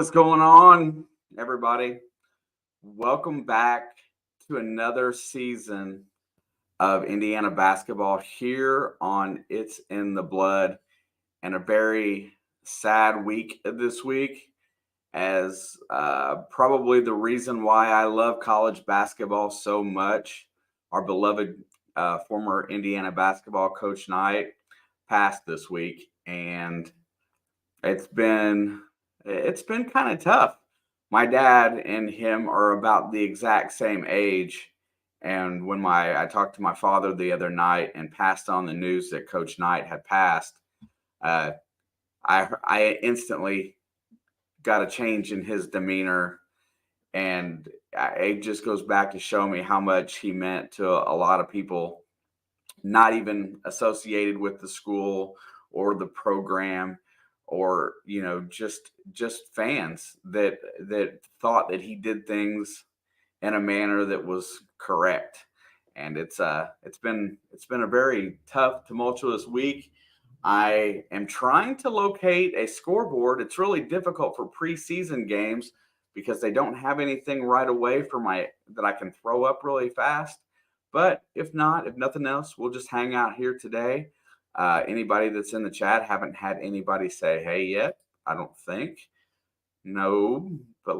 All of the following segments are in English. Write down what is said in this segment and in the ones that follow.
What's going on, everybody? Welcome back to another season of Indiana basketball here on It's in the Blood, and a very sad week this week, as probably the reason why I love college basketball so much. Our beloved former Indiana basketball coach Knight passed this week, and it's been it's been kind of tough. My dad and him are about the exact same age, and when my I talked to my father the other night and passed on the news that Coach Knight had passed, uh, I instantly got a change in his demeanor, and it just goes back to show me how much he meant to a lot of people not even associated with the school or the program, or just fans that thought that he did things in a manner that was correct. And it's been a very tough, tumultuous week. I am trying to locate a scoreboard. It's really difficult for preseason games because they don't have anything right away for my that I can throw up really fast. But if not, if nothing else, we'll just hang out here today. Anybody that's in the chat, haven't had anybody say hey yet, I don't think. No, but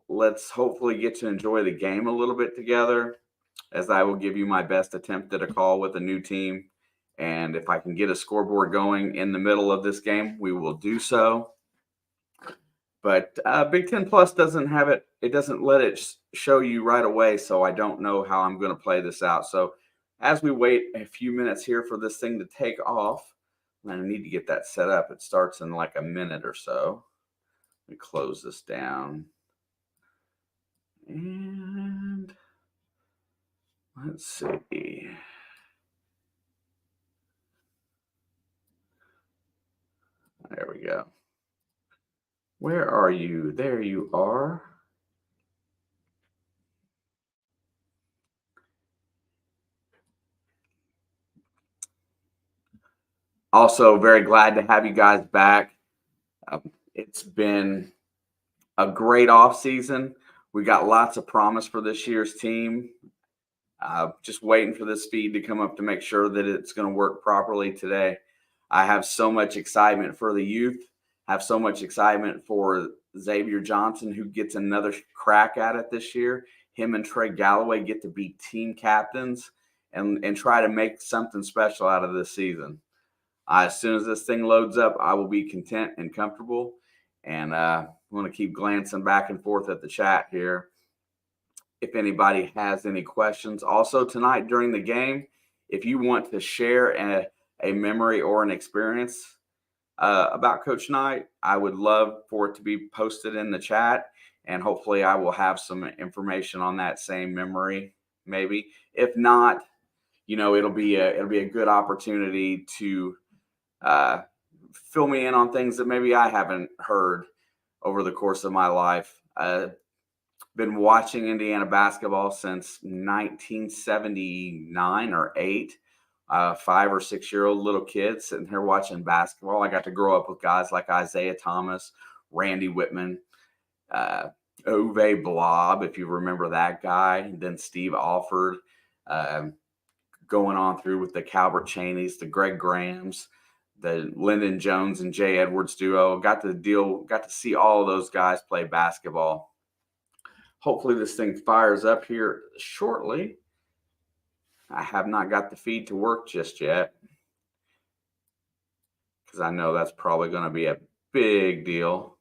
let's hopefully get to enjoy the game a little bit together, as I will give you my best attempt at a call with a new team. And if I can get a scoreboard going in the middle of this game, we will do so. But Big Ten Plus doesn't have it. It doesn't let it show you right away, so I don't know how I'm going to play this out. So as we wait a few minutes here for this thing to take off, I need to get that set up. It starts in like a minute or so. Let me close this down. And let's see. There we go. Where are you? There you are. Also, very glad to have you guys back. It's been a great off season. We got lots of promise for this year's team. Just waiting for this feed to come up to make sure that it's going to work properly today. I have so much excitement for the youth. Have so much excitement for Xavier Johnson, who gets another crack at it this year. Him and Trey Galloway get to be team captains and try to make something special out of this season. As soon as this thing loads up, I will be content and comfortable. And I want to keep glancing back and forth at the chat here if anybody has any questions. Also, tonight during the game, if you want to share a memory or an experience about Coach Knight, I would love for it to be posted in the chat. And hopefully I will have some information on that same memory, maybe. If not, it'll be a good opportunity to fill me in on things that maybe I haven't heard over the course of my life. Been watching Indiana basketball since 1979 or 8. 5 or 6 year old little kids sitting here watching basketball. I got to grow up with guys like Isaiah Thomas, Randy Whitman, Ove Blob, if you remember that guy, then Steve Alford, going on through with the Calbert Cheneys, the Greg Grahams, the Lyndon Jones and Jay Edwards duo. Got to see all of those guys play basketball. Hopefully this thing fires up here shortly. I have not got the feed to work just yet, because I know that's probably going to be a big deal.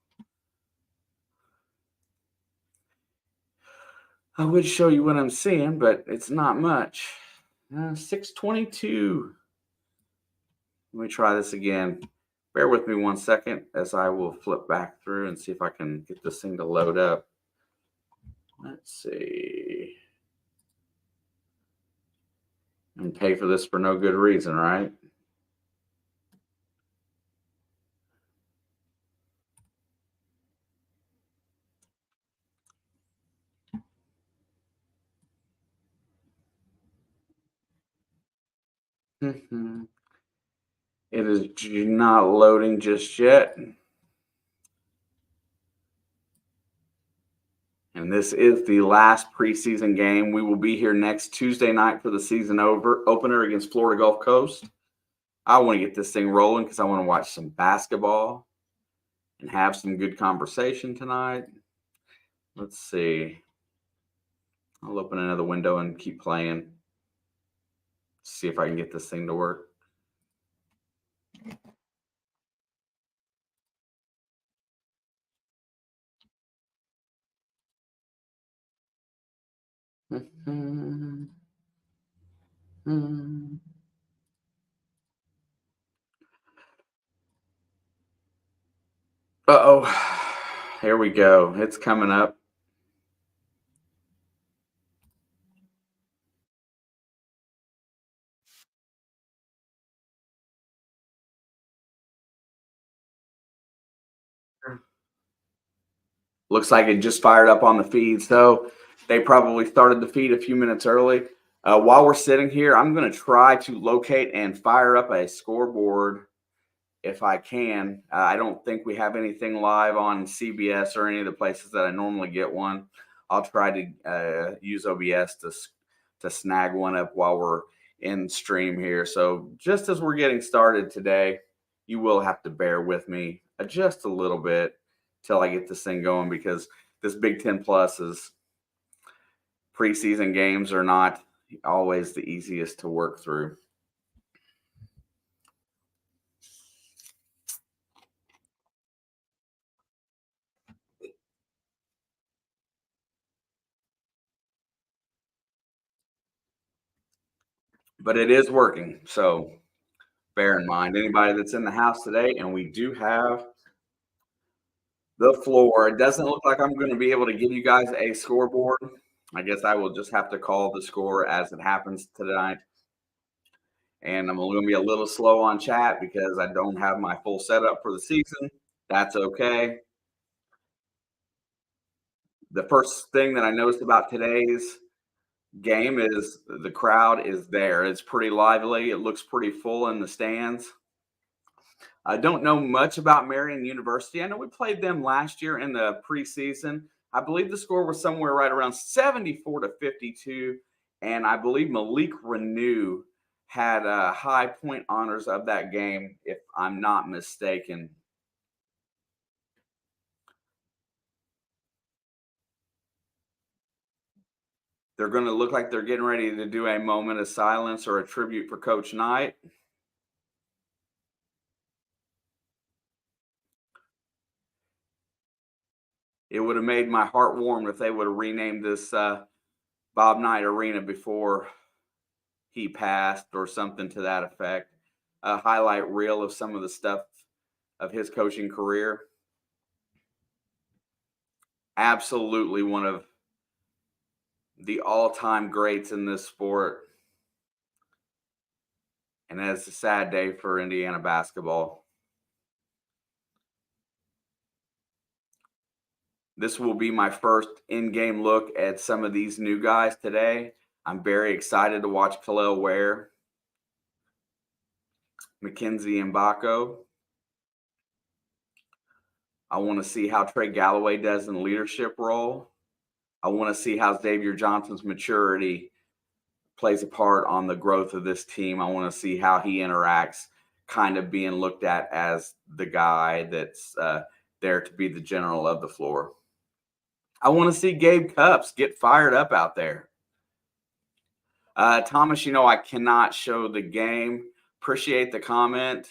I would show you what I'm seeing, but it's not much. 622. Let me try this again. Bear with me one second as I will flip back through and see if I can get this thing to load up. Let's see. And pay for this for no good reason, right? It is not loading just yet. And this is the last preseason game. We will be here next Tuesday night for the season opener against Florida Gulf Coast. I want to get this thing rolling because I want to watch some basketball and have some good conversation tonight. Let's see. I'll open another window and keep playing. See if I can get this thing to work. Uh-oh. Here we go. It's coming up. Looks like it just fired up on the feed. So they probably started the feed a few minutes early. While we're sitting here, I'm going to try to locate and fire up a scoreboard if I can. I don't think we have anything live on CBS or any of the places that I normally get one. I'll try to use OBS to snag one up while we're in stream here. So just as we're getting started today, you will have to bear with me just a little bit till I get this thing going, because this Big Ten Plus's preseason games are not always the easiest to work through. But it is working, so bear in mind, anybody that's in the house today, and we do have the floor. It doesn't look like I'm going to be able to give you guys a scoreboard. I guess I will just have to call the score as it happens tonight. And I'm going to be a little slow on chat because I don't have my full setup for the season. That's okay. The first thing that I noticed about today's game is the crowd is there. It's pretty lively. It looks pretty full in the stands. I don't know much about Marian University. I know we played them last year in the preseason. I believe the score was somewhere right around 74-52. And I believe Malik Renew had high point honors of that game, if I'm not mistaken. They're going to look like they're getting ready to do a moment of silence or a tribute for Coach Knight. It would have made my heart warm if they would have renamed this Bob Knight Arena before he passed, or something to that effect. A highlight reel of some of the stuff of his coaching career. Absolutely one of the all-time greats in this sport. And it's a sad day for Indiana basketball. This will be my first in-game look at some of these new guys today. I'm very excited to watch Kalel Ware, Mackenzie Mbako. I want to see how Trey Galloway does in leadership role. I want to see how Xavier Johnson's maturity plays a part on the growth of this team. I want to see how he interacts, kind of being looked at as the guy that's there to be the general of the floor. I want to see Gabe Cups get fired up out there. Thomas, I cannot show the game. Appreciate the comment.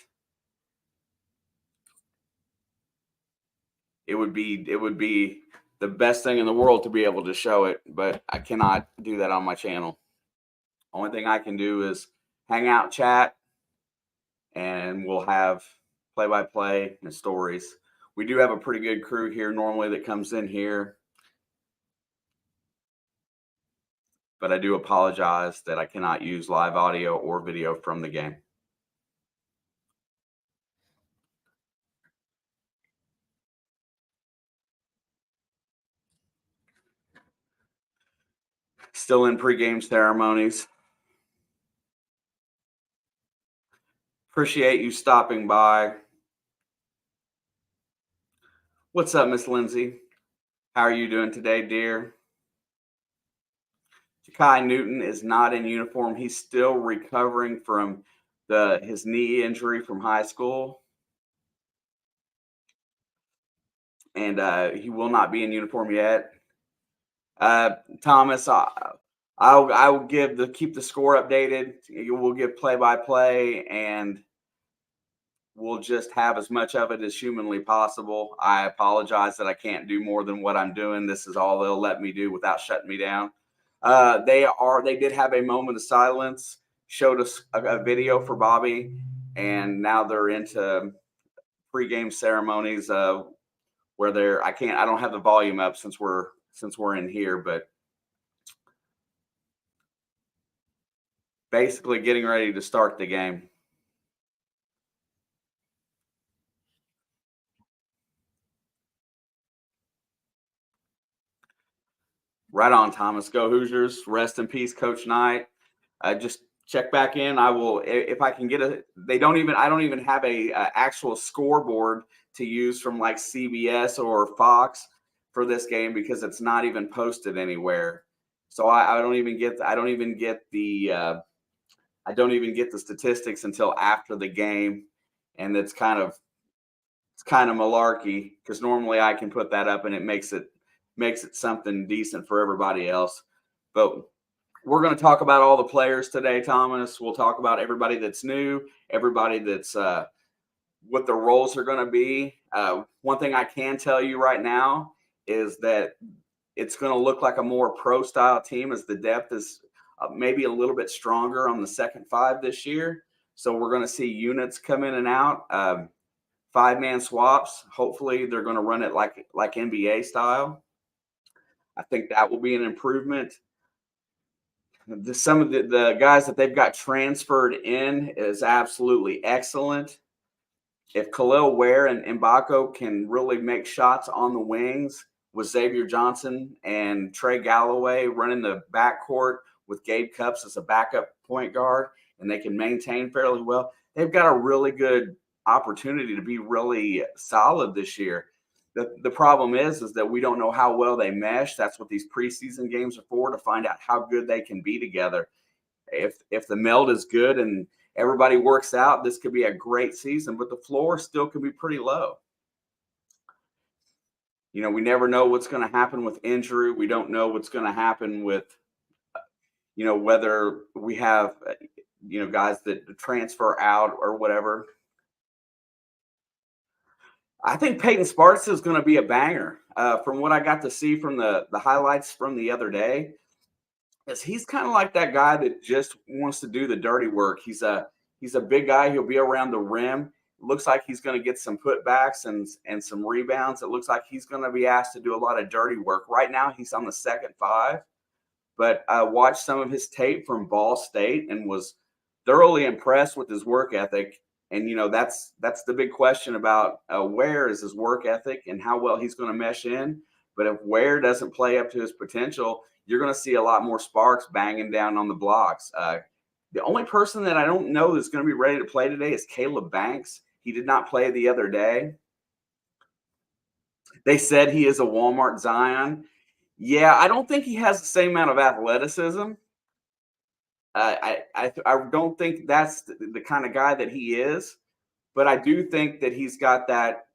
It would be the best thing in the world to be able to show it, but I cannot do that on my channel. Only thing I can do is hang out, chat, and we'll have play-by-play and stories. We do have a pretty good crew here normally that comes in here, but I do apologize that I cannot use live audio or video from the game. Still in pregame ceremonies. Appreciate you stopping by. What's up, Miss Lindsay? How are you doing today, dear? Jakai Newton is not in uniform. He's still recovering from the his knee injury from high school, and he will not be in uniform yet. Uh, Thomas, I will keep the score updated. We'll give play by play, and we'll just have as much of it as humanly possible. I apologize that I can't do more than what I'm doing. This is all they'll let me do without shutting me down. They did have a moment of silence, showed us a video for Bobby, and now they're into pregame ceremonies where I don't have the volume up since we're in here, but basically getting ready to start the game. Right on, Thomas. Go Hoosiers. Rest in peace, Coach Knight. Just check back in. I will if I can get a. They don't even. I don't even have a actual scoreboard to use from like CBS or Fox for this game because it's not even posted anywhere. So I don't even get. I don't even get the. I don't even get the statistics until after the game, and it's kind of malarkey because normally I can put that up and it makes it something decent for everybody else. But we're going to talk about all the players today, Thomas. We'll talk about everybody that's new, everybody that's what the roles are going to be. One thing I can tell you right now is that it's going to look like a more pro style team as the depth is maybe a little bit stronger on the second five this year. So we're going to see units come in and out. 5-man swaps. Hopefully, they're going to run it like NBA style. I think that will be an improvement. Some of the guys that they've got transferred in is absolutely excellent. If Khalil Ware and Mbako can really make shots on the wings with Xavier Johnson and Trey Galloway running the backcourt with Gabe Cupps as a backup point guard, and they can maintain fairly well, they've got a really good opportunity to be really solid this year. The problem is that we don't know how well they mesh. That's what these preseason games are for, to find out how good they can be together. If the meld is good and everybody works out, this could be a great season, but the floor still can be pretty low. We never know what's going to happen with injury. We don't know what's going to happen with, whether we have, guys that transfer out or whatever. I think Peyton Sparks is going to be a banger. From what I got to see from the highlights from the other day, is he's kind of like that guy that just wants to do the dirty work. He's a big guy. He'll be around the rim. It looks like he's going to get some putbacks and some rebounds. It looks like he's going to be asked to do a lot of dirty work. Right now, he's on the second five, but I watched some of his tape from Ball State and was thoroughly impressed with his work ethic. And that's the big question about Ware is his work ethic and how well he's going to mesh in. But if Ware doesn't play up to his potential, you're going to see a lot more Sparks banging down on the blocks. The only person that I don't know that's going to be ready to play today is Caleb Banks. He did not play the other day. They said he is a Walmart Zion. Yeah, I don't think he has the same amount of athleticism. I don't think that's the kind of guy that he is, but I do think that he's got that.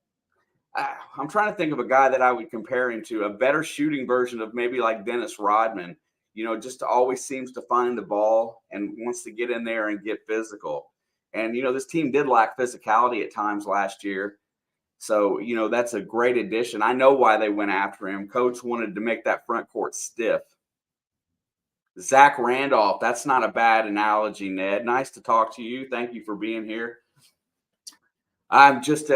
I'm trying to think of a guy that I would compare him to, a better shooting version of maybe like Dennis Rodman. Just always seems to find the ball and wants to get in there and get physical. And this team did lack physicality at times last year. So, that's a great addition. I know why they went after him. Coach wanted to make that front court stiff. Zach Randolph, that's not a bad analogy, Ned. Nice to talk to you. Thank you for being here. I'm just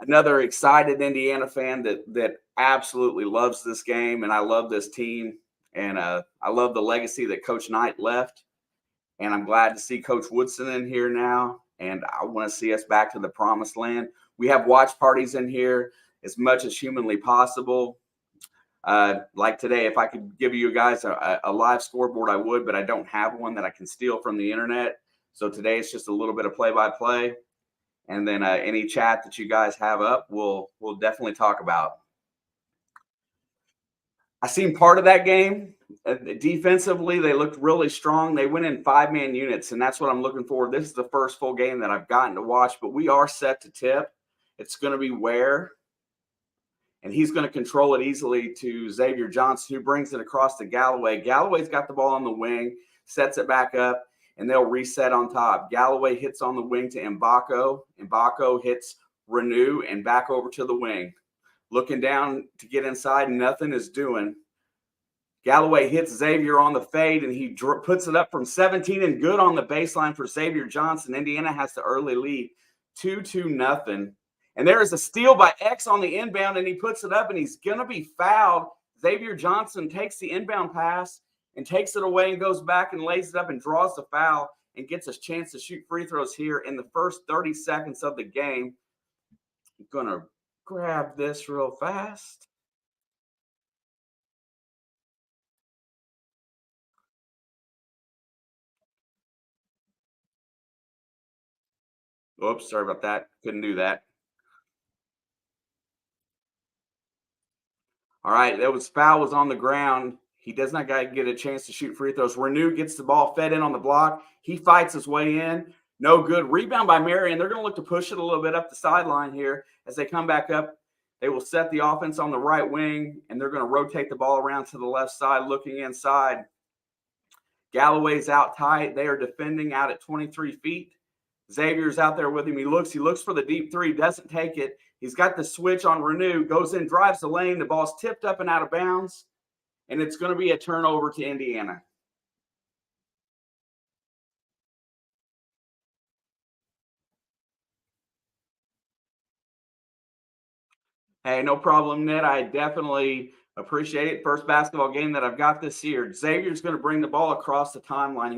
another excited Indiana fan that absolutely loves this game, and I love this team, and I love the legacy that Coach Knight left, and I'm glad to see Coach Woodson in here now, and I want to see us back to the promised land. We have watch parties in here as much as humanly possible. Like today, if I could give you guys a live scoreboard, I would, but I don't have one that I can steal from the internet. So today it's just a little bit of play-by-play. And then any chat that you guys have up, we'll definitely talk about. I seen part of that game. Defensively, they looked really strong. They went in 5-man units, and that's what I'm looking for. This is the first full game that I've gotten to watch, but we are set to tip. It's going to be Ware, and he's going to control it easily to Xavier Johnson, who brings it across to Galloway. Galloway's got the ball on the wing, sets it back up, and they'll reset on top. Galloway hits on the wing to Mbako. Mbako hits Renew and back over to the wing. Looking down to get inside, nothing is doing. Galloway hits Xavier on the fade, and he puts it up from 17 and good on the baseline for Xavier Johnson. Indiana has the early lead, 2-0. And there is a steal by X on the inbound, and he puts it up, and he's going to be fouled. Xavier Johnson takes the inbound pass and takes it away and goes back and lays it up and draws the foul and gets a chance to shoot free throws here in the first 30 seconds of the game. I'm going to grab this real fast. Oops, sorry about that. Couldn't do that. All right, foul was on the ground. He does not get a chance to shoot free throws. Renew gets the ball fed in on the block. He fights his way in. No good. Rebound by Marian. They're going to look to push it a little bit up the sideline here as they come back up. They will set the offense on the right wing, and they're going to rotate the ball around to the left side, looking inside. Galloway's out tight. They are defending out at 23 feet. Xavier's out there with him. He looks for the deep three, doesn't take it. He's got the switch on Renew, goes in, drives the lane. The ball's tipped up and out of bounds, and it's going to be a turnover to Indiana. Hey, no problem, Ned. I definitely appreciate it. First basketball game that I've got this year. Xavier's going to bring the ball across the timeline.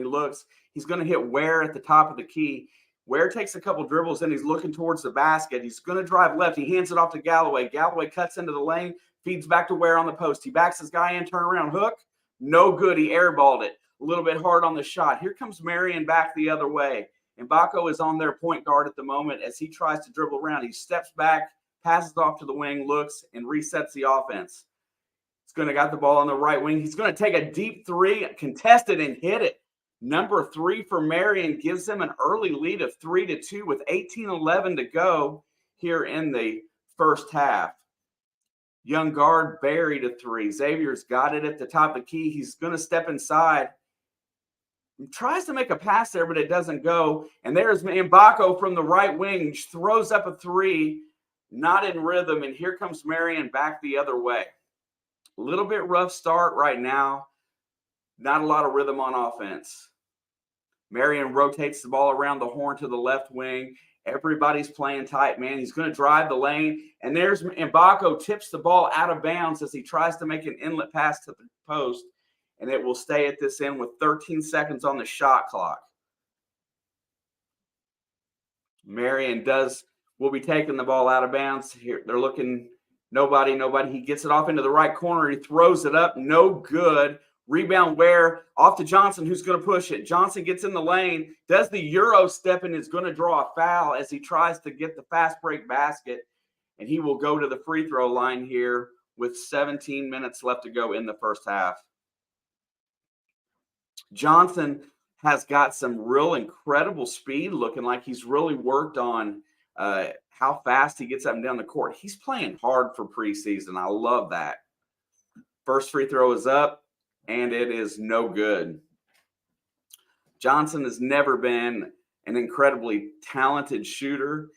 He's going to hit Ware at the top of the key. Ware takes a couple dribbles and he's looking towards the basket. He's going to drive left. He hands it off to Galloway. Galloway cuts into the lane, feeds back to Ware on the post. He backs his guy in, turn around, hook. No good. He airballed it. A little bit hard on the shot. Here comes Marian back the other way. Mbako is on their point guard at the moment as he tries to dribble around. He steps back, passes off to the wing, looks, and resets the offense. He's going to got the ball on the right wing. He's going to take a deep three, contest it, and hit it. Number 3 for Marian gives them an early lead of 3-2 with 18:11 to go here in the first half. Young guard buried a 3. Xavier's got it at the top of the key. He's going to step inside. He tries to make a pass there, but it doesn't go. And there's Mbako from the right wing, throws up a 3, not in rhythm. And here comes Marian back the other way. A little bit rough start right now. Not a lot of rhythm on offense. Marian rotates the ball around the horn to the left wing. Everybody's playing tight, man. He's going to drive the lane. And there's Mbako tips the ball out of bounds as he tries to make an inlet pass to the post. And it will stay at this end with 13 seconds on the shot clock. Marian will be taking the ball out of bounds here. They're looking nobody. He gets it off into the right corner. He throws it up. No good. Rebound Ware off to Johnson, who's going to push it. Johnson gets in the lane, does the Euro step, and is going to draw a foul as he tries to get the fast break basket. And he will go to the free throw line here with 17 minutes left to go in the first half. Johnson has got some real incredible speed, looking like he's really worked on how fast he gets up and down the court. He's playing hard for preseason. I love that. First free throw is up, and it is no good. Johnson has never been an incredibly talented shooter.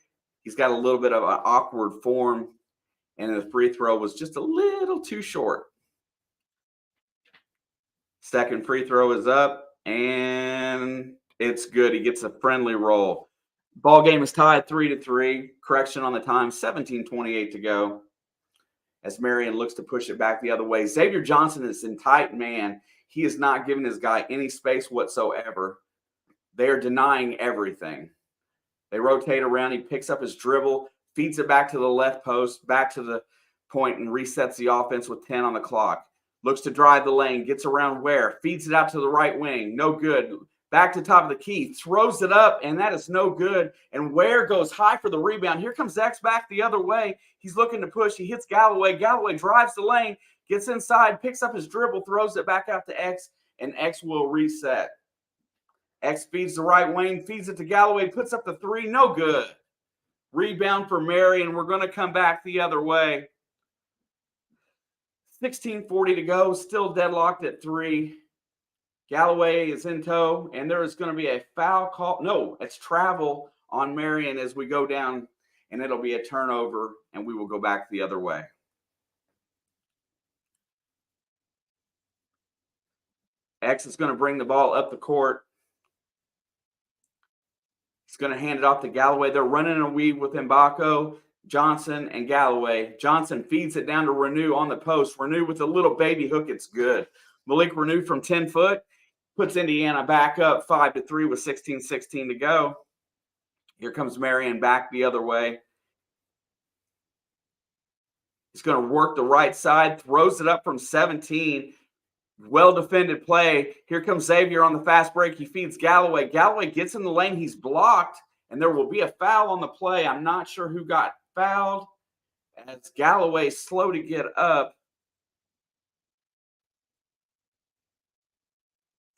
He's got a little bit of an awkward form, and the free throw was just a little too short. Second free throw is up, and it's good. He gets a friendly roll. Ball game is tied 3-3. Correction on the time, 17:28 to go. As Marian looks to push it back the other way. Xavier Johnson is in tight man. He is not giving his guy any space whatsoever. They are denying everything. They rotate around. He picks up his dribble, feeds it back to the left post, back to the point, and resets the offense with 10 on the clock. Looks to drive the lane, gets around Ware, feeds it out to the right wing. No good. Back to top of the key, throws it up, and that is no good. And Ware goes high for the rebound. Here comes X back the other way. He's looking to push. He hits Galloway. Galloway drives the lane, gets inside, picks up his dribble, throws it back out to X, and X will reset. X feeds the right wing, feeds it to Galloway, puts up the three, no good. Rebound for Marian. We're going to come back the other way. 16:40 to go, still deadlocked at 3. Galloway is in tow, and there is going to be a foul call. No, it's travel on Marian as we go down, and it'll be a turnover, and we will go back the other way. X is going to bring the ball up the court. He's going to hand it off to Galloway. They're running a weave with Mbako, Johnson, and Galloway. Johnson feeds it down to Renew on the post. Renew with a little baby hook. It's good. Malik Renew from 10 foot puts Indiana back up 5-3 with 16:16 to go. Here comes Marian back the other way. He's going to work the right side, throws it up from 17. Well-defended play. Here comes Xavier on the fast break. He feeds Galloway. Galloway gets in the lane. He's blocked, and there will be a foul on the play. I'm not sure who got fouled as Galloway slow to get up.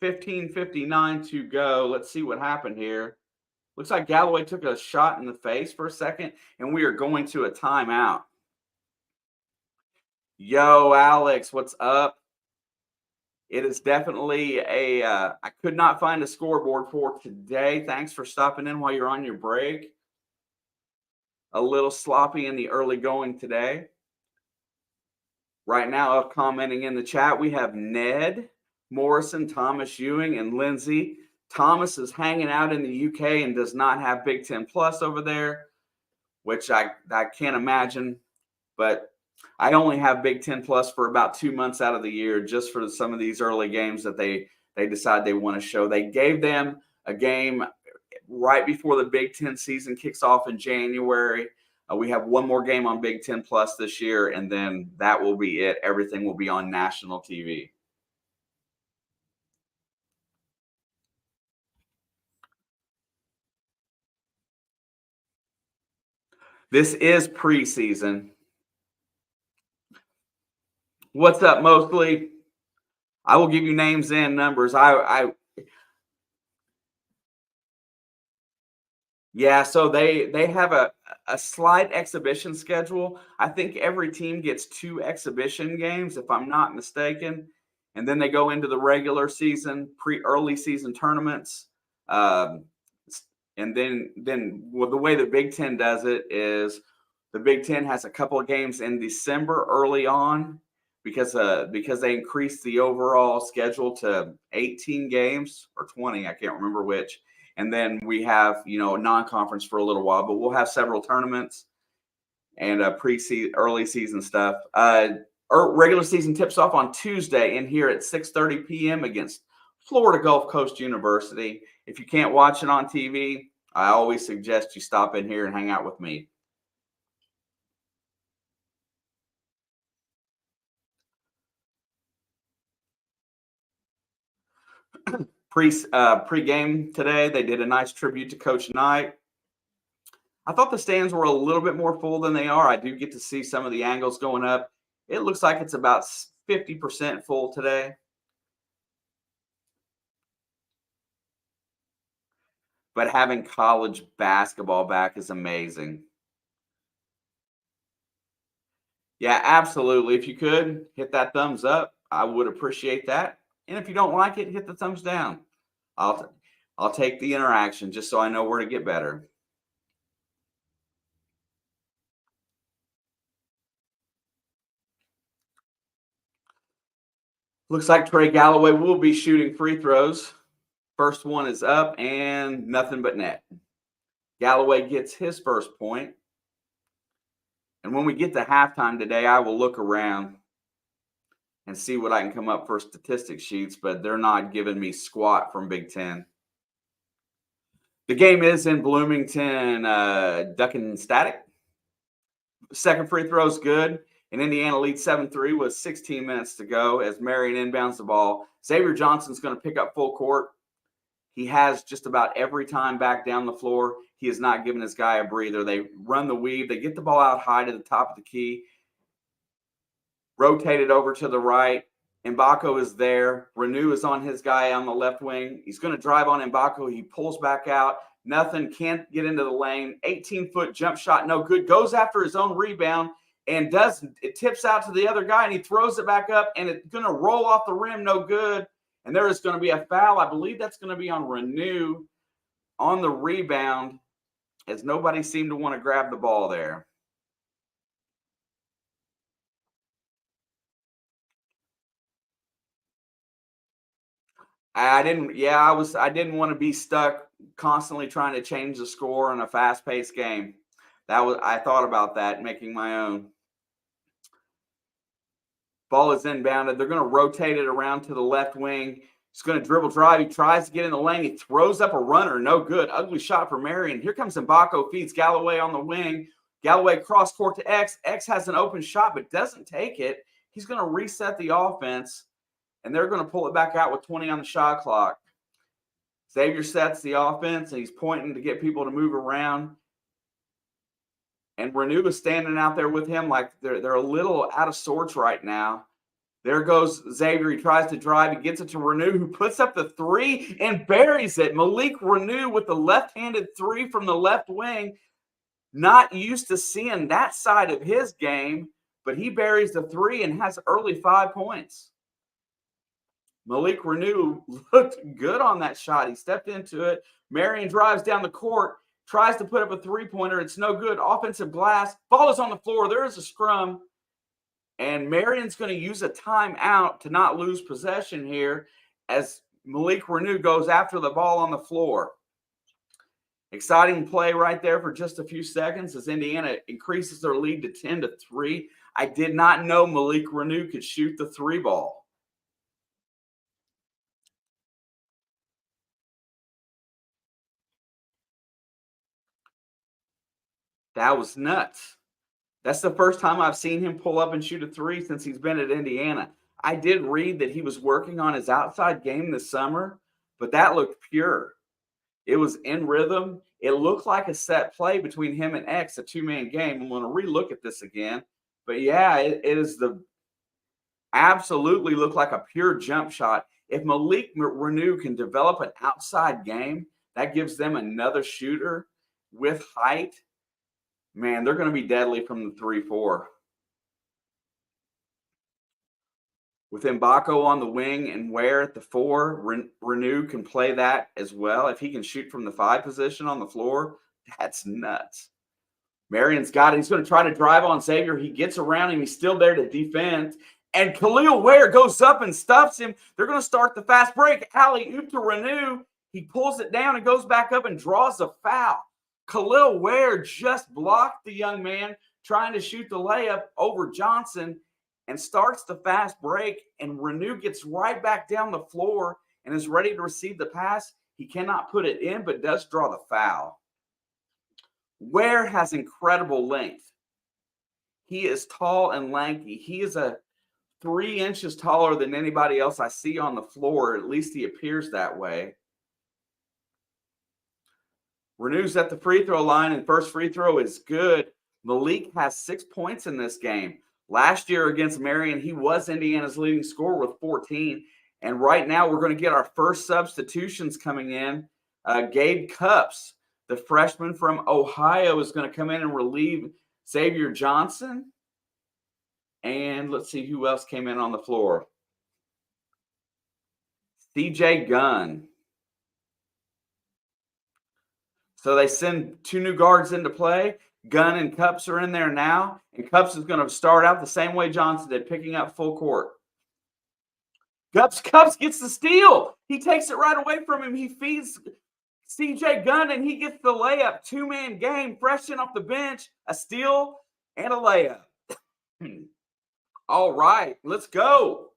15:59 to go. Let's see what happened here. Looks like Galloway took a shot in the face for a second, and we are going to a timeout. Yo, Alex, what's up? It is definitely I could not find a scoreboard for today. Thanks for stopping in while you're on your break. A little sloppy in the early going today. Right now, commenting in the chat, we have Ned, Morrison, Thomas Ewing, and Lindsay. Thomas is hanging out in the UK and does not have Big Ten Plus over there, which I can't imagine. But I only have Big Ten Plus for about 2 months out of the year, just for some of these early games that they decide they want to show. They gave them a game right before the Big Ten season kicks off in January. We have one more game on Big Ten Plus this year, and then that will be it. Everything will be on national TV. This is preseason. What's up, Mostly? I will give you names and numbers. Yeah, so they have a slight exhibition schedule. I think every team gets 2 exhibition games, if I'm not mistaken, and then they go into the regular season, early season tournaments. And then well, the way the Big Ten does it is the Big Ten has a couple of games in December early on because they increased the overall schedule to 18 games or 20, I can't remember which. And then we have, non-conference for a little while, but we'll have several tournaments and early season stuff. Regular season tips off on Tuesday in here at 6:30 p.m. against Florida Gulf Coast University. If you can't watch it on TV, I always suggest you stop in here and hang out with me. Pre-game today, they did a nice tribute to Coach Knight. I thought the stands were a little bit more full than they are. I do get to see some of the angles going up. It looks like it's about 50% full today. But having college basketball back is amazing. Yeah, absolutely. If you could, hit that thumbs up. I would appreciate that. And if you don't like it, hit the thumbs down. I'll take the interaction just so I know where to get better. Looks like Trey Galloway will be shooting free throws. First one is up and nothing but net. Galloway gets his first point. And when we get to halftime today, I will look around and see what I can come up for statistic sheets, but they're not giving me squat from Big Ten. The game is in Bloomington, Ducking Static. Second free throw is good, and Indiana leads 7-3 with 16 minutes to go as Marian inbounds the ball. Xavier Johnson's going to pick up full court. He has just about every time back down the floor. He is not giving this guy a breather. They run the weave. They get the ball out high to the top of the key. rotated over to the right. Mbako is there. Renew is on his guy on the left wing. He's going to drive on Mbako. He pulls back out. Nothing, can't get into the lane. 18-foot jump shot, no good. Goes after his own rebound and it tips out to the other guy, and he throws it back up, and it's going to roll off the rim, no good. And there is going to be a foul. I believe that's going to be on Renew on the rebound, as nobody seemed to want to grab the ball there. I didn't want to be stuck constantly trying to change the score in a fast-paced game. I thought about that, making my own. Ball is inbounded. They're going to rotate it around to the left wing. He's going to dribble drive. He tries to get in the lane. He throws up a runner. No good. Ugly shot for Marian. Here comes Mbako, feeds Galloway on the wing. Galloway cross court to X. X has an open shot but doesn't take it. He's going to reset the offense, and they're going to pull it back out with 20 on the shot clock. Xavier sets the offense, and he's pointing to get people to move around. And Renew is standing out there with him like they're a little out of sorts right now. There goes Xavier. He tries to drive. He gets it to Renew, who puts up the three and buries it. Malik Renew with the left-handed three from the left wing. Not used to seeing that side of his game, but he buries the three and has early 5 points. Malik Renew looked good on that shot. He stepped into it. Marian drives down the court. Tries to put up a three-pointer. It's no good. Offensive glass. Ball is on the floor. There is a scrum. And Marian's going to use a timeout to not lose possession here as Malik Renew goes after the ball on the floor. Exciting play right there for just a few seconds as Indiana increases their lead to 10-3. I did not know Malik Renew could shoot the three ball. That was nuts. That's the first time I've seen him pull up and shoot a three since he's been at Indiana. I did read that he was working on his outside game this summer, but that looked pure. It was in rhythm. It looked like a set play between him and X, a two-man game. I'm going to relook at this again. But yeah, it is absolutely looked like a pure jump shot. If Malik Renew can develop an outside game, that gives them another shooter with height. Man, they're going to be deadly from the 3-4. With Mbako on the wing and Ware at the 4, Renew can play that as well. If he can shoot from the 5 position on the floor, that's nuts. Marian's got it. He's going to try to drive on Xavier. He gets around him. He's still there to defend. And Khalil Ware goes up and stuffs him. They're going to start the fast break. Alley-oop to Renew. He pulls it down and goes back up and draws a foul. Khalil Ware just blocked the young man trying to shoot the layup over Johnson and starts the fast break, and Renew gets right back down the floor and is ready to receive the pass. He cannot put it in, but does draw the foul. Ware has incredible length. He is tall and lanky. He is 3 inches taller than anybody else I see on the floor. At least he appears that way. Renew's at the free throw line, and first free throw is good. Malik has 6 points in this game. Last year against Marian, he was Indiana's leading scorer with 14. And right now, we're going to get our first substitutions coming in. Gabe Cups, the freshman from Ohio, is going to come in and relieve Xavier Johnson. And let's see who else came in on the floor. CJ Gunn. So they send 2 new guards into play. Gunn and Cups are in there now. And Cups is going to start out the same way Johnson did, picking up full court. Cups gets the steal. He takes it right away from him. He feeds CJ Gunn, and he gets the layup. 2-man game, fresh in off the bench, a steal and a layup. All right, let's go.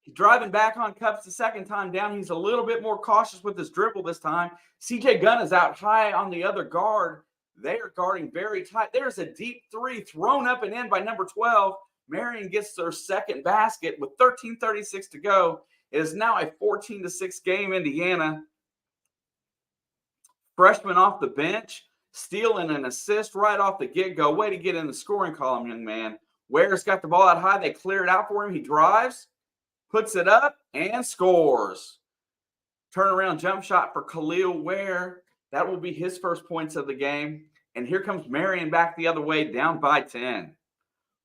He's driving back on Cups the second time down. He's a little bit more cautious with his dribble this time. CJ Gunn is out high on the other guard. They are guarding very tight. There's a deep 3 thrown up and in by number 12. Marian gets their second basket with 13:36 to go. It is now a 14-6 game, Indiana. Freshman off the bench, stealing an assist right off the get-go. Way to get in the scoring column, young man. Ware's got the ball out high. They clear it out for him. He drives, puts it up, and scores. Turnaround jump shot for Khalil Ware. That will be his first points of the game. And here comes Marian back the other way, down by 10.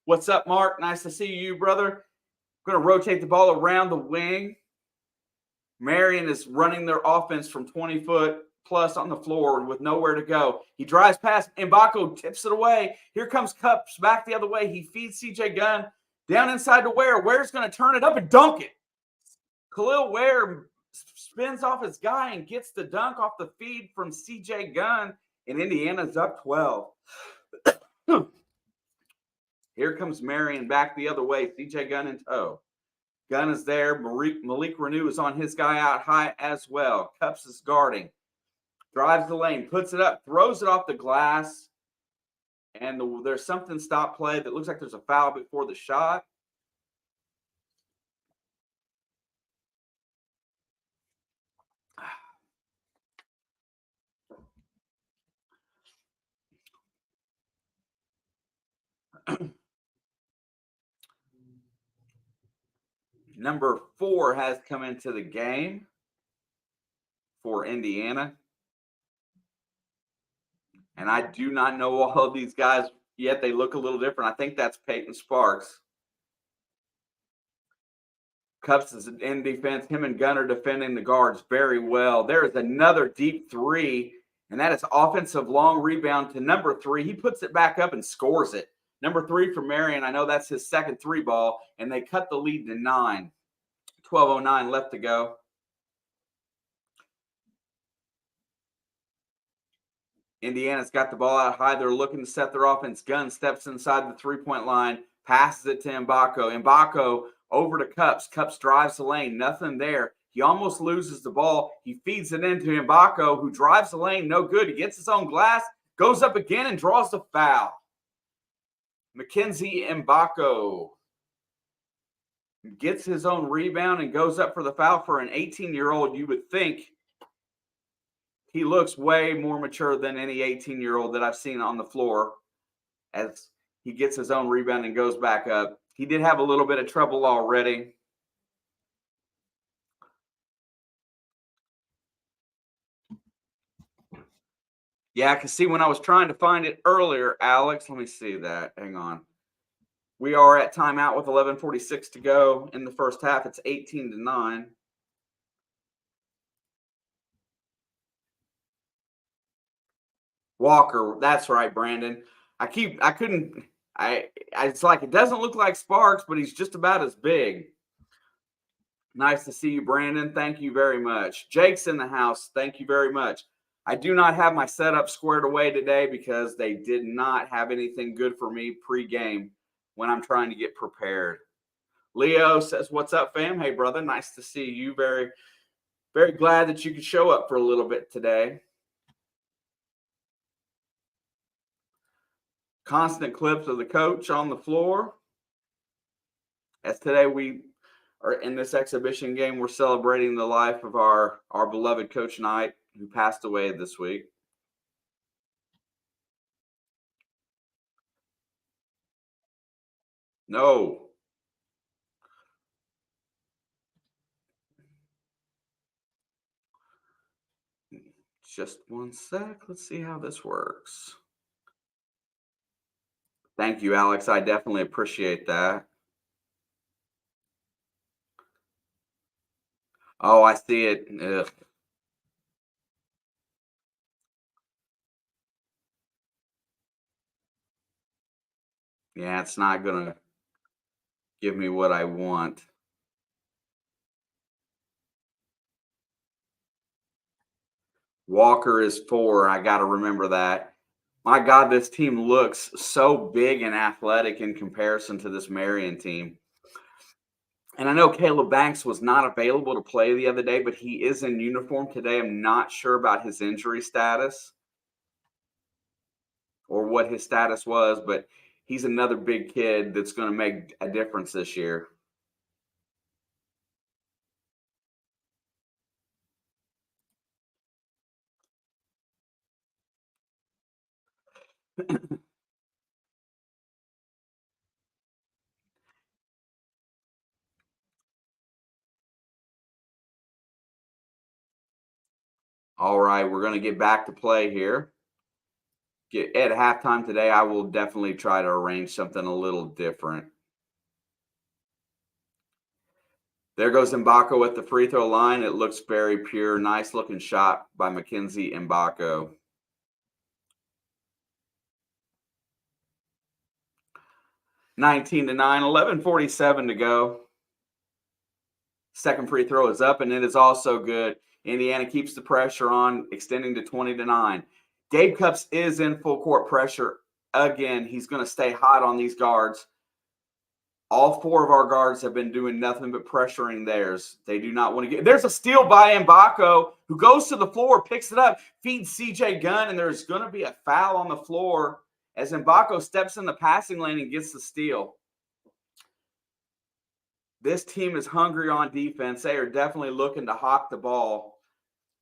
What's up, Mark? Nice to see you, brother. I'm going to rotate the ball around the wing. Marian is running their offense from 20 foot plus on the floor with nowhere to go. He drives past Mbako, tips it away. Here comes Cups back the other way. He feeds CJ Gunn down inside to Ware. Ware's going to turn it up and dunk it. Khalil Ware spins off his guy and gets the dunk off the feed from CJ Gunn, and Indiana's up 12. Here comes Marian back the other way. CJ Gunn in tow. Gunn is there. Malik Renew is on his guy out high as well. Cups is guarding. Drives the lane, puts it up, throws it off the glass. And there's something stop play that looks like there's a foul before the shot. Number 4 has come into the game for Indiana. And I do not know all of these guys yet. They look a little different. I think that's Peyton Sparks. Cups is in defense. Him and Gunn are defending the guards very well. There is another deep three, and that is offensive long rebound to number 3. He puts it back up and scores it. Number 3 for Marian. I know that's his second 3 ball, and they cut the lead to 9. 12:09 left to go. Indiana's got the ball out high. They're looking to set their offense. Gunn steps inside the three-point line, passes it to Mbako. Mbako over to Cups. Cups drives the lane. Nothing there. He almost loses the ball. He feeds it into Mbako, who drives the lane. No good. He gets his own glass, goes up again, and draws the foul. Mackenzie Mbako gets his own rebound and goes up for the foul. For an 18-year-old, you would think he looks way more mature than any 18-year-old that I've seen on the floor as he gets his own rebound and goes back up. He did have a little bit of trouble already. Yeah, I can see when I was trying to find it earlier, Alex. Let me see that. Hang on. We are at timeout with 11:46 to go in the first half. It's 18-9. Walker, that's right, Brandon. It's like it doesn't look like Sparks, but he's just about as big. Nice to see you, Brandon. Thank you very much. Jake's in the house. Thank you very much. I do not have my setup squared away today because they did not have anything good for me pre-game when I'm trying to get prepared. Leo says, "What's up, fam?" Hey, brother. Nice to see you. Very, very glad that you could show up for a little bit today. Constant clips of the coach on the floor. As today we are in this exhibition game, we're celebrating the life of our beloved Coach Knight, who passed away this week. No. Just one sec. Let's see how this works. Thank you, Alex. I definitely appreciate that. Oh, I see it. Ugh. Yeah, it's not going to give me what I want. Walker is 4. I got to remember that. My God, this team looks so big and athletic in comparison to this Marian team. And I know Caleb Banks was not available to play the other day, but he is in uniform today. I'm not sure about his injury status or what his status was, but he's another big kid that's going to make a difference this year. All right, we're going to get back to play here. At halftime today, I will definitely try to arrange something a little different. There goes Mbako at the free throw line. It looks very pure. Nice looking shot by Mackenzie Mbako. 19-9, 11:47 to go. Second free throw is up, and it is also good. Indiana keeps the pressure on, extending to 20-9. Gabe Cupps is in full court pressure again. He's going to stay hot on these guards. All four of our guards have been doing nothing but pressuring theirs. They do not want to get. There's a steal by Mbako, who goes to the floor, picks it up, feeds CJ Gunn, and there's going to be a foul on the floor as Mbako steps in the passing lane and gets the steal. This team is hungry on defense. They are definitely looking to hawk the ball.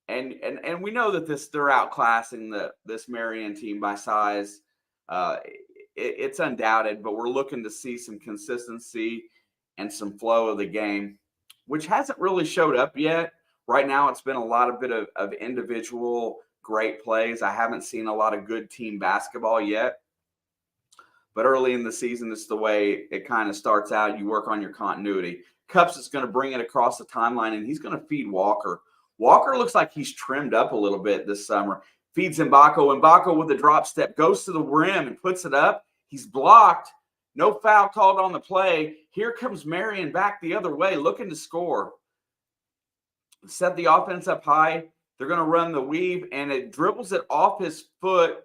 And we know that they're outclassing this Marian team by size. It's undoubted, but we're looking to see some consistency and some flow of the game, which hasn't really showed up yet. Right now, it's been a lot of individual great plays. I haven't seen a lot of good team basketball yet. But early in the season, it's the way it kind of starts out. You work on your continuity. Cupps is going to bring it across the timeline, and he's going to feed Walker. Walker looks like he's trimmed up a little bit this summer. Feeds Mbako. Mbako with a drop step goes to the rim and puts it up. He's blocked. No foul called on the play. Here comes Marian back the other way, looking to score. Set the offense up high. They're going to run the weave, and it dribbles it off his foot.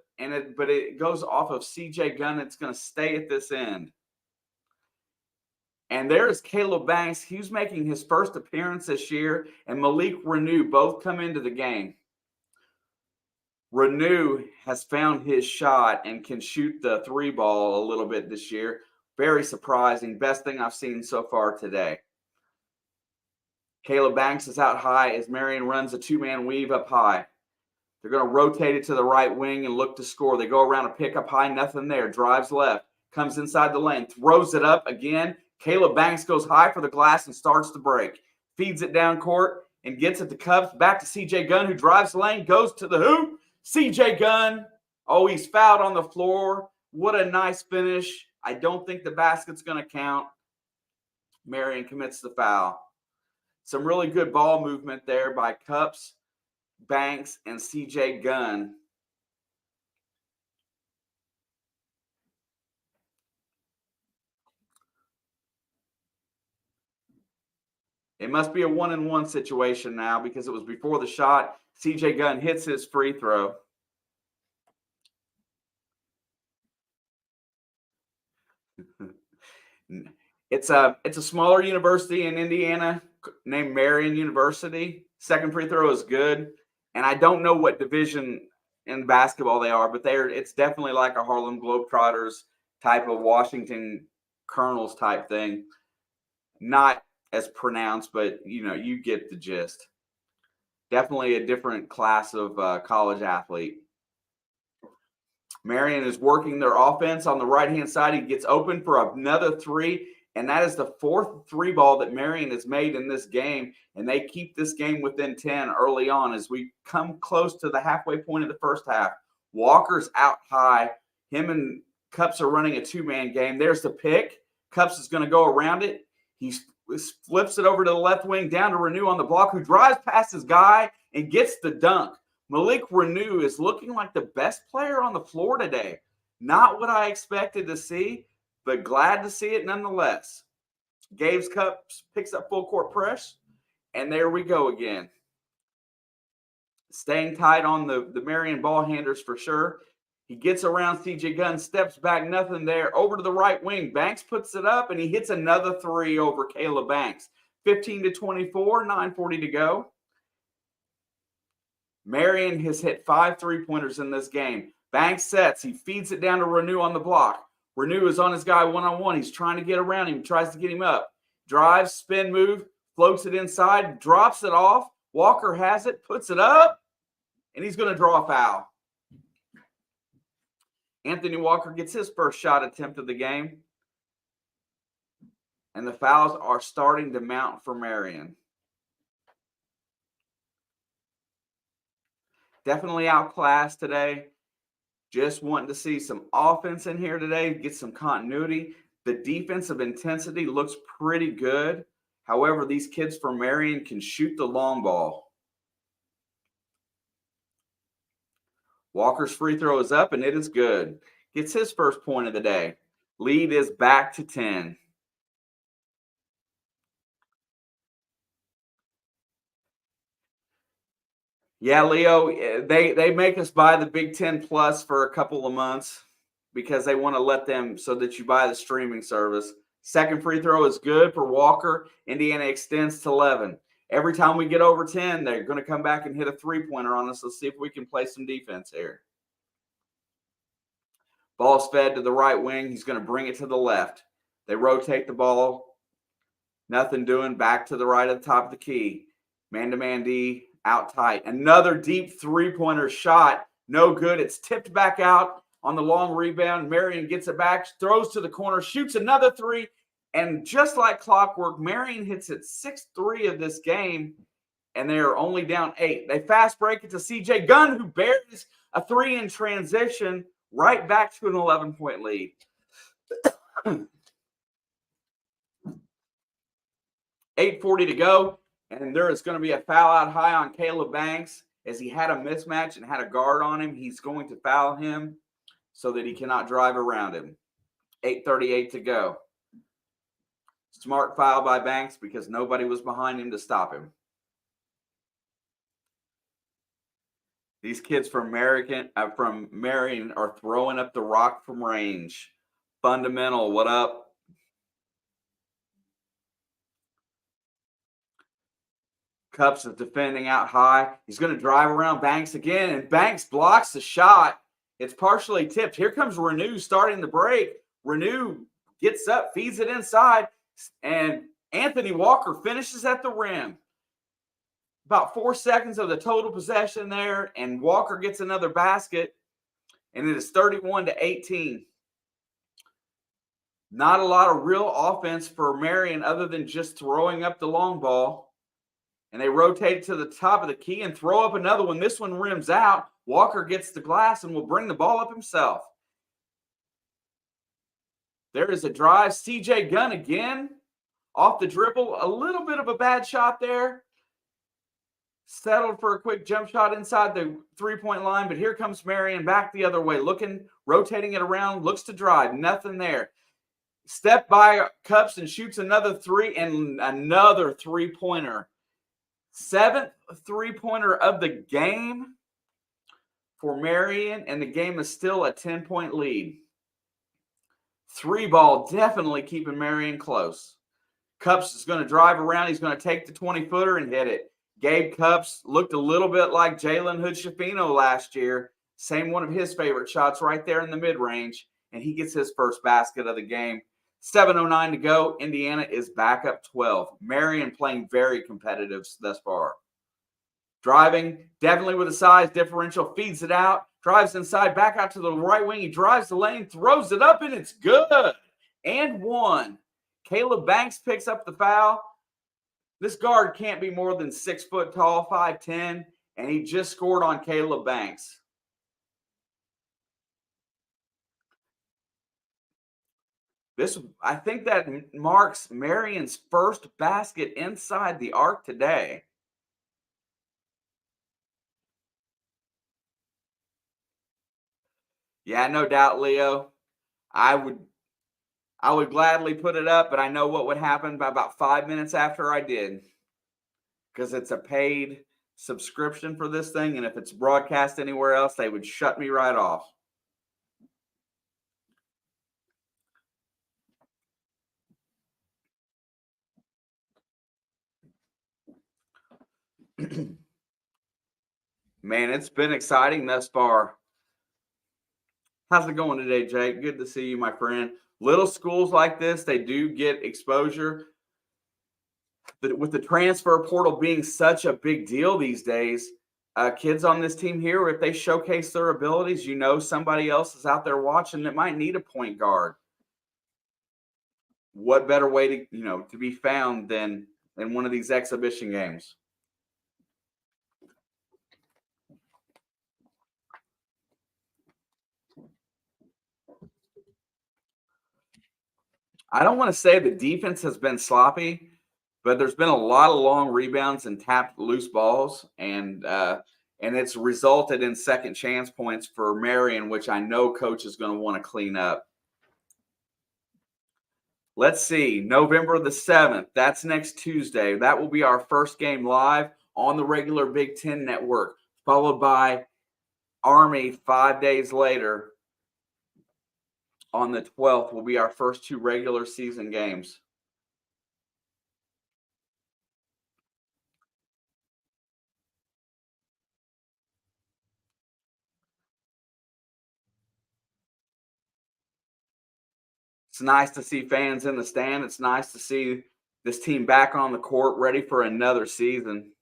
But it goes off of CJ Gunn. It's going to stay at this end. And there is Caleb Banks. He's making his first appearance this year. And Malik Renew both come into the game. Renew has found his shot and can shoot the three ball a little bit this year. Very surprising. Best thing I've seen so far today. Caleb Banks is out high as Marian runs a two-man weave up high. They're going to rotate it to the right wing and look to score. They go around a pick up high, nothing there. Drives left, comes inside the lane, throws it up again. Caleb Banks goes high for the glass and starts to break. Feeds it down court and gets it to Cupps. Back to CJ Gunn, who drives the lane, goes to the hoop. CJ Gunn, oh, he's fouled on the floor. What a nice finish. I don't think the basket's going to count. Marian commits the foul. Some really good ball movement there by Cupps, Banks, and CJ Gunn. It must be a 1-and-1 situation now because it was before the shot. CJ Gunn hits his free throw. It's a smaller university in Indiana named Marian University. Second free throw is good. And I don't know what division in basketball they are, but it's definitely like a Harlem Globetrotters type of Washington Colonels type thing. Not as pronounced, but you get the gist. Definitely a different class of college athlete. Marian is working their offense on the right-hand side. He gets open for another three, and that is the fourth three ball that Marian has made in this game, and they keep this game within 10 early on as we come close to the halfway point of the first half. Walker's out high. Him and Cupps are running a two-man game. There's the pick. Cupps is going to go around it. He flips it over to the left wing, down to Renew on the block, who drives past his guy and gets the dunk. Malik Renew is looking like the best player on the floor today. Not what I expected to see, but glad to see it nonetheless. Gabe's Cupps picks up full court press, and there we go again. Staying tight on the Marian ball handlers for sure. He gets around CJ Gunn, steps back, nothing there. Over to the right wing. Banks puts it up, and he hits another three over Caleb Banks. 15-24, 9:40 to go. Marian has hit 5 3-pointers in this game. Banks sets. He feeds it down to Renew on the block. Renew is on his guy one-on-one. He's trying to get around him. Tries to get him up. Drives, spin move, floats it inside, drops it off. Walker has it, puts it up, and he's going to draw a foul. Anthony Walker gets his first shot attempt of the game. And the fouls are starting to mount for Marian. definitely outclassed today. Just wanting to see some offense in here today, get some continuity. The defensive intensity looks pretty good. However, these kids from Marian can shoot the long ball. Walker's free throw is up, and it is good. Gets his first point of the day. Lead is back to 10. Yeah, Leo, they make us buy the Big Ten Plus for a couple of months because they want to let them so that you buy the streaming service. Second free throw is good for Walker. Indiana extends to 11. Every time we get over 10, they're going to come back and hit a three-pointer on us. Let's see if we can play some defense here. Ball's fed to the right wing. He's going to bring it to the left. They rotate the ball. Nothing doing. Back to the right at the top of the key. Man-to-man D. Out tight. Another deep three-pointer shot. No good. It's tipped back out on the long rebound. Marian gets it back, throws to the corner, shoots another three. And just like clockwork, Marian hits its 6th three of this game, and they are only down 8. They fast break it to CJ Gunn, who buries a three in transition, right back to an 11-point lead. 8:40 to go. And there is going to be a foul out high on Caleb Banks as he had a mismatch and had a guard on him. He's going to foul him so that he cannot drive around him. 8:38 to go. Smart foul by Banks because nobody was behind him to stop him. These kids from Marian are throwing up the rock from range. Fundamental, what up? Cups is defending out high. He's going to drive around Banks again, and Banks blocks the shot. It's partially tipped. Here comes Renew starting the break. Renew gets up, feeds it inside, and Anthony Walker finishes at the rim. About 4 seconds of the total possession there, and Walker gets another basket, and it is 31-18. Not a lot of real offense for Marian other than just throwing up the long ball. And they rotate it to the top of the key and throw up another one. This one rims out. Walker gets the glass and will bring the ball up himself. There is a drive. CJ Gunn again off the dribble. A little bit of a bad shot there. Settled for a quick jump shot inside the three-point line, but here comes Marian back the other way, rotating it around, looks to drive. Nothing there. Step by Cups and shoots another three and another three-pointer. 7th three-pointer of the game for Marian, and the game is still a 10-point lead. Three ball definitely keeping Marian close. Cups is going to drive around. He's going to take the 20-footer and hit it. Gabe Cups looked a little bit like Jalen Hood-Schifino last year. Same one of his favorite shots right there in the mid-range, and he gets his first basket of the game. 7:09 to go. Indiana is back up 12. Marian playing very competitive thus far. Driving, definitely with a size differential, feeds it out, drives inside, back out to the right wing. He drives the lane, throws it up, and it's good. And one. Caleb Banks picks up the foul. This guard can't be more than 6 foot tall, 5'10", and he just scored on Caleb Banks. I think that marks Marian's first basket inside the arc today. Yeah, no doubt, Leo. I would gladly put it up, but I know what would happen by about 5 minutes after I did, because it's a paid subscription for this thing, and if it's broadcast anywhere else, they would shut me right off. Man, it's been exciting thus far. How's it going today, Jake? Good to see you, my friend. Little schools like this, they do get exposure. But with the transfer portal being such a big deal these days, kids on this team here, if they showcase their abilities, somebody else is out there watching that might need a point guard. What better way to be found than in one of these exhibition games? I don't want to say the defense has been sloppy, but there's been a lot of long rebounds and tapped loose balls, and it's resulted in second chance points for Marian, which I know coach is going to want to clean up. Let's see, November the 7th. That's next Tuesday. That will be our first game live on the regular Big Ten network, followed by Army 5 days later. On the 12th will be our first two regular season games. It's nice to see fans in the stand. It's nice to see this team back on the court, ready for another season.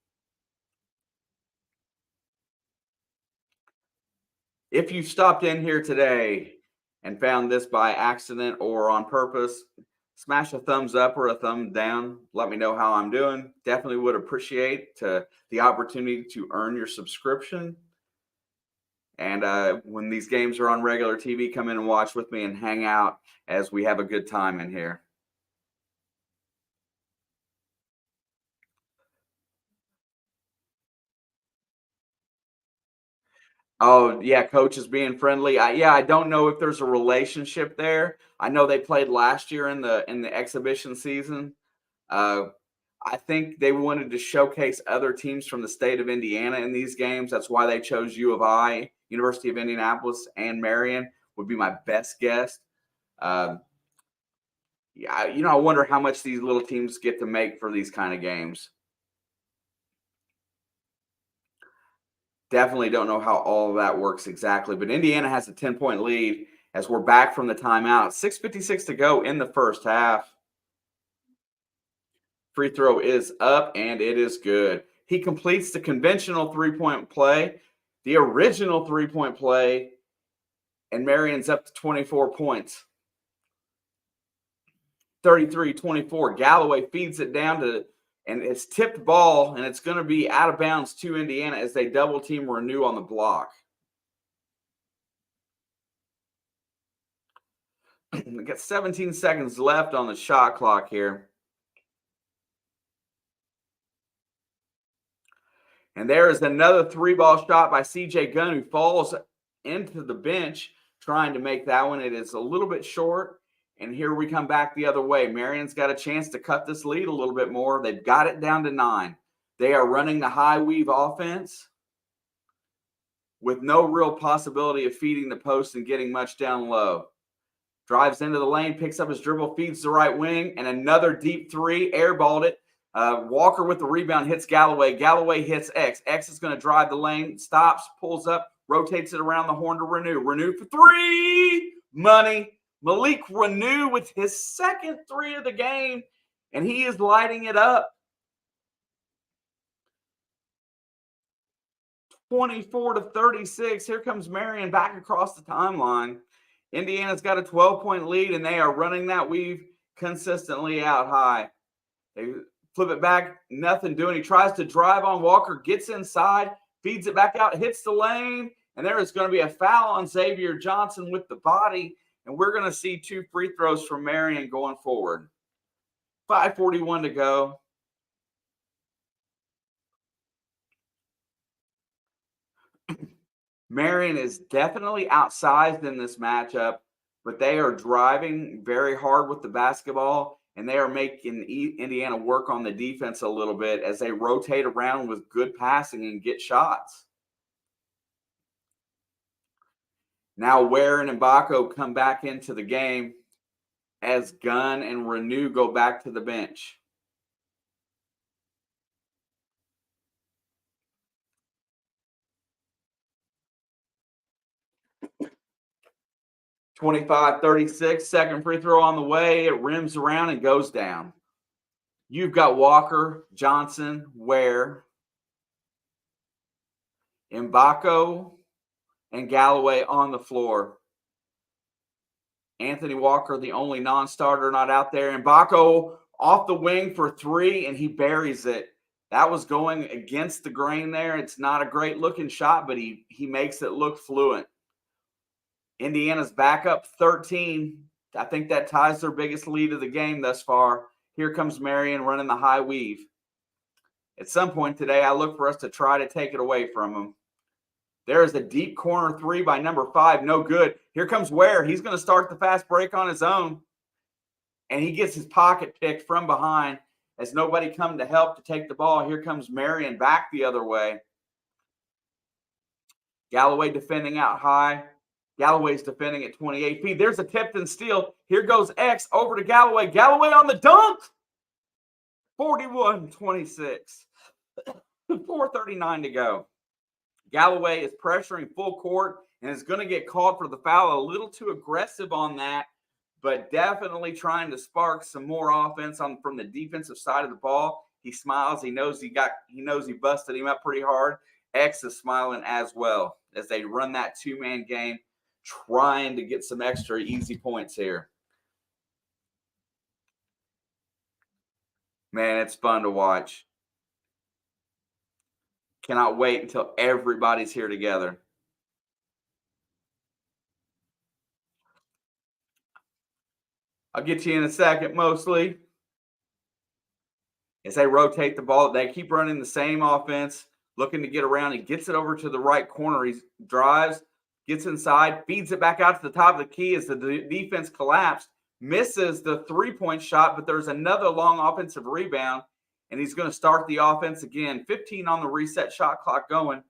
If you stopped in here today and found this by accident or on purpose, smash a thumbs up or a thumb down. Let me know how I'm doing. Definitely would appreciate the opportunity to earn your subscription. And when these games are on regular TV, come in and watch with me and hang out as we have a good time in here. Oh, yeah, coach is being friendly. I don't know if there's a relationship there. I know they played last year in the exhibition season. Uh, I think they wanted to showcase other teams from the state of Indiana in these games. That's why they chose U of I, University of Indianapolis, and Marian would be my best guess. Uh, yeah, I wonder how much these little teams get to make for these kind of games. Definitely don't know how all of that works exactly, but Indiana has a 10-point lead as we're back from the timeout. 6:56 to go in the first half. Free throw is up, and it is good. He completes the conventional three-point play, the original three-point play, and Marian's up to 24 points. 33-24. Galloway feeds it down and it's tipped ball, and it's going to be out of bounds to Indiana as they double team Renew on the block. We got 17 seconds left on the shot clock here. And there is another three-ball shot by C.J. Gunn, who falls into the bench trying to make that one. It is a little bit short. And here we come back the other way. Marian's got a chance to cut this lead a little bit more. They've got it down to 9. They are running the high weave offense with no real possibility of feeding the post and getting much down low. Drives into the lane, picks up his dribble, feeds the right wing, and another deep three, airballed it. Walker with the rebound hits Galloway. Galloway hits X. X is going to drive the lane, stops, pulls up, rotates it around the horn to Renew. Renew for three. Money. Malik Renew with his second three of the game, and he is lighting it up. 24-36. Here comes Marian back across the timeline. Indiana's got a 12-point lead, and they are running that weave consistently out high. They flip it back, nothing doing. He tries to drive on Walker, gets inside, feeds it back out, hits the lane, and there is going to be a foul on Xavier Johnson with the body, and we're going to see 2 free throws from Marian going forward. 5:41 to go. Marian is definitely outsized in this matchup, but they are driving very hard with the basketball, and they are making Indiana work on the defense a little bit as they rotate around with good passing and get shots. Now Ware and Mbako come back into the game as Gunn and Renew go back to the bench. (25-36), second free throw on the way. It rims around and goes down. You've got Walker, Johnson, Ware, Mbako, and Galloway on the floor. Anthony Walker, the only non-starter not out there. Mbako off the wing for 3, and he buries it. That was going against the grain there. It's not a great-looking shot, but he makes it look fluent. Indiana's back up 13 I think that ties their biggest lead of the game thus far. Here comes Marian running the high weave. At some point today, I look for us to try to take it away from them. There is a deep corner three by number 5. No good. Here comes Ware. He's going to start the fast break on his own. And he gets his pocket picked from behind as nobody come to help to take the ball. Here comes Marian back the other way. Galloway defending out high. Galloway's defending at 28 feet. There's a tipped and steal. Here goes X over to Galloway. Galloway on the dunk. 41-26. 4:39 to go. Galloway is pressuring full court and is going to get called for the foul. A little too aggressive on that, but definitely trying to spark some more offense from the defensive side of the ball. He smiles. He knows he busted him up pretty hard. X is smiling as well as they run that two-man game, trying to get some extra easy points here. Man, it's fun to watch. Cannot wait until everybody's here together. I'll get you in a second, mostly. As they rotate the ball, they keep running the same offense, looking to get around. He gets it over to the right corner. He drives, gets inside, feeds it back out to the top of the key as the defense collapsed, misses the three-point shot, but there's another long offensive rebound, and he's going to start the offense again. 15 on the reset shot clock going.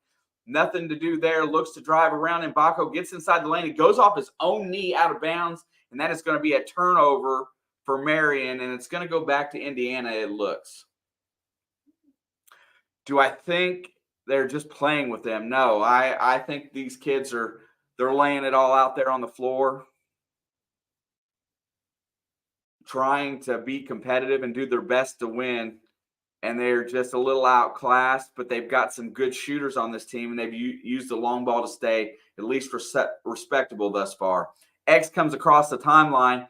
Nothing to do there. Looks to drive around. Mbako gets inside the lane. He goes off his own knee out of bounds, and that is going to be a turnover for Marian, and it's going to go back to Indiana, it looks. Do I think they're just playing with them? No, I think these kids they're laying it all out there on the floor, trying to be competitive and do their best to win. And they're just a little outclassed, but they've got some good shooters on this team, and they've used the long ball to stay at least respectable thus far. X comes across the timeline,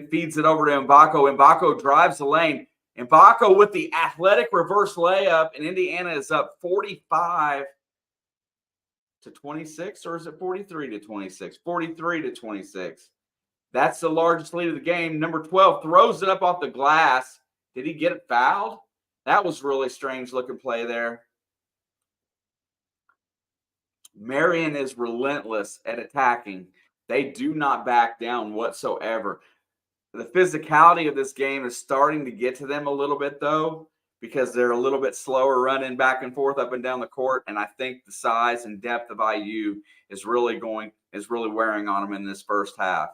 feeds it over to Mbako. Mbako drives the lane. Mbako with the athletic reverse layup, and Indiana is up 45-26, or is it 43-26? 43-26. That's the largest lead of the game. Number 12 throws it up off the glass. Did he get it fouled? That was really strange looking play there. Marian is relentless at attacking. They do not back down whatsoever. The physicality of this game is starting to get to them a little bit, though, because they're a little bit slower running back and forth up and down the court. And I think the size and depth of IU is really wearing on them in this first half.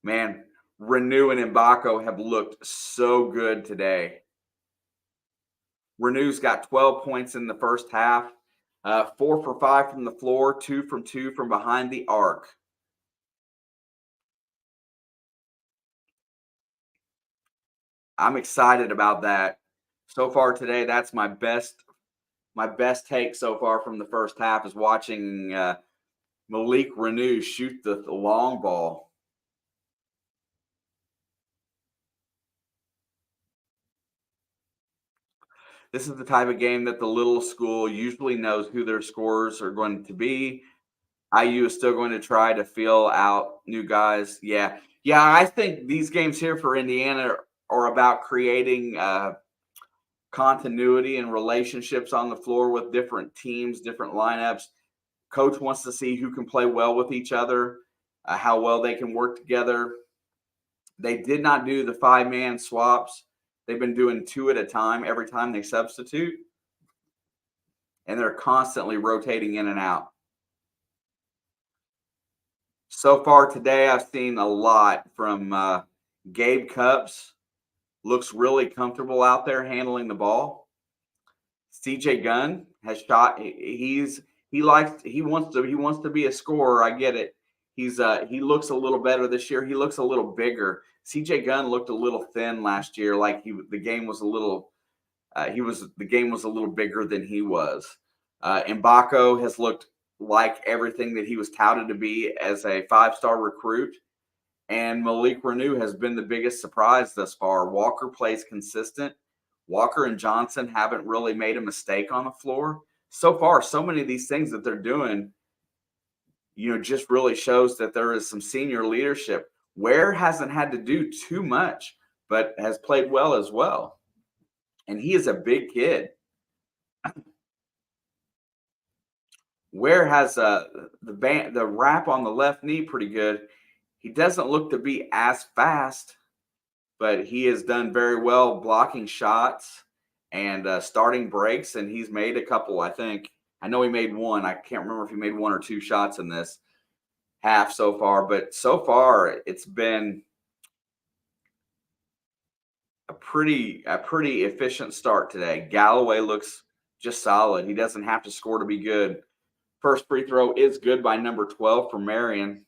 Man, Renew and Mbako have looked so good today. Renew's got 12 points in the first half, 4 for 5 from the floor, 2 from behind the arc. I'm excited about that. So far today, that's my best take so far from the first half is watching Malik Renew shoot the long ball. This is the type of game that the little school usually knows who their scorers are going to be. IU is still going to try to feel out new guys. Yeah, I think these games here for Indiana are about creating continuity and relationships on the floor with different teams, different lineups. Coach wants to see who can play well with each other, how well they can work together. They did not do the 5-man swaps. They've been doing 2 at a time every time they substitute, and they're constantly rotating in and out. So far today, I've seen a lot from Gabe Cupps. Looks really comfortable out there handling the ball. CJ Gunn has shot. He wants to be a scorer. I get it. He looks a little better this year. He looks a little bigger. CJ Gunn looked a little thin last year. Like the game was a little bigger than he was. Mbako has looked like everything that he was touted to be as a 5-star recruit. And Malik Renew has been the biggest surprise thus far. Walker plays consistent. Walker and Johnson haven't really made a mistake on the floor. So far, so many of these things that they're doing, just really shows that there is some senior leadership. Ware hasn't had to do too much, but has played well as well. And he is a big kid. Ware has the wrap on the left knee pretty good. He doesn't look to be as fast, but he has done very well blocking shots and starting breaks, and he's made a couple, I think. I know he made one. I can't remember if he made 1 or 2 shots in this half so far, but so far it's been a pretty efficient start today. Galloway looks just solid. He doesn't have to score to be good. First free throw is good by number 12 for Marian.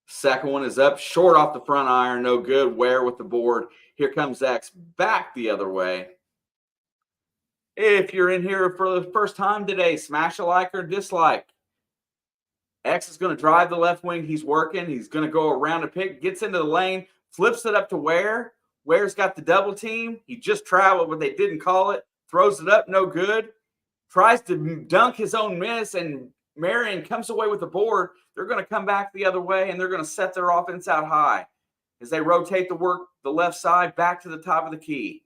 Second one is up, short off the front iron, no good. Ware with the board. Here comes X back the other way. If you're in here for the first time today, smash a like or dislike. X is going to drive the left wing. He's working. He's going to go around a pick, gets into the lane, flips it up to Ware. Ware's got the double team. He just traveled, but they didn't call it. Throws it up, no good. Tries to dunk his own miss, and Marian comes away with the board. They're going to come back the other way, and they're going to set their offense out high as they rotate the left side back to the top of the key.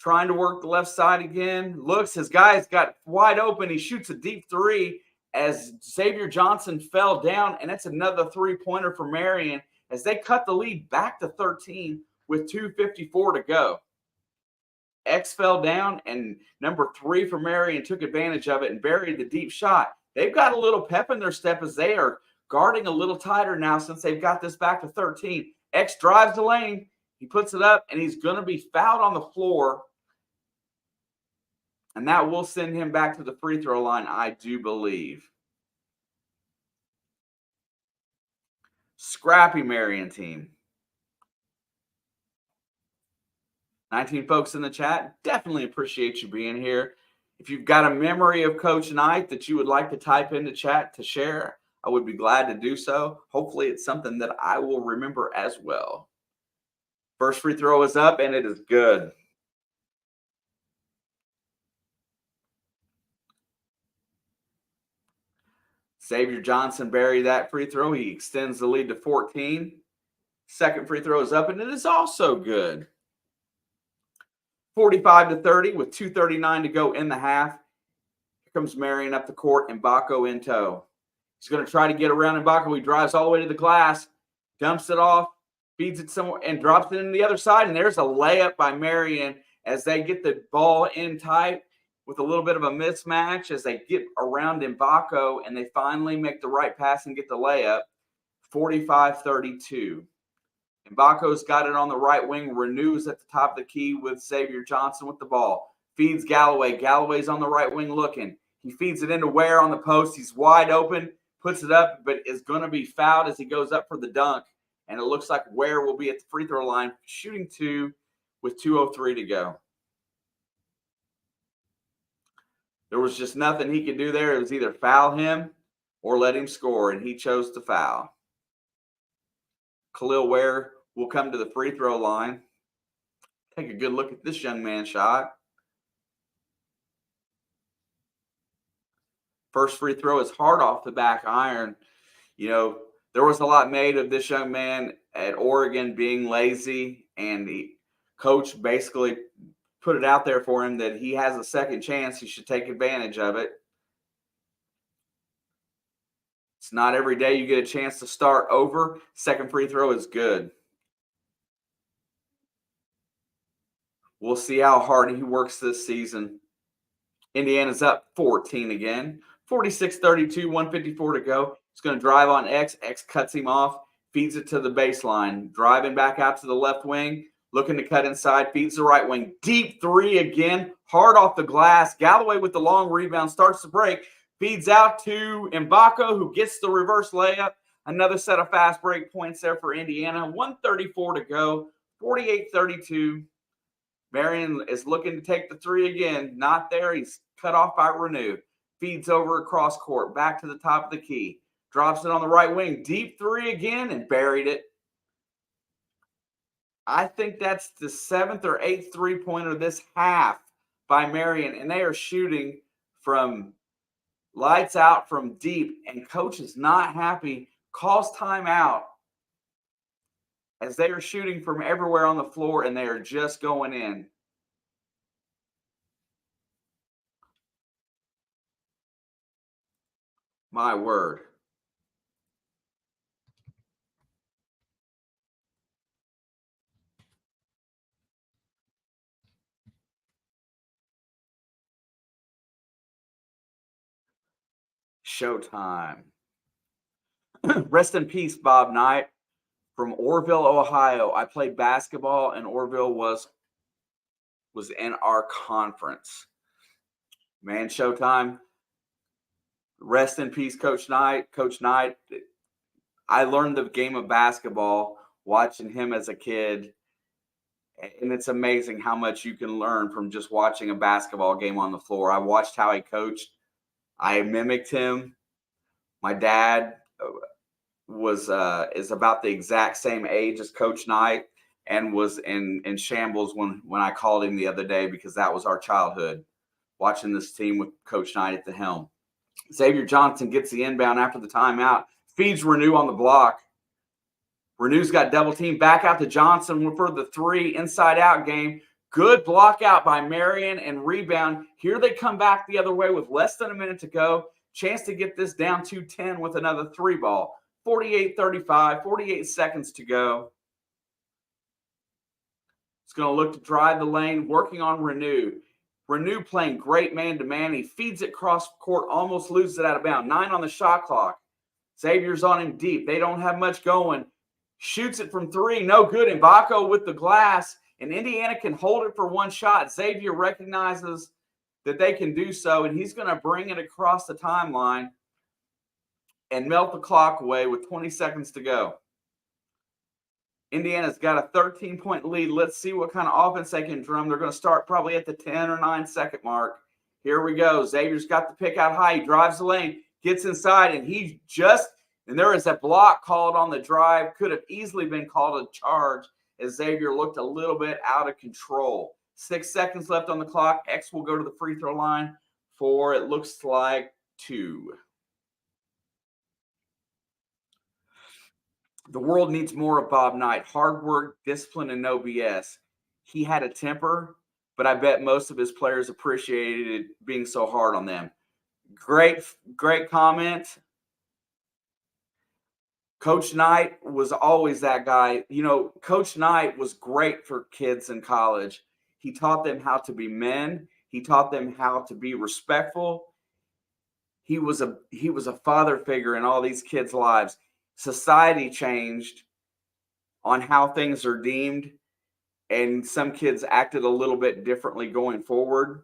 Trying to work the left side again. Looks, his guy's got wide open. He shoots a deep three as Xavier Johnson fell down, and it's another three-pointer for Marian as they cut the lead back to 13 with 2:54 to go. X fell down, and number 3 for Marian took advantage of it and buried the deep shot. They've got a little pep in their step as they are guarding a little tighter now since they've got this back to 13. X drives the lane. He puts it up, and he's going to be fouled on the floor. And that will send him back to the free throw line, I do believe. Scrappy Marian team. 19 folks in the chat, definitely appreciate you being here. If you've got a memory of Coach Knight that you would like to type into chat to share, I would be glad to do so. Hopefully it's something that I will remember as well. First free throw is up, and it is good. Xavier Johnson buried that free throw. He extends the lead to 14. Second free throw is up, and it is also good. 45-30 with 2:39 to go in the half. Here comes Marian up the court, and Mbako in tow. He's going to try to get around Mbako. He drives all the way to the glass, dumps it off, feeds it somewhere, and drops it in the other side. And there's a layup by Marian as they get the ball in tight with a little bit of a mismatch as they get around Mbako, and they finally make the right pass and get the layup. 45-32. Mbako's got it on the right wing. Renews at the top of the key with Xavier Johnson with the ball. Feeds Galloway. Galloway's on the right wing looking. He feeds it into Ware on the post. He's wide open. Puts it up, but is going to be fouled as he goes up for the dunk. And it looks like Ware will be at the free throw line, shooting 2 with 2:03 to go. There was just nothing he could do there. It was either foul him or let him score, and he chose to foul. Khalil Ware will come to the free throw line. Take a good look at this young man's shot. First free throw is hard off the back iron. There was a lot made of this young man at Oregon being lazy, and the coach basically put it out there for him that he has a second chance. He should take advantage of it. It's not every day you get a chance to start over. Second free throw is good. We'll see how hard he works this season. Indiana's up 14 again. 46-32, 1:54 to go. He's going to drive on X. X cuts him off, feeds it to the baseline. Driving back out to the left wing, looking to cut inside, feeds the right wing. Deep three again, hard off the glass. Galloway with the long rebound, starts to break. Feeds out to Mbako, who gets the reverse layup. Another set of fast break points there for Indiana. 1:34 to go, 48-32. Marian is looking to take the three again. Not there. He's cut off by Renew. Feeds over across court, back to the top of the key. Drops it on the right wing. Deep three again and buried it. I think that's the 7th or 8th three-pointer this half by Marian, and they are shooting from lights out from deep, and coach is not happy, calls timeout as they are shooting from everywhere on the floor, and they are just going in. My word. Showtime. Rest in peace, Bob Knight from Orrville, Ohio. I played basketball, and Orrville was in our conference. Man, Showtime. Rest in peace, Coach Knight. Coach Knight, I learned the game of basketball watching him as a kid, and it's amazing how much you can learn from just watching a basketball game on the floor. I watched how he coached. I mimicked him. My dad is about the exact same age as Coach Knight, and was in shambles when I called him the other day, because that was our childhood, watching this team with Coach Knight at the helm. Xavier Johnson gets the inbound after the timeout, feeds Renew on the block. Renew's got double team, back out to Johnson for the three, inside out game. Good block out by Marian and rebound. Here they come back the other way with less than a minute to go. Chance to get this down to 10 with another three ball. 48-35, 48 seconds to go. It's going to look to drive the lane, working on Renew. Renew playing great man-to-man. He feeds it cross court, almost loses it out of bounds. 9 on the shot clock. Xavier's on him deep. They don't have much going. Shoots it from 3, no good. Mbako with the glass, and Indiana can hold it for one shot. Xavier recognizes that they can do so, and he's going to bring it across the timeline and melt the clock away with 20 seconds to go. Indiana's got a 13-point lead. Let's see what kind of offense they can drum. They're going to start probably at the 10 or 9 second mark. Here we go. Xavier's got the pick out high. He drives the lane, gets inside, and there is a block called on the drive. Could have easily been called a charge, as Xavier looked a little bit out of control. 6 seconds left on the clock. X will go to the free throw line for, it looks like, 2. The world needs more of Bob Knight. Hard work, discipline, and no BS. He had a temper, but I bet most of his players appreciated being so hard on them. Great comment. Coach Knight was always that guy. You know, Coach Knight was great for kids in college. He taught them how to be men. He taught them how to be respectful. He was a father figure in all these kids' lives. Society changed on how things are deemed, and some kids acted a little bit differently going forward.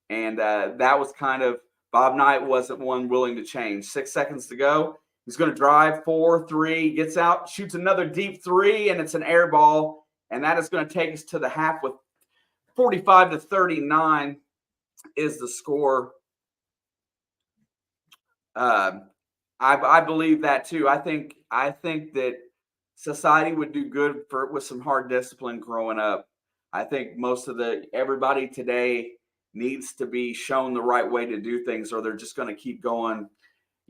And that was kind of, Bob Knight wasn't one willing to change. 6 seconds to go. He's going to drive 4-3, gets out, shoots another deep 3, and it's an air ball. And that is going to take us to the half with 45-39 is the score. I believe that too. I think that society would do good with some hard discipline growing up. I think everybody today needs to be shown the right way to do things, or they're just going to keep going,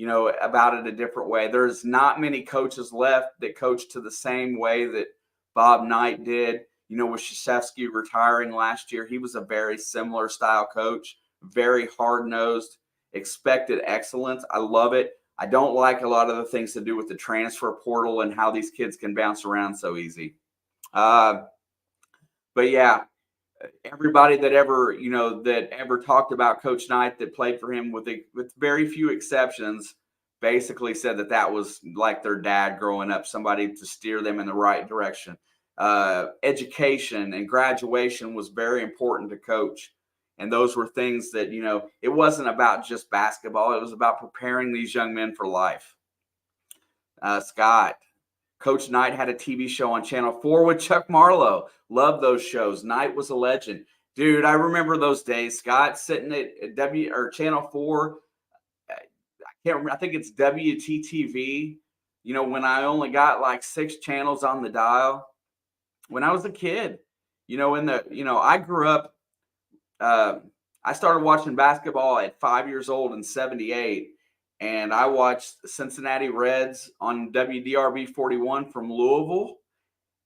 about it a different way. There's not many coaches left that coach to the same way that Bob Knight did. With Krzyzewski retiring last year, he was a very similar style coach, very hard-nosed, expected excellence. I love it. I don't like a lot of the things to do with the transfer portal and how these kids can bounce around so easy. But yeah, everybody that ever talked about Coach Knight that played for him, with very few exceptions, basically said that was like their dad growing up, somebody to steer them in the right direction. Education and graduation was very important to Coach. And those were things that, it wasn't about just basketball. It was about preparing these young men for life. Scott, Coach Knight had a TV show on Channel 4 with Chuck Marlowe. Love those shows. Knight was a legend. Dude, I remember those days. Scott sitting at Channel 4. I can't remember. I think it's WTTV. When I only got like 6 channels on the dial. When I was a kid, I grew up I started watching basketball at 5 years old in '78, and I watched Cincinnati Reds on WDRB 41 from Louisville,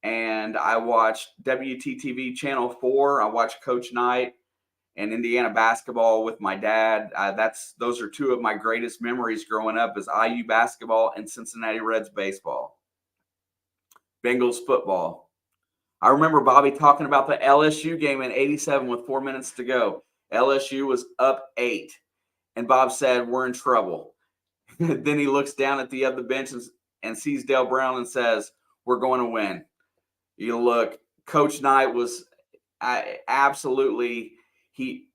and I watched WTTV Channel 4. I watched Coach Knight and Indiana basketball with my dad. Those are two of my greatest memories growing up, is IU basketball and Cincinnati Reds baseball. Bengals football. I remember Bobby talking about the LSU game in '87 with 4 minutes to go. LSU was up 8, and Bob said, "We're in trouble." Then he looks down at the other bench and sees Dale Brown and says, "We're going to win." You look, Coach Knight was absolutely, he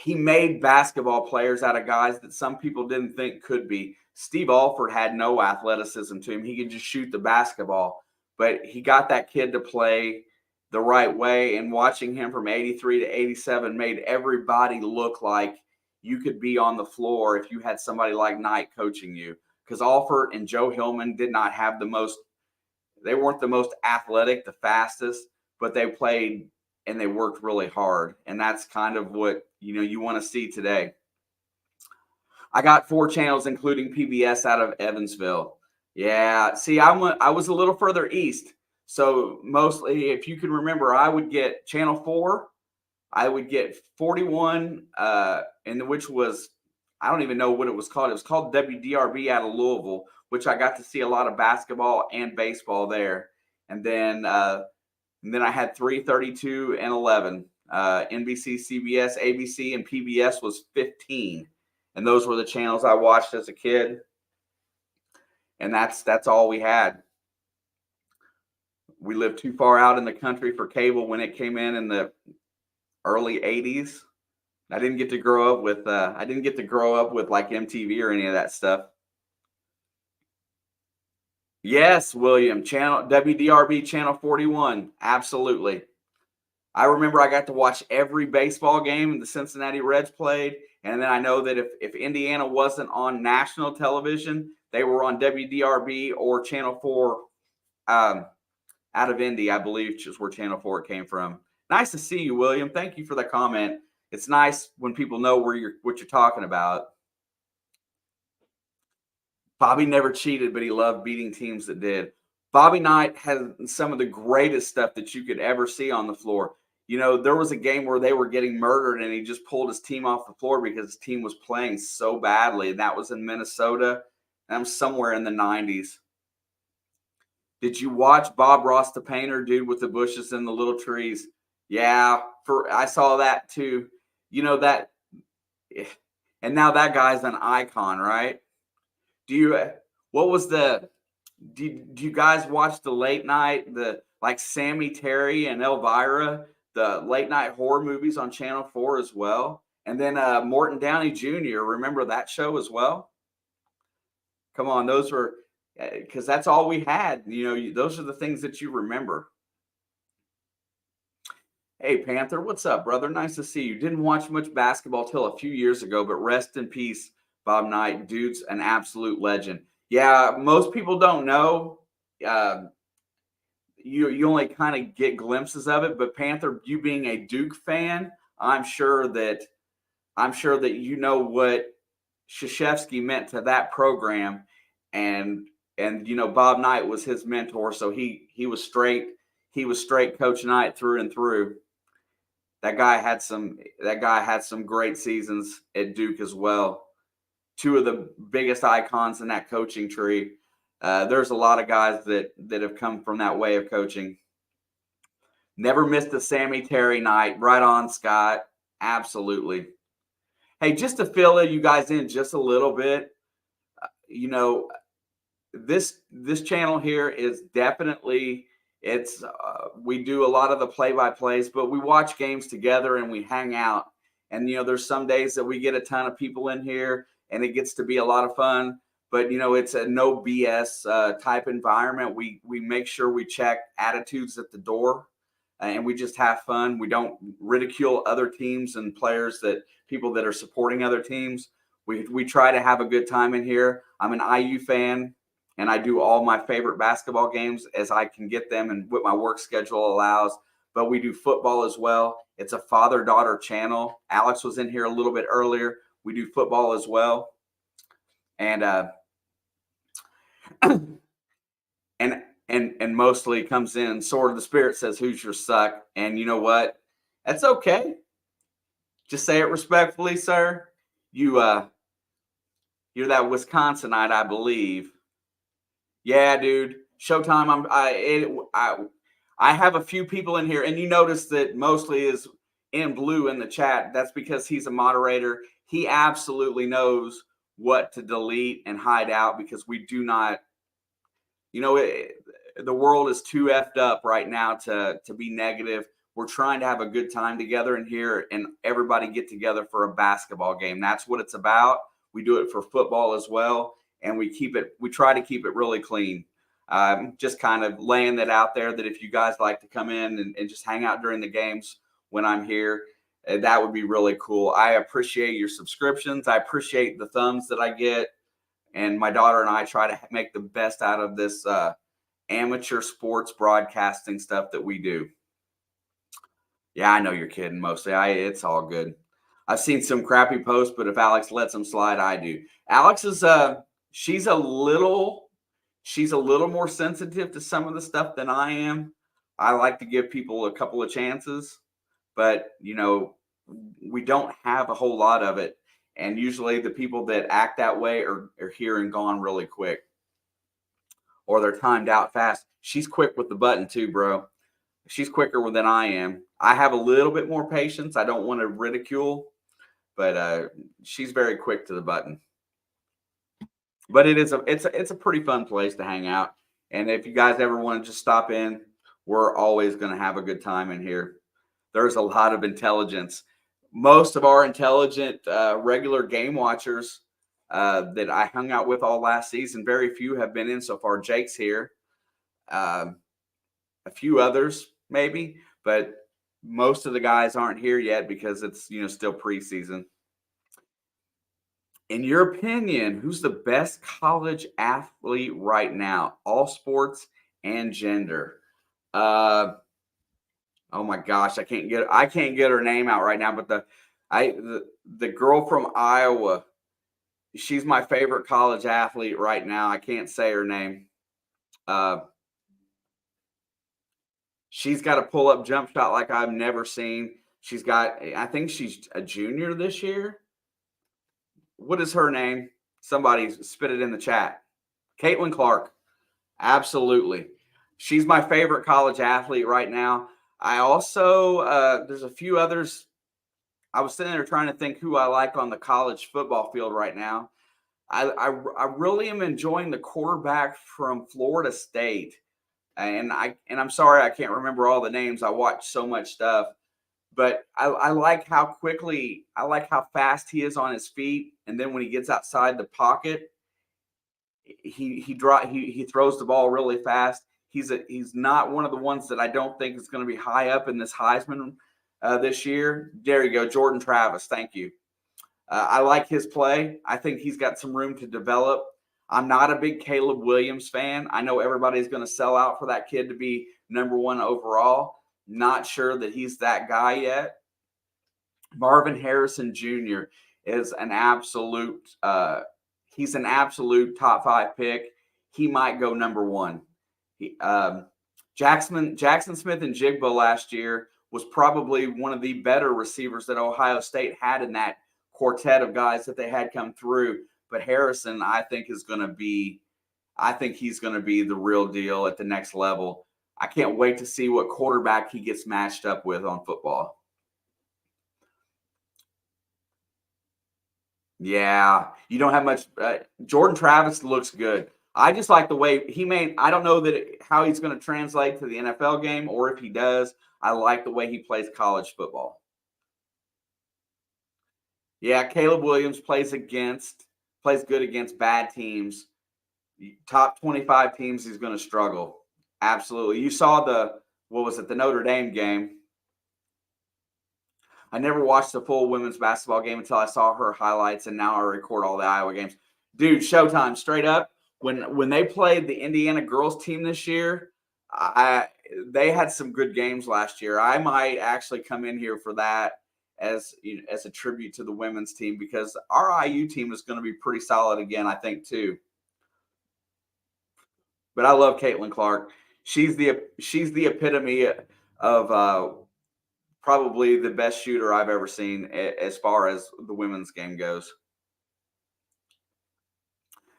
made basketball players out of guys that some people didn't think could be. Steve Alford had no athleticism to him. He could just shoot the basketball, but he got that kid to play the right way, and watching him from '83 to '87 made everybody look like you could be on the floor if you had somebody like Knight coaching you, because Alford and Joe Hillman did not have they weren't the most athletic, the fastest, but they played and they worked really hard. And that's kind of what, you want to see today. I got 4 channels, including PBS, out of Evansville. Yeah. See, I was a little further east. So mostly, if you can remember, I would get Channel 4. I would get 41, and which was, I don't even know what it was called. It was called WDRB out of Louisville, which I got to see a lot of basketball and baseball there. And then I had 3, 32, and 11. NBC, CBS, ABC, and PBS was 15. And those were the channels I watched as a kid. And that's all we had. We lived too far out in the country for cable when it came in the early '80s. I didn't get to grow up with like MTV or any of that stuff. Yes, William, WDRB channel 41. Absolutely. I remember I got to watch every baseball game the Cincinnati Reds played. And then I know that if Indiana wasn't on national television, they were on WDRB or Channel 4 out of Indy, I believe, which is where Channel 4 came from. Nice to see you, William. Thank you for the comment. It's nice when people know what you're talking about. Bobby never cheated, but he loved beating teams that did. Bobby Knight had some of the greatest stuff that you could ever see on the floor. There was a game where they were getting murdered, and he just pulled his team off the floor because his team was playing so badly. And that was in Minnesota. And I'm somewhere in the '90s. Did you watch Bob Ross the Painter, dude with the bushes and the little trees? Yeah, I saw that too. That, and now that guy's an icon, right? Do you guys watch the late night, like Sammy Terry and Elvira, the late night horror movies on Channel 4 as well? And then Morton Downey Jr., remember that show as well? Come on, those were, because that's all we had. Those are the things that you remember. Hey, Panther, what's up, brother? Nice to see you. Didn't watch much basketball till a few years ago, but rest in peace, Bob Knight. Dude's an absolute legend. Yeah, most people don't know. You only kind of get glimpses of it, but Panther, you being a Duke fan, I'm sure that you know what Krzyzewski meant to that program, and Bob Knight was his mentor, so he was straight Coach Knight through and through. That guy had some great seasons at Duke as well. 2 of the biggest icons in that coaching tree. There's a lot of guys that have come from that way of coaching. Never missed a Sammy Terry night. Right on, Scott. Absolutely. Hey, just to fill you guys in just a little bit, this channel here is definitely, we do a lot of the play-by-plays, but we watch games together and we hang out. And, there's some days that we get a ton of people in here and it gets to be a lot of fun. But, it's a no BS type environment. We make sure we check attitudes at the door, and we just have fun. We don't ridicule other teams and people that are supporting other teams. We try to have a good time in here. I'm an IU fan, and I do all my favorite basketball games as I can get them and what my work schedule allows. But we do football as well. It's a father-daughter channel. Alex was in here a little bit earlier. We do football as well. And and mostly comes in, Sword of the Spirit says Hoosiers suck. And you know what? That's okay. Just say it respectfully, sir. You're that Wisconsinite, I believe. Yeah, dude. Showtime. I have a few people in here, and you notice that mostly is in blue in the chat. That's because he's a moderator. He absolutely knows what to delete and hide out because we do not, the world is too effed up right now to be negative. We're trying to have a good time together in here and everybody get together for a basketball game. That's what it's about. We do it for football as well. And we try to keep it really clean. Just kind of laying that out there that if you guys like to come in and just hang out during the games when I'm here, that would be really cool. I appreciate your subscriptions. I appreciate the thumbs that I get. And my daughter and I try to make the best out of this amateur sports broadcasting stuff that we do. Yeah, I know you're kidding mostly. It's all good. I've seen some crappy posts, but if Alex lets them slide, I do. Alex is she's a little more sensitive to some of the stuff than I am. I like to give people a couple of chances, but we don't have a whole lot of it. And usually the people that act that way are here and gone really quick, or they're timed out fast. She's quick with the button too, bro. She's quicker than I am. I have a little bit more patience. I don't want to ridicule, but she's very quick to the button. But it's a pretty fun place to hang out. And if you guys ever want to just stop in, we're always going to have a good time in here. There's a lot of intelligence. Most of our intelligent regular game watchers that I hung out with all last season, very few have been in so far. Jake's here. A few others maybe, but most of the guys aren't here yet because it's still preseason. In your opinion, who's the best college athlete right now, all sports and gender? Oh my gosh, I can't get her name out right now, but the girl from Iowa, she's my favorite college athlete right now. I can't say her name. She's got a pull-up jump shot like I've never seen. I think she's a junior this year. What is her name? Somebody spit it in the chat. Caitlin Clark. Absolutely. She's my favorite college athlete right now. I also, there's a few others. I was sitting there trying to think who I like on the college football field right now. I really am enjoying the quarterback from Florida State. And I'm sorry I can't remember all the names. I watch so much stuff, but I like how fast he is on his feet, and then when he gets outside the pocket, he throws the ball really fast. He's not one of the ones that I don't think is going to be high up in this Heisman this year. There you go, Jordan Travis. Thank you. I like his play. I think he's got some room to develop. I'm not a big Caleb Williams fan. I know everybody's going to sell out for that kid to be number 1 overall. Not sure that he's that guy yet. Marvin Harrison Jr. is an absolute he's an absolute top 5 pick. He might go number 1. Jackson Smith and Jigba last year was probably one of the better receivers that Ohio State had in that quartet of guys that they had come through. But Harrison, I think he's going to be the real deal at the next level. I can't wait to see what quarterback he gets matched up with on football. Yeah, you don't have much. Jordan Travis looks good. I just like the way I don't know how he's going to translate to the NFL game, or if he does. I like the way he plays college football. Yeah, Caleb Williams plays good against bad teams. Top 25 teams, he's going to struggle. Absolutely. You saw the Notre Dame game. I never watched the full women's basketball game until I saw her highlights, and now I record all the Iowa games. Dude, Showtime, straight up. When they played the Indiana girls team this year, I they had some good games last year. I might actually come in here for that as as a tribute to the women's team because our IU team is going to be pretty solid again, I think too. But I love Caitlin Clark. She's the epitome of probably the best shooter I've ever seen as far as the women's game goes.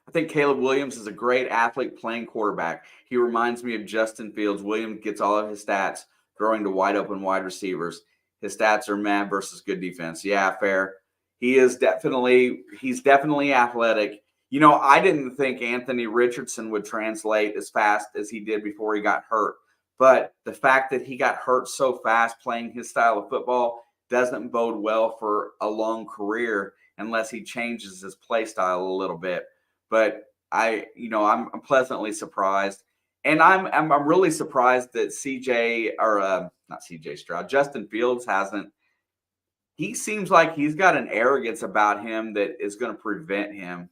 I think Caleb Williams is a great athlete playing quarterback. He reminds me of Justin Fields. Williams gets all of his stats throwing to wide open wide receivers. His stats are mad versus good defense. Yeah, fair. He's definitely athletic. I didn't think Anthony Richardson would translate as fast as he did before he got hurt. But the fact that he got hurt so fast playing his style of football doesn't bode well for a long career unless he changes his play style a little bit. But I'm pleasantly surprised, and I'm really surprised that not CJ Stroud, Justin Fields hasn't. He seems like he's got an arrogance about him that is going to prevent him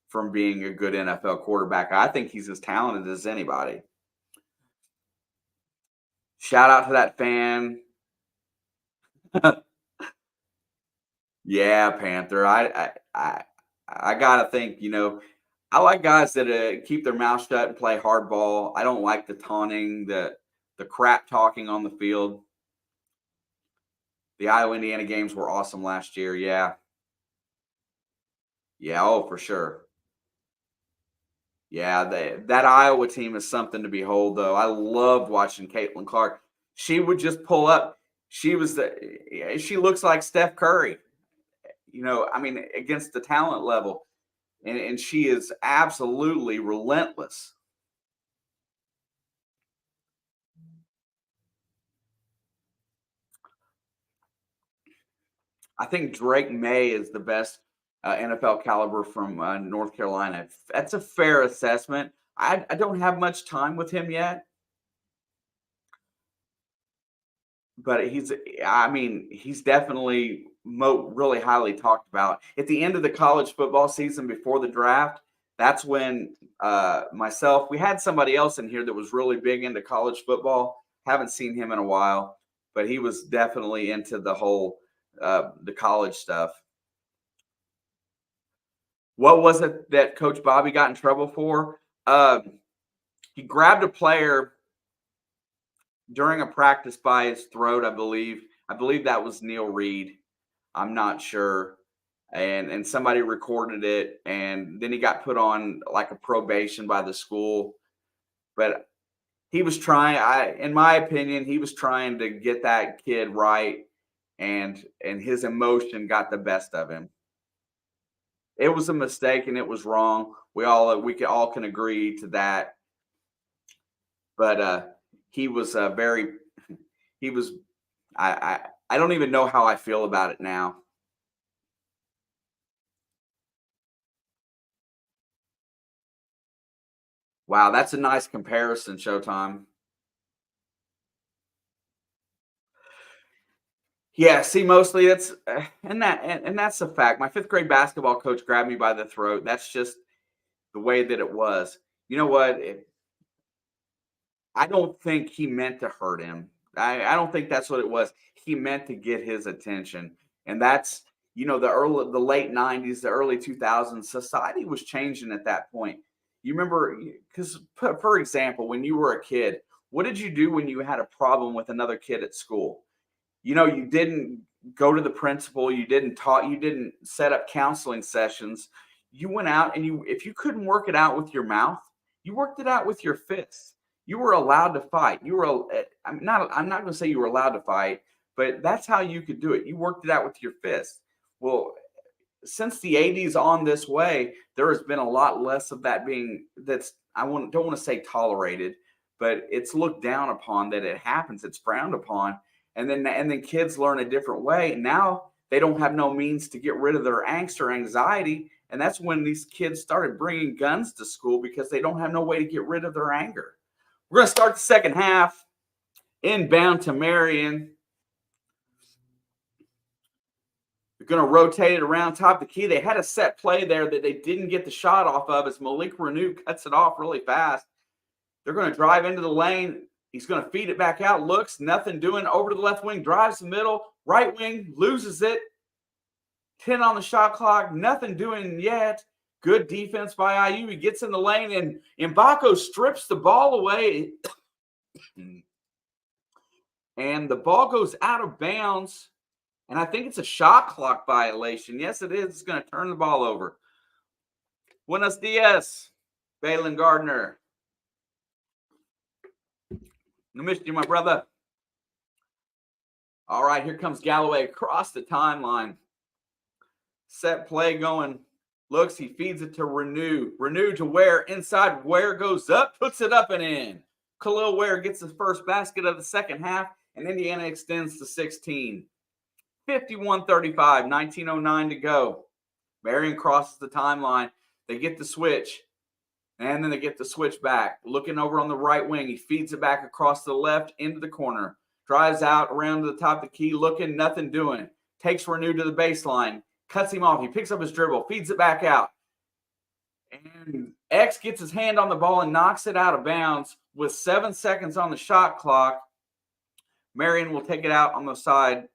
from being a good NFL quarterback. I think he's as talented as anybody. Shout out to that fan. Yeah, Panther. I gotta think. I like guys that keep their mouth shut and play hardball. I don't like the taunting, the crap talking on the field. The Iowa Indiana games were awesome last year. Yeah, yeah. Oh, for sure. Yeah, that Iowa team is something to behold, though. I loved watching Caitlin Clark. She would just pull up. She looks like Steph Curry. I mean, against the talent level, and she is absolutely relentless. I think Drake May is the best NFL caliber from North Carolina. That's a fair assessment. I don't have much time with him yet, but he's definitely really highly talked about. At the end of the college football season before the draft, that's when we had somebody else in here that was really big into college football. Haven't seen him in a while, but he was definitely into the college stuff. What was it that Coach Bobby got in trouble for? He grabbed a player during a practice by his throat, I believe. I believe that was Neil Reed. I'm not sure. And somebody recorded it, and then he got put on like a probation by the school. But he was trying. In my opinion, he was trying to get that kid right, and his emotion got the best of him. It was a mistake, and it was wrong. We all can agree to that. But he was very. He was. I don't even know how I feel about it now. Wow, that's a nice comparison, Showtime. Yeah, see, mostly it's and that's a fact. My fifth grade basketball coach grabbed me by the throat. That's just the way that it was. You know what? I don't think he meant to hurt him. I don't think that's what it was. He meant to get his attention, and that's the late '90s, the early 2000s. Society was changing at that point. You remember, because for example, when you were a kid, what did you do when you had a problem with another kid at school? You didn't go to the principal, you didn't set up counseling sessions. You went out and if you couldn't work it out with your mouth, you worked it out with your fists. You were allowed to fight. I'm not going to say you were allowed to fight, but that's how you could do it. You worked it out with your fists. Well, since the 80s on this way, there has been a lot less of that don't want to say tolerated, but it's looked down upon that it happens. It's frowned upon. And then kids learn a different way. And now they don't have no means to get rid of their angst or anxiety. And that's when these kids started bringing guns to school because they don't have no way to get rid of their anger. We're going to start the second half. Inbound to Marian. They're going to rotate it around top of the key. They had a set play there that they didn't get the shot off of as Malik Renew cuts it off really fast. They're going to drive into the lane. He's going to feed it back out. Looks, nothing doing. Over to the left wing, drives the middle. Right wing, loses it. 10 on the shot clock. Nothing doing yet. Good defense by IU. He gets in the lane, and Mbako strips the ball away. And the ball goes out of bounds. And I think it's a shot clock violation. Yes, it is. It's going to turn the ball over. Buenos dias, Balin Gardner. I missed you, my brother. All right, here comes Galloway across the timeline. Set play going. Looks, he feeds it to Renew. Renew to Ware. Inside, Ware goes up, puts it up and in. Khalil Ware gets his first basket of the second half, and Indiana extends to 16. 51-35, 19:09 to go. Marian crosses the timeline. They get the switch, and then they get the switch back. Looking over on the right wing, he feeds it back across the left into the corner. Drives out around to the top of the key, looking, nothing doing. Takes Renew to the baseline. Cuts him off. He picks up his dribble, feeds it back out. And X gets his hand on the ball and knocks it out of bounds with 7 seconds on the shot clock. Marian will take it out on the side.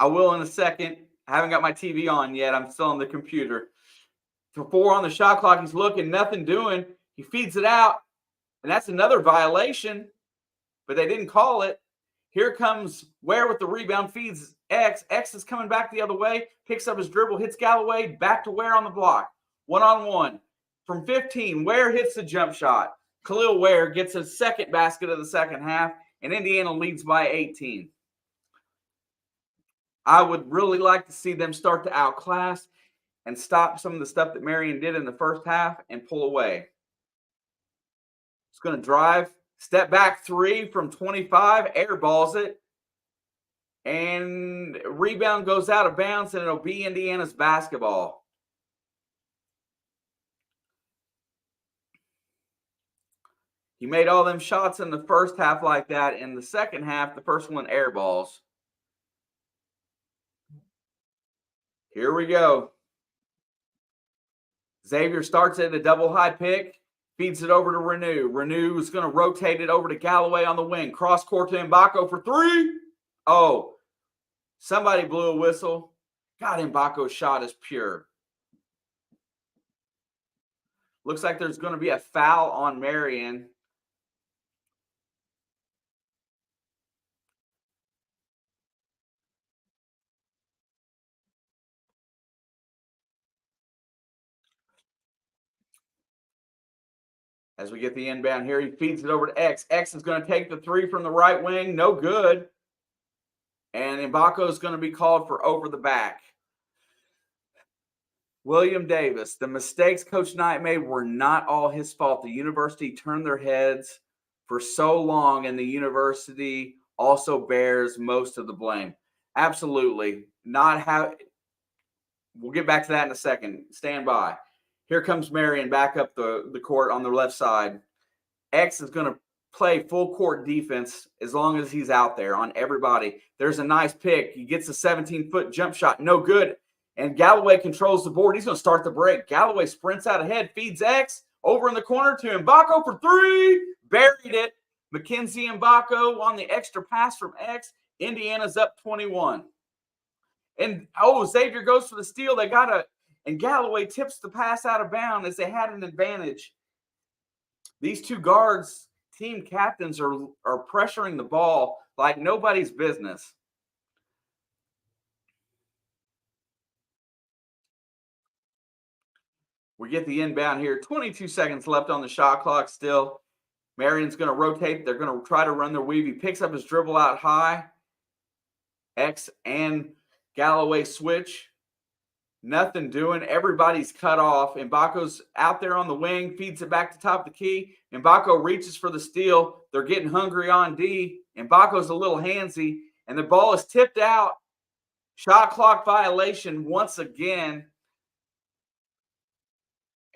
I will in a second. I haven't got my TV on yet. I'm still on the computer. For 4 on the shot clock, he's looking, nothing doing. He feeds it out, and that's another violation, but they didn't call it. Here comes Ware with the rebound, feeds X. X is coming back the other way, picks up his dribble, hits Galloway, back to Ware on the block. 1-on-1. From 15, Ware hits the jump shot. Khalil Ware gets his second basket of the second half, and Indiana leads by 18. I would really like to see them start to outclass and stop some of the stuff that Marian did in the first half and pull away. It's going to drive. Step back 3 from 25, airballs it, and rebound goes out of bounds, and it'll be Indiana's basketball. He made all them shots in the first half like that. In the second half, the first one airballs. Here we go. Xavier starts at a double high pick. Feeds it over to Renew. Renew is going to rotate it over to Galloway on the wing. Cross court to Mbako for 3. Oh, somebody blew a whistle. God, Mbako's shot is pure. Looks like there's going to be a foul on Marian. As we get the inbound here, he feeds it over to X. X is going to take the 3 from the right wing. No good. And Mbako is going to be called for over the back. William Davis, the mistakes Coach Knight made were not all his fault. The university turned their heads for so long, and the university also bears most of the blame. Absolutely. We'll get back to that in a second. Stand by. Here comes Marian back up the court on the left side. X is going to play full court defense as long as he's out there on everybody. There's a nice pick. He gets a 17-foot jump shot. No good. And Galloway controls the board. He's going to start the break. Galloway sprints out ahead, feeds X over in the corner to Mbako for 3. Buried it. Mackenzie Mbako on the extra pass from X. Indiana's up 21. And, Xavier goes for the steal. And Galloway tips the pass out of bounds as they had an advantage. These two guards, team captains, are pressuring the ball like nobody's business. We get the inbound here. 22 seconds left on the shot clock still. Marian's going to rotate. They're going to try to run their weave. He picks up his dribble out high. X and Galloway switch. Nothing doing. Everybody's cut off. Mbako's out there on the wing, feeds it back to top of the key. Mbako reaches for the steal. They're getting hungry on D. Mbako's a little handsy, and the ball is tipped out. Shot clock violation once again.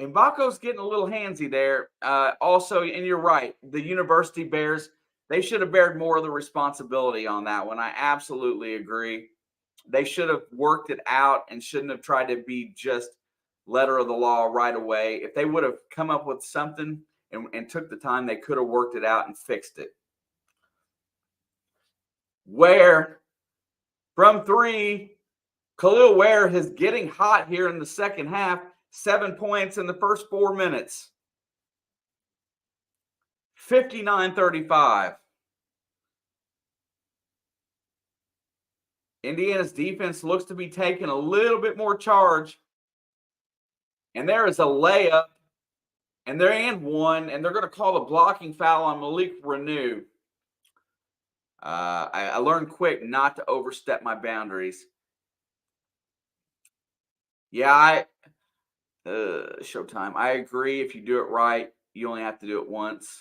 Mbako's getting a little handsy there. Also, and you're right, the university bears, they should have bared more of the responsibility on that one. I absolutely agree. They should have worked it out and shouldn't have tried to be just letter of the law right away. If they would have come up with something and took the time, they could have worked it out and fixed it. Ware from three. Khalil Ware is getting hot here in the second half. 7 points in the first 4 minutes. 59-35. Indiana's defense looks to be taking a little bit more charge. And there is a layup. And they're in one. And they're going to call a blocking foul on Malik Renew. I learned quick not to overstep my boundaries. Yeah, Showtime. I agree. If you do it right, you only have to do it once.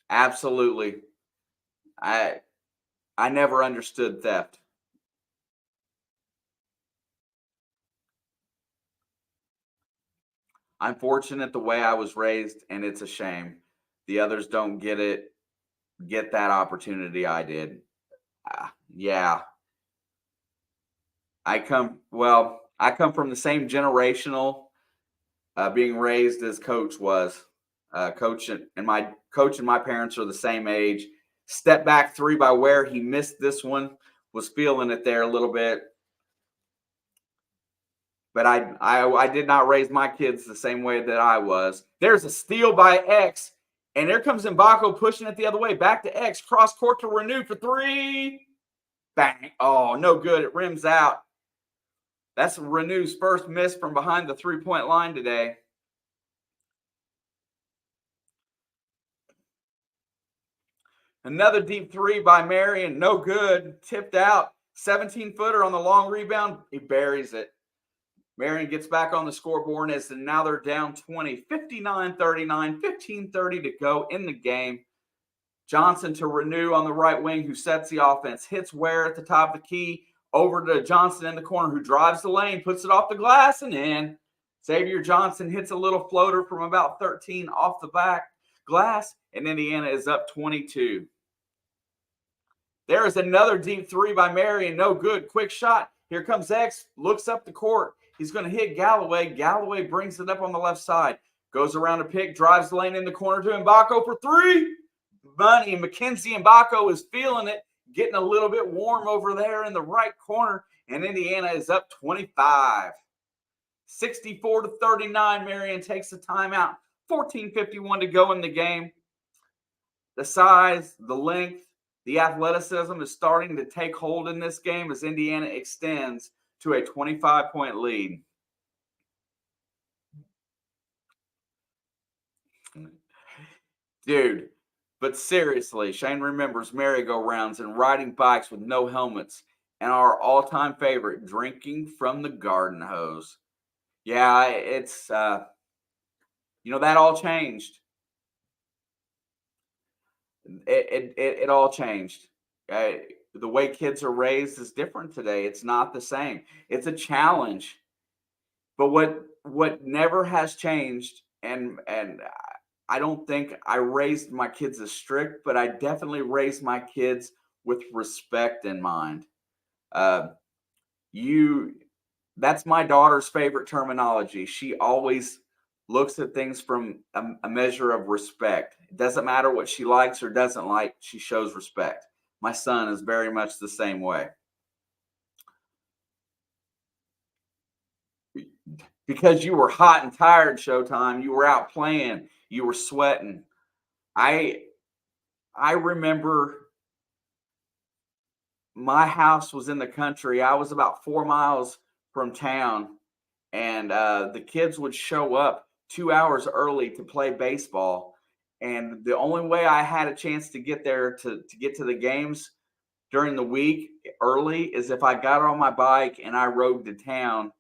Absolutely. I never understood theft. I'm fortunate the way I was raised, and it's a shame. The others don't get that opportunity I did. Yeah. I come from the same generational being raised as Coach was. Coach and my parents are the same age. Step back three by Ware. He missed this one. Was feeling it there a little bit. But I did not raise my kids the same way that I was. There's a steal by X. And there comes Mbako pushing it the other way. Back to X. Cross court to Renew for three. Bang. Oh, no good. It rims out. That's Renew's first miss from behind the three-point line today. Another deep three by Marian. No good. Tipped out. 17-footer on the long rebound. He buries it. Marian gets back on the scoreboard as now they're down 20. 59-39. 15:30 to go in the game. Johnson to Renew on the right wing, who sets the offense. Hits Ware at the top of the key. Over to Johnson in the corner, who drives the lane, puts it off the glass and in. Xavier Johnson hits a little floater from about 13 off the back glass, and Indiana is up 22. There is another deep three by Marian. No good. Quick shot. Here comes X. Looks up the court. He's going to hit Galloway. Galloway brings it up on the left side. Goes around a pick. Drives the lane in the corner to Mbako for three. Money. Mackenzie Mbako is feeling it. Getting a little bit warm over there in the right corner. And Indiana is up 25. 64-39. Marian takes a timeout. 14:51 to go in the game. The size, the length, the athleticism is starting to take hold in this game as Indiana extends to a 25-point lead. Dude, but seriously, Shane remembers merry-go-rounds and riding bikes with no helmets and our all-time favorite, drinking from the garden hose. Yeah, it's, that all changed. It all changed. The way kids are raised is different today. It's not the same. It's a challenge. But what never has changed, and I don't think I raised my kids as strict, but I definitely raised my kids with respect in mind. That's my daughter's favorite terminology. She always looks at things from a measure of respect. It doesn't matter what she likes or doesn't like, she shows respect. My son is very much the same way. Because you were hot and tired, Showtime. You were out playing. You were sweating. I remember my house was in the country. I was about 4 miles from town, and the kids would show up 2 hours early to play baseball. And the only way I had a chance to get there to get to the games during the week early is if I got on my bike and I rode to town,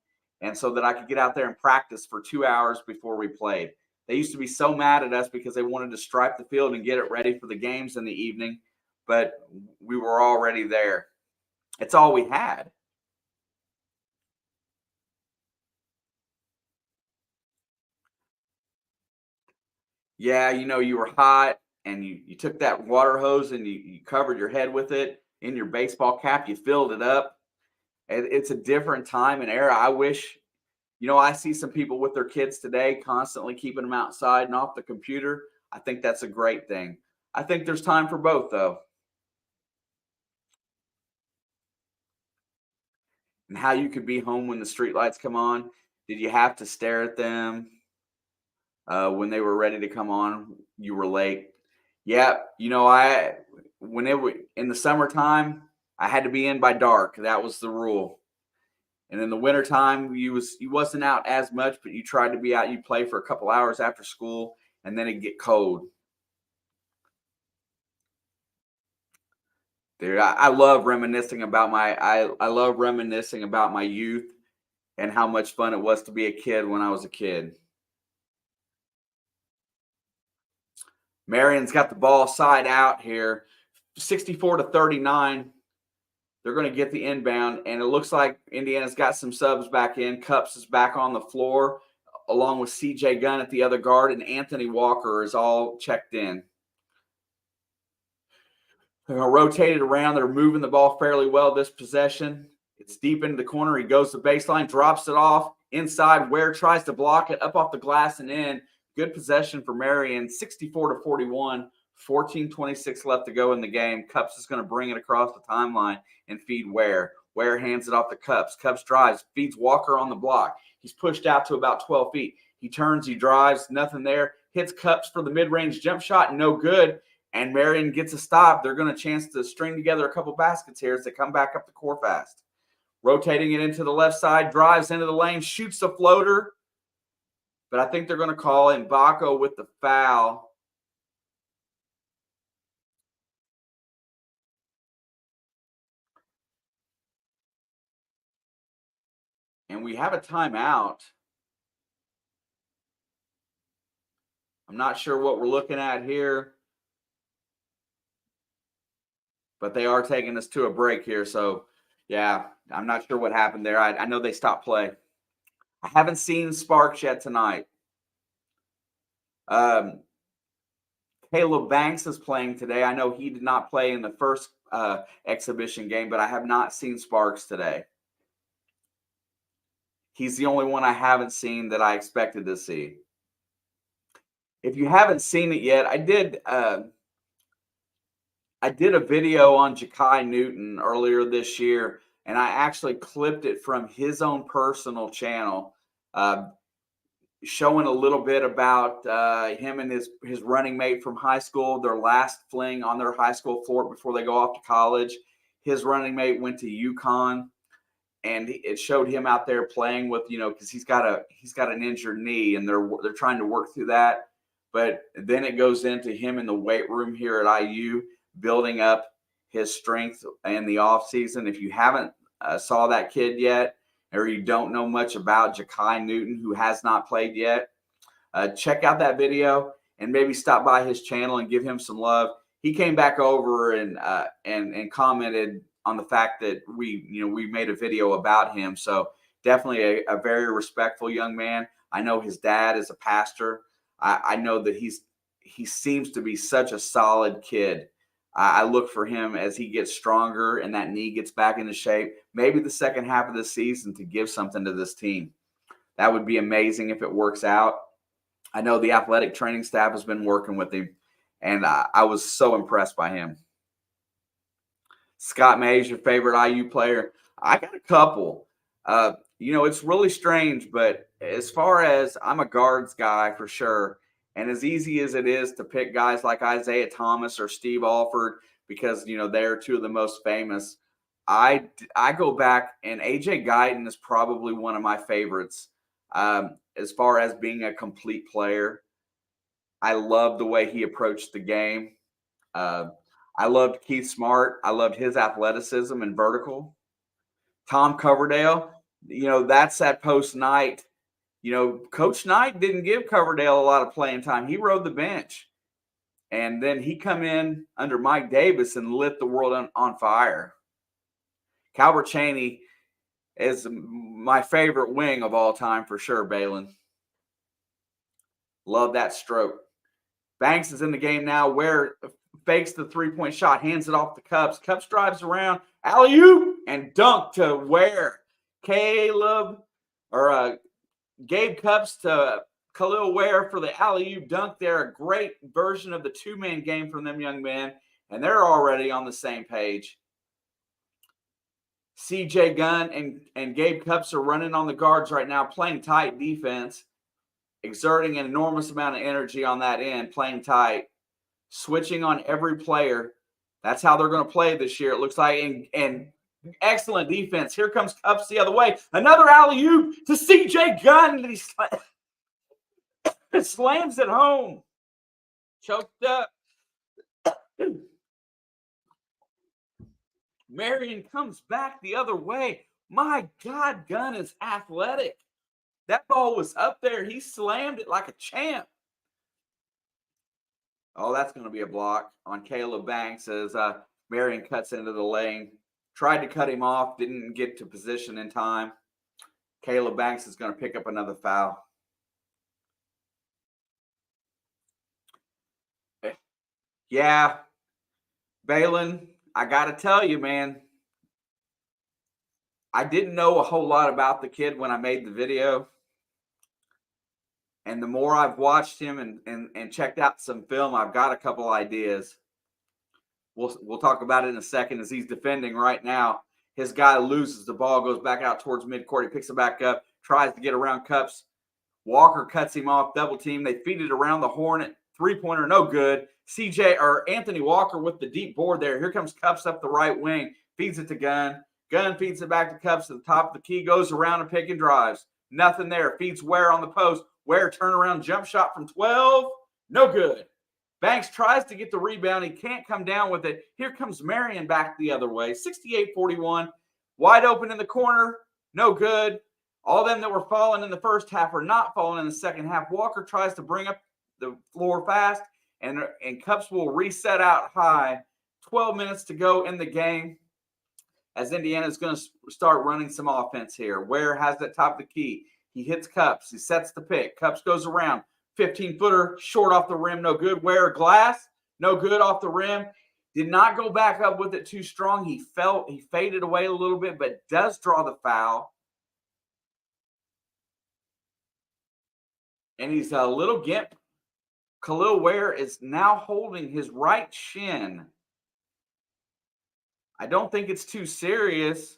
and so that I could get out there and practice for 2 hours before we played. They used to be so mad at us because they wanted to stripe the field and get it ready for the games in the evening, but we were already there. It's all we had. Yeah, you were hot and you took that water hose and you covered your head with it in your baseball cap. You filled it up. It's a different time and era. I wish, I see some people with their kids today constantly keeping them outside and off the computer. I think that's a great thing. I think there's time for both, though. And how you could be home when the street lights come on. Did you have to stare at them when they were ready to come on? You were late. Yeah, I when it was in the summertime, I had to be in by dark. That was the rule. And in the wintertime, you wasn't out as much, but you tried to be out. You play for a couple hours after school, and then it'd get cold. Dude, I love reminiscing about I love reminiscing about my youth and how much fun it was to be a kid when I was a kid. Marian's got the ball side out here, 64-39. They're going to get the inbound, and it looks like Indiana's got some subs back in. Cups is back on the floor, along with C.J. Gunn at the other guard, and Anthony Walker is all checked in. They're going to rotate it around. They're moving the ball fairly well this possession. It's deep into the corner. He goes to baseline, drops it off inside. Ware tries to block it up off the glass and in. Good possession for Marian, 64-41. 14:26 left to go in the game. Cups is going to bring it across the timeline and feed Ware. Ware hands it off to Cups. Cups drives, feeds Walker on the block. He's pushed out to about 12 feet. He turns, he drives, nothing there. Hits Cups for the mid-range jump shot, no good. And Marian gets a stop. They're going to chance to string together a couple baskets here as they come back up the court fast. Rotating it into the left side, drives into the lane, shoots the floater. But I think they're going to call Mbako with the foul. And we have a timeout. I'm not sure what we're looking at here, but they are taking us to a break here. So, yeah, I'm not sure what happened there. I know they stopped play. I haven't seen Sparks yet tonight. Caleb Banks is playing today. I know he did not play in the first exhibition game, but I have not seen Sparks today. He's the only one I haven't seen that I expected to see. If you haven't seen it yet, I did a video on Ja'Kai Newton earlier this year, and I actually clipped it from his own personal channel, showing a little bit about him and his running mate from high school, their last fling on their high school floor before they go off to college. His running mate went to UConn, and it showed him out there playing with, because he's got an injured knee, and they're trying to work through that. But then it goes into him in the weight room here at IU, building up his strength in the offseason. If you haven't saw that kid yet, or you don't know much about Ja'Kai Newton, who has not played yet, check out that video and maybe stop by his channel and give him some love. He came back over and commented on the fact that we made a video about him. So definitely a very respectful young man. I know his dad is a pastor. I know that he seems to be such a solid kid. I look for him as he gets stronger and that knee gets back into shape, maybe the second half of the season, to give something to this team. That would be amazing if it works out. I know the athletic training staff has been working with him, and I was so impressed by him. Scott Mays, your favorite IU player? I got a couple. It's really strange, but as far as I'm a guards guy for sure, and as easy as it is to pick guys like Isaiah Thomas or Steve Alford because, they're two of the most famous, I go back, and A.J. Guyton is probably one of my favorites as far as being a complete player. I love the way he approached the game. I loved Keith Smart. I loved his athleticism and vertical. Tom Coverdale, that's that post Knight. Coach Knight didn't give Coverdale a lot of playing time. He rode the bench. And then he come in under Mike Davis and lit the world on fire. Calbert Chaney is my favorite wing of all time for sure, Balin. Love that stroke. Banks is in the game now. Ware fakes the three-point shot, hands it off to Cups. Cups drives around. Alley-oop. and dunk to Ware. Gabe Cups to Khalil Ware for the alley-oop dunk there. A great version of the two-man game from them young men, and they're already on the same page. CJ Gunn and Gabe Cups are running on the guards right now, playing tight defense, exerting an enormous amount of energy on that end, playing tight, switching on every player. That's how they're going to play this year, it looks like. And excellent defense. Here comes Cups the other way. Another alley-oop to CJ Gunn. And he slams it home. Choked up. Marian comes back the other way. My God, Gunn is athletic. That ball was up there. He slammed it like a champ. Oh, that's going to be a block on Caleb Banks as Marian cuts into the lane. Tried to cut him off, didn't get to position in time. Caleb Banks is going to pick up another foul. Yeah, Balin, I got to tell you, man, I didn't know a whole lot about the kid when I made the video. And the more I've watched him and checked out some film, I've got a couple ideas. We'll talk about it in a second as he's defending right now. His guy loses the ball, goes back out towards midcourt. He picks it back up, tries to get around Cups. Walker cuts him off, double team. They feed it around the horn. Three-pointer, no good. Anthony Walker with the deep board there. Here comes Cups up the right wing. Feeds it to Gunn. Gunn feeds it back to Cups to the top of the key. Goes around and pick and drives. Nothing there. Feeds Ware on the post. Ware turnaround jump shot from 12. No good. Banks tries to get the rebound. He can't come down with it. Here comes Marian back the other way. 68-41. Wide open in the corner. No good. All them that were falling in the first half are not falling in the second half. Walker tries to bring up the floor fast, and Cups will reset out high. 12 minutes to go in the game as Indiana is going to start running some offense here. Ware has that top of the key. He hits Cups. He sets the pick. Cups goes around. 15-footer, short off the rim, no good. Ware glass, no good off the rim. Did not go back up with it too strong. He faded away a little bit, but does draw the foul. And he's a little gimp. Khalil Ware is now holding his right shin. I don't think it's too serious.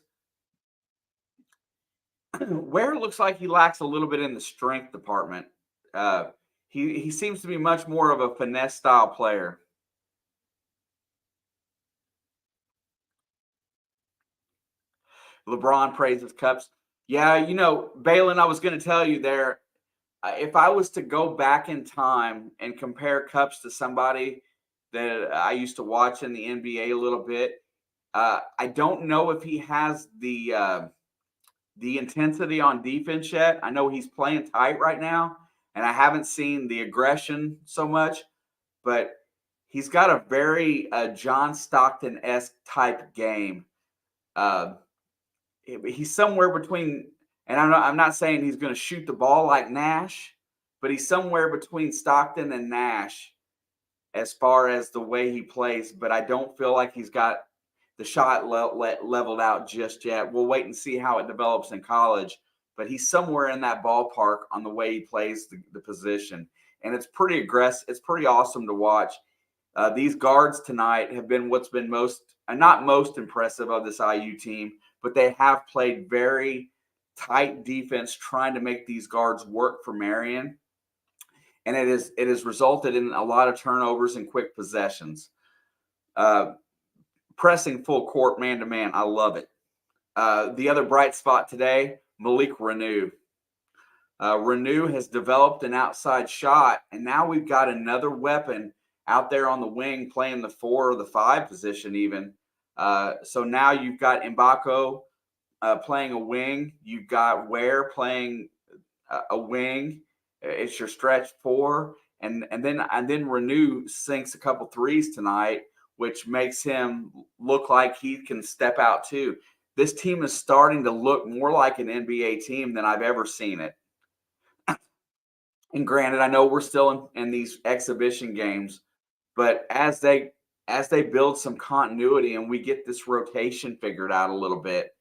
Ware looks like he lacks a little bit in the strength department. He seems to be much more of a finesse style player. LeBron praises Cups. Yeah, Balin, I was going to tell you there, if I was to go back in time and compare Cups to somebody that I used to watch in the NBA a little bit, I don't know if he has the intensity on defense yet. I know he's playing tight right now, and I haven't seen the aggression so much, but he's got a very John Stockton-esque type game. He's somewhere between, and I'm not saying he's going to shoot the ball like Nash, but he's somewhere between Stockton and Nash as far as the way he plays, but I don't feel like he's got the shot leveled out just yet. We'll wait and see how it develops in college, but he's somewhere in that ballpark on the way he plays the position. And it's pretty aggressive. It's pretty awesome to watch. These guards tonight have been what's been not most impressive of this IU team, but they have played very tight defense trying to make these guards work for Marian. And it has resulted in a lot of turnovers and quick possessions. Pressing full court man-to-man, I love it. The other bright spot today, Malik Renew. Renew has developed an outside shot, and now we've got another weapon out there on the wing playing the 4 or the 5 position even. So now you've got Mbako playing a wing. You've got Ware playing a wing. It's your stretch 4. And then Renew sinks a couple threes tonight, which makes him look like he can step out too. This team is starting to look more like an NBA team than I've ever seen it. And granted, I know we're still in these exhibition games, but as they as they build some continuity and we get this rotation figured out a little bit,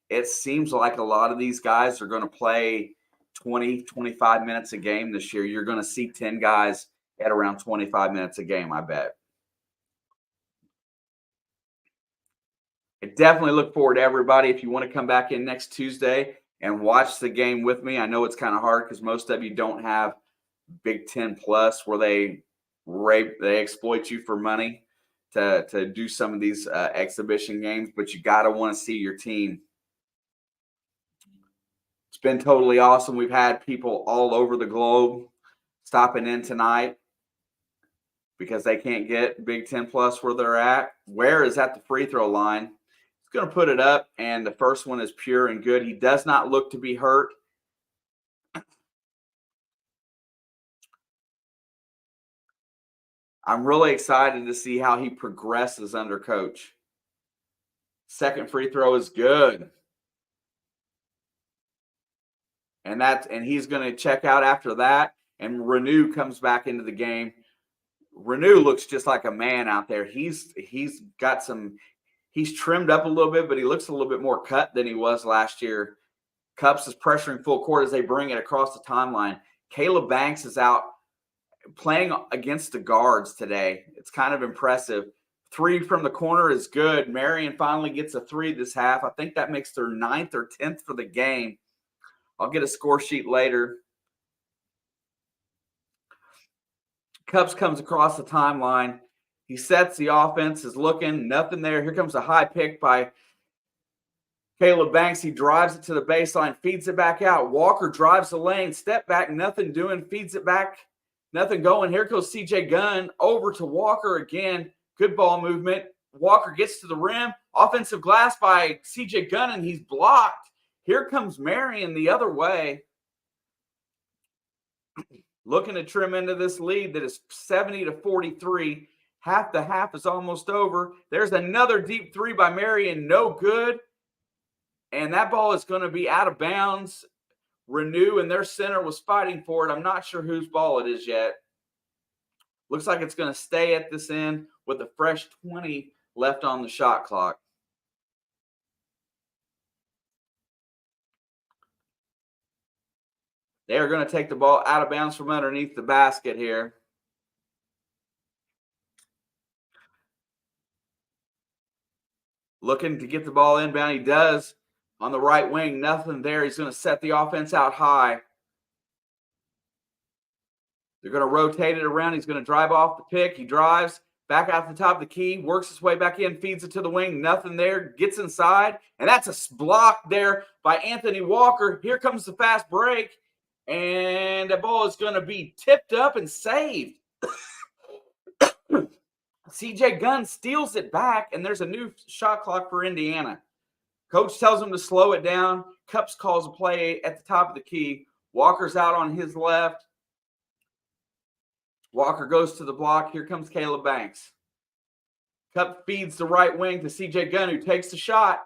it seems like a lot of these guys are going to play 20, 25 minutes a game this year. You're going to see 10 guys at around 25 minutes a game, I bet. I definitely look forward to everybody. If you want to come back in next Tuesday and watch the game with me, I know it's kind of hard because most of you don't have Big Ten Plus where they exploit you for money to do some of these exhibition games, but you got to want to see your team. It's been totally awesome. We've had people all over the globe stopping in tonight because they can't get Big Ten Plus where they're at. Ware is at the free throw line. He's going to put it up, and the first one is pure and good. He does not look to be hurt. I'm really excited to see how he progresses under coach. Second free throw is good. And he's going to check out after that, and Renew comes back into the game. Renew looks just like a man out there. He's trimmed up a little bit, but he looks a little bit more cut than he was last year. Cups is pressuring full court as they bring it across the timeline. Caleb Banks is out playing against the guards today. It's kind of impressive. Three from the corner is good. Marian finally gets a three this half. I think that makes their 9th or 10th for the game. I'll get a score sheet later. Cups comes across the timeline. He sets the offense, is looking, nothing there. Here comes a high pick by Caleb Banks. He drives it to the baseline, feeds it back out. Walker drives the lane, step back, nothing doing, feeds it back, nothing going. Here goes CJ Gunn over to Walker again. Good ball movement. Walker gets to the rim. Offensive glass by CJ Gunn, and he's blocked. Here comes Marian the other way. Looking to trim into this lead that is 70-43. Half the half is almost over. There's another deep three by Marian. No good. And that ball is going to be out of bounds. Renew and their center was fighting for it. I'm not sure whose ball it is yet. Looks like it's going to stay at this end with a fresh 20 left on the shot clock. They are going to take the ball out of bounds from underneath the basket here. Looking to get the ball inbound. He does on the right wing. Nothing there. He's going to set the offense out high. They're going to rotate it around. He's going to drive off the pick. He drives back out the top of the key, works his way back in, feeds it to the wing. Nothing there. Gets inside. And that's a block there by Anthony Walker. Here comes the fast break. And the ball is going to be tipped up and saved. CJ Gunn steals it back, and there's a new shot clock for Indiana. Coach tells him to slow it down. Cups calls a play at the top of the key. Walker's out on his left. Walker goes to the block. Here comes Caleb Banks. Cup feeds the right wing to CJ Gunn, who takes the shot.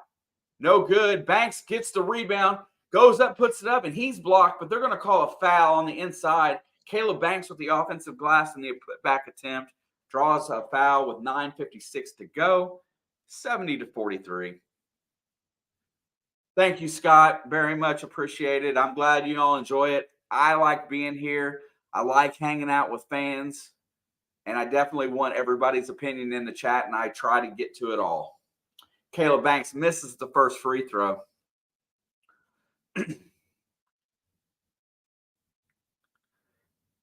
No good. Banks gets the rebound, goes up, puts it up, and he's blocked, but they're going to call a foul on the inside. Caleb Banks with the offensive glass in the putback attempt draws a foul with 9:56 to go, 70-43. Thank you, Scott. Very much appreciated. I'm glad you all enjoy it. I like being here. I like hanging out with fans, and I definitely want everybody's opinion in the chat, and I try to get to it all. Caleb Banks misses the first free throw.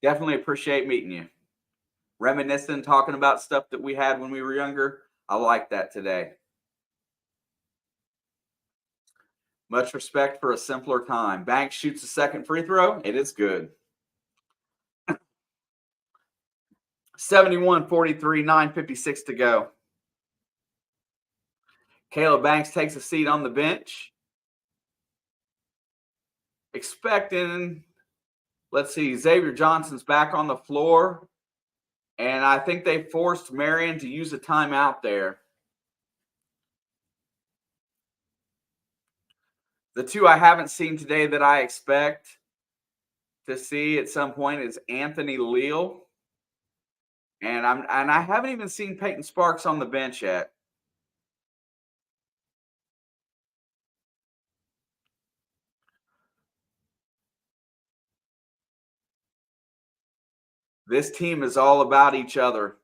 Definitely appreciate meeting you. Reminiscing, talking about stuff that we had when we were younger. I like that today. Much respect for a simpler time. Banks shoots the second free throw. It is good. 71-43, 9:56 to go. Caleb Banks takes a seat on the bench. Expecting, let's see, Xavier Johnson's back on the floor. And I think they forced Marian to use a timeout there. The two I haven't seen today that I expect to see at some point is Anthony Leal And I haven't even seen Peyton Sparks on the bench yet. This team is all about each other.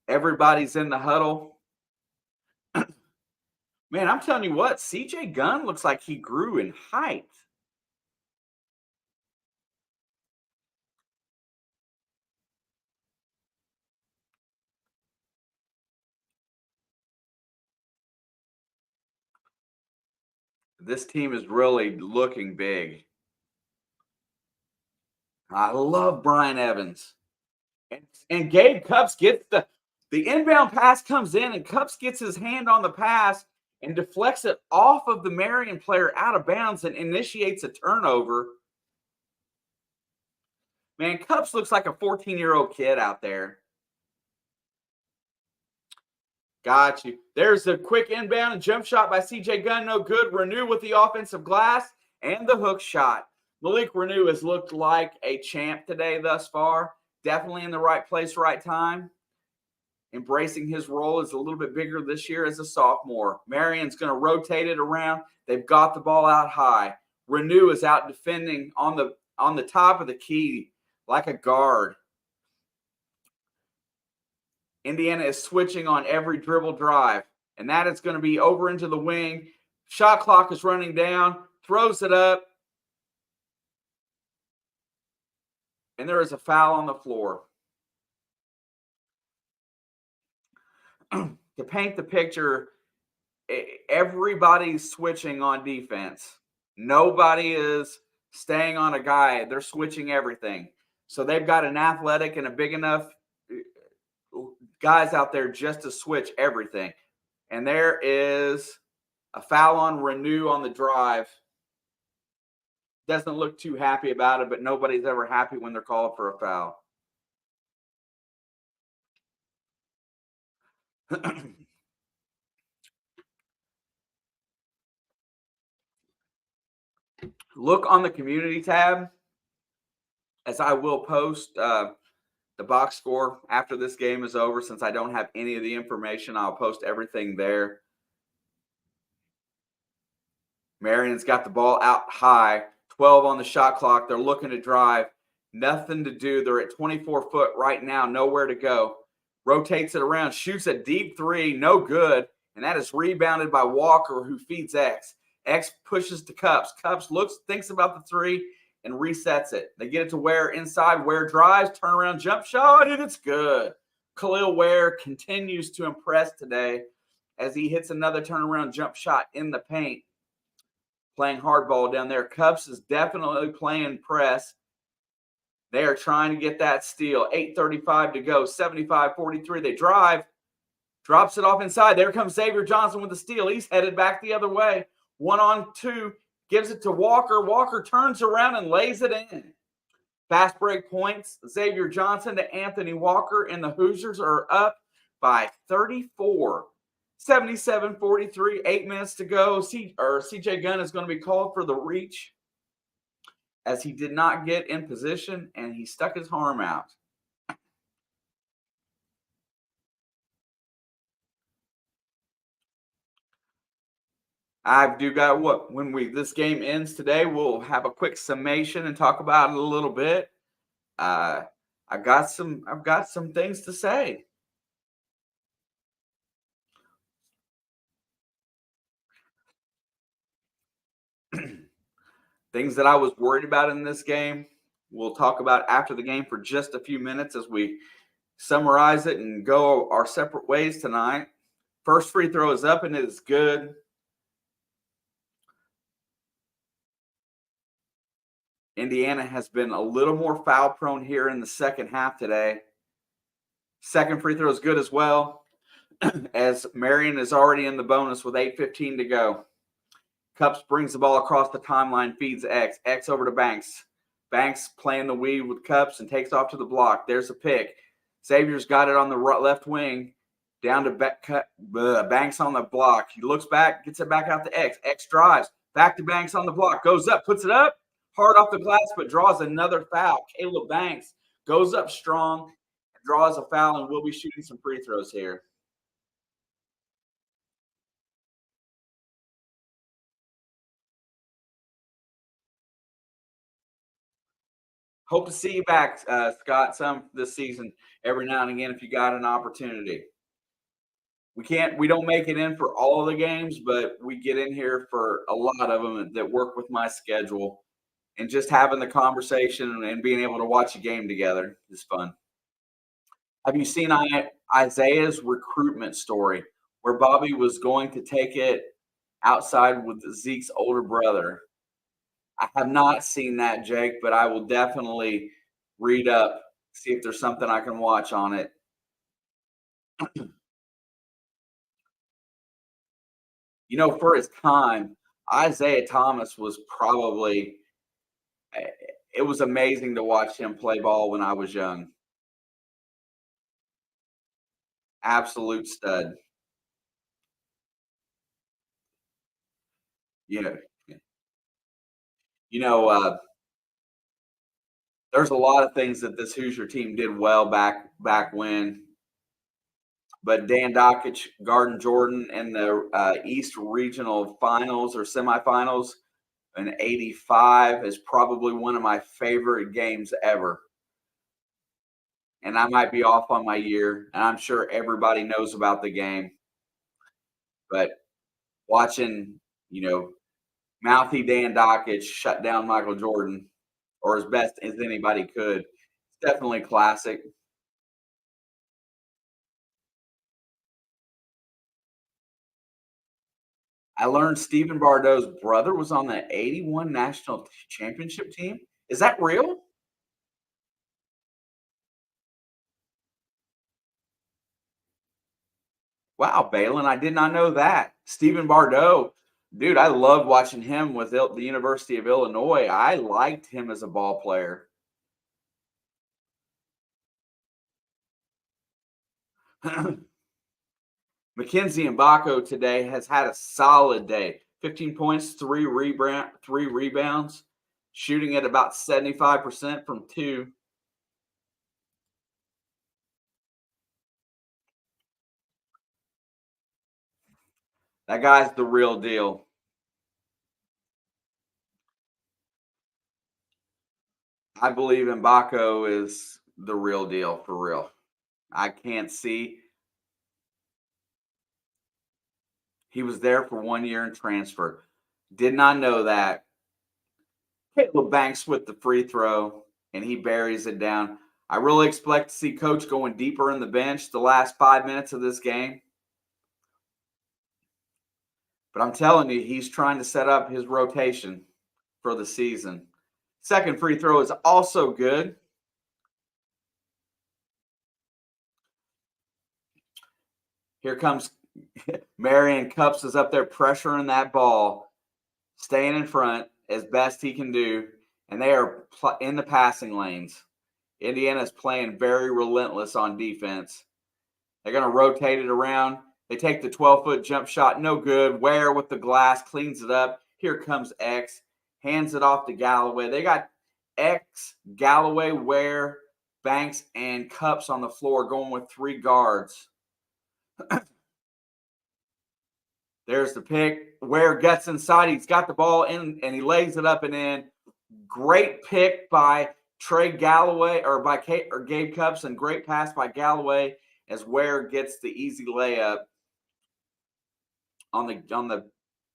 Everybody's in the huddle. Man, I'm telling you what, CJ Gunn looks like he grew in height. This team is really looking big. I love Brian Evans. And Gabe Cupps gets the inbound pass comes in, and Cupps gets his hand on the pass and deflects it off of the Marian player out of bounds and initiates a turnover. Man, Cupps looks like a 14-year-old kid out there. Got you. There's a quick inbound and jump shot by CJ Gunn. No good. Renew with the offensive glass and the hook shot. Malik Renew has looked like a champ today thus far. Definitely in the right place, right time. Embracing his role is a little bit bigger this year as a sophomore. Marian's going to rotate it around. They've got the ball out high. Renew is out defending on the top of the key like a guard. Indiana is switching on every dribble drive, and that is going to be over into the wing. Shot clock is running down, throws it up, and there is a foul on the floor. To paint the picture, everybody's switching on defense. Nobody is staying on a guy. They're switching everything. So they've got an athletic and a big enough guys out there just to switch everything. And there is a foul on Renew on the drive. Doesn't look too happy about it, but nobody's ever happy when they're called for a foul. Look on the community tab, as I will post the box score after this game is over. Since I don't have any of the information, I'll post everything there. Marian's got the ball out high, 12 on the shot clock. They're looking to drive. Nothing to do. They're at 24 foot right now, nowhere to go. Rotates it around, shoots a deep three, no good. And that is rebounded by Walker, who feeds X. X pushes to Cupps. Cupps thinks about the three, and resets it. They get it to Ware inside. Ware drives, turnaround jump shot, and it's good. Khalil Ware continues to impress today as he hits another turnaround jump shot in the paint. Playing hardball down there. Cupps is definitely playing press. They are trying to get that steal. 8:35 to go. 75-43. They drive. Drops it off inside. There comes Xavier Johnson with the steal. He's headed back the other way. 1-on-2. Gives it to Walker. Walker turns around and lays it in. Fast break points. Xavier Johnson to Anthony Walker, and the Hoosiers are up by 34. 77-43, 8 minutes to go. CJ Gunn is going to be called for the reach as he did not get in position, and he stuck his arm out. I do got what when this game ends today, we'll have a quick summation and talk about it a little bit. I've got some things to say. Things that I was worried about in this game, we'll talk about after the game for just a few minutes as we summarize it and go our separate ways tonight. First free throw is up, and it is good. Indiana has been a little more foul prone here in the second half today. Second free throw is good as well, as Marian is already in the bonus with 8:15 to go. Cupps brings the ball across the timeline, feeds X. X over to Banks. Banks playing the weave with Cupps and takes off to the block. There's a pick. Xavier's got it on the left wing. Down to Banks on the block. He looks back, gets it back out to X. X drives. Back to Banks on the block. Goes up, puts it up. Hard off the glass, but draws another foul. Caleb Banks goes up strong. draws a foul, and we'll be shooting some free throws here. Hope to see you back, Scott, some this season every now and again if you got an opportunity. We don't make it in for all of the games, but we get in here for a lot of them that work with my schedule. And just having the conversation and being able to watch a game together is fun. Have you seen Isaiah's recruitment story where Bobby was going to take it outside with Zeke's older brother? I have not seen that, Jake, but I will definitely read up, see if there's something I can watch on it. For his time, Isaiah Thomas was probably it was amazing to watch him play ball when I was young. Absolute stud. You know, you know, there's a lot of things that this Hoosier team did well back when, but Dan Dockich, Garden Jordan, and the East Regional Finals or semifinals in '85 is probably one of my favorite games ever. And I might be off on my year, and I'm sure everybody knows about the game, but watching, you know, mouthy Dan Dockich shut down Michael Jordan or as best as anybody could, it's definitely classic. I learned Stephen Bardot's brother was on the '81 national championship team. Is that real? Wow, Balin, I did not know that. Stephen Bardot, dude, I loved watching him with the University of Illinois. I liked him as a ball player. Mackenzie Mbako today has had a solid day. 15 points, three rebounds, shooting at about 75% from two. That guy's the real deal. I believe Mbako is the real deal for real. I can't see. He was there for 1 year and transferred. Did not know that. Caleb Banks with the free throw, and he buries it down. I really expect to see Coach going deeper in the bench the last 5 minutes of this game. But I'm telling you, he's trying to set up his rotation for the season. Second free throw is also good. Here comes Marian Cups is up there pressuring that ball, staying in front as best he can do, and they are in the passing lanes. Indiana's playing very relentless on defense. They're going to rotate it around. They take the 12-foot jump shot, no good. Ware with the glass, cleans it up. Here comes X, hands it off to Galloway. They got X, Galloway, Ware, Banks, and Cups on the floor going with three guards. There's the pick. Ware gets inside. He's got the ball in, and he lays it up and in. Great pick by Trey Galloway or Gabe Cups, and great pass by Galloway as Ware gets the easy layup on the.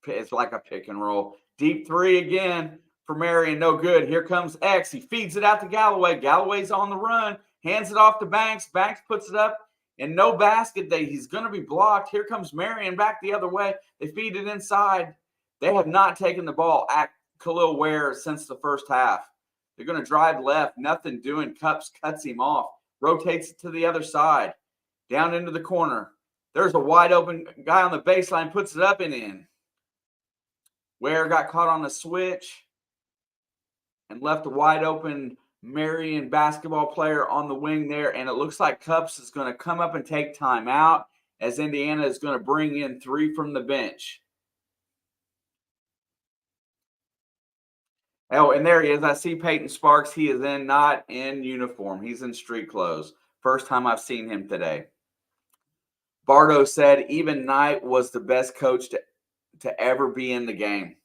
It's like a pick and roll. Deep three again for Marian. No good. Here comes X. He feeds it out to Galloway. Galloway's on the run. Hands it off to Banks. Banks puts it up. And no basket day. He's going to be blocked. Here comes Marian back the other way. They feed it inside. They have not taken the ball at Khalil Ware since the first half. They're going to drive left. Nothing doing. Cups cuts him off. Rotates it to the other side. Down into the corner. There's a wide open guy on the baseline. Puts it up and in. Ware got caught on a switch and left a wide open Marian basketball player on the wing there, and it looks like Cups is going to come up and take time out as Indiana is going to bring in three from the bench. Oh, and there he is. I see Peyton Sparks. He is not in uniform. He's in street clothes. First time I've seen him today. Bardo said even Knight was the best coach to ever be in the game.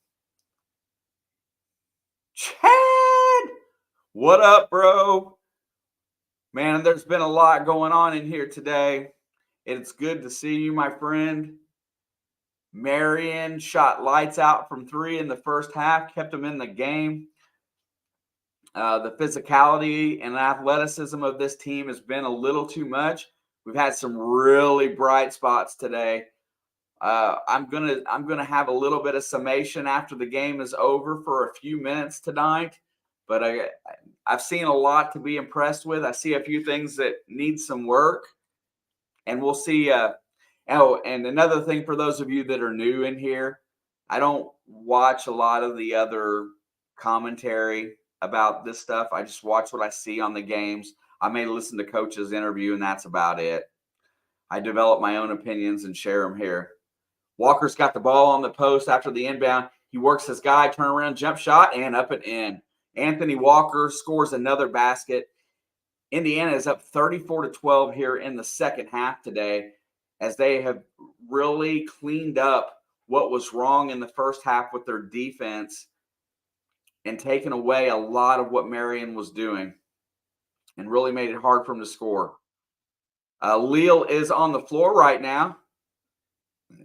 Chad, what up, bro? Man, there's been a lot going on in here today. It's good to see you, my friend. Marian shot lights out from 3 in the first half, kept them in the game. The physicality and athleticism of this team has been a little too much. We've had some really bright spots today. I'm gonna have a little bit of summation after the game is over for a few minutes tonight, but I've seen a lot to be impressed with. I see a few things that need some work, and we'll see. And another thing for those of you that are new in here, I don't watch a lot of the other commentary about this stuff. I just watch what I see on the games. I may listen to coach's interview, and that's about it. I develop my own opinions and share them here. Walker's got the ball on the post after the inbound. He works his guy, turnaround jump shot, and up and in. Anthony Walker scores another basket. Indiana is up 34-12 here in the second half today, as they have really cleaned up what was wrong in the first half with their defense and taken away a lot of what Marian was doing and really made it hard for him to score. Leal is on the floor right now,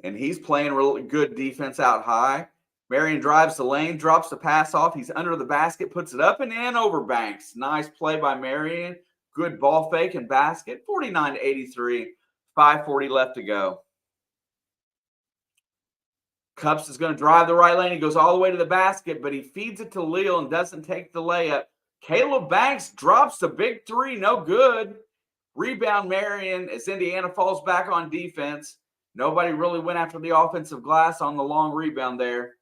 and he's playing really good defense out high. Marian drives the lane, drops the pass off. He's under the basket, puts it up and in over Banks. Nice play by Marian. Good ball fake and basket. 49-83, 5:40 left to go. Cups is going to drive the right lane. He goes all the way to the basket, but he feeds it to Leal and doesn't take the layup. Caleb Banks drops the big three. No good. Rebound Marian as Indiana falls back on defense. Nobody really went after the offensive glass on the long rebound there.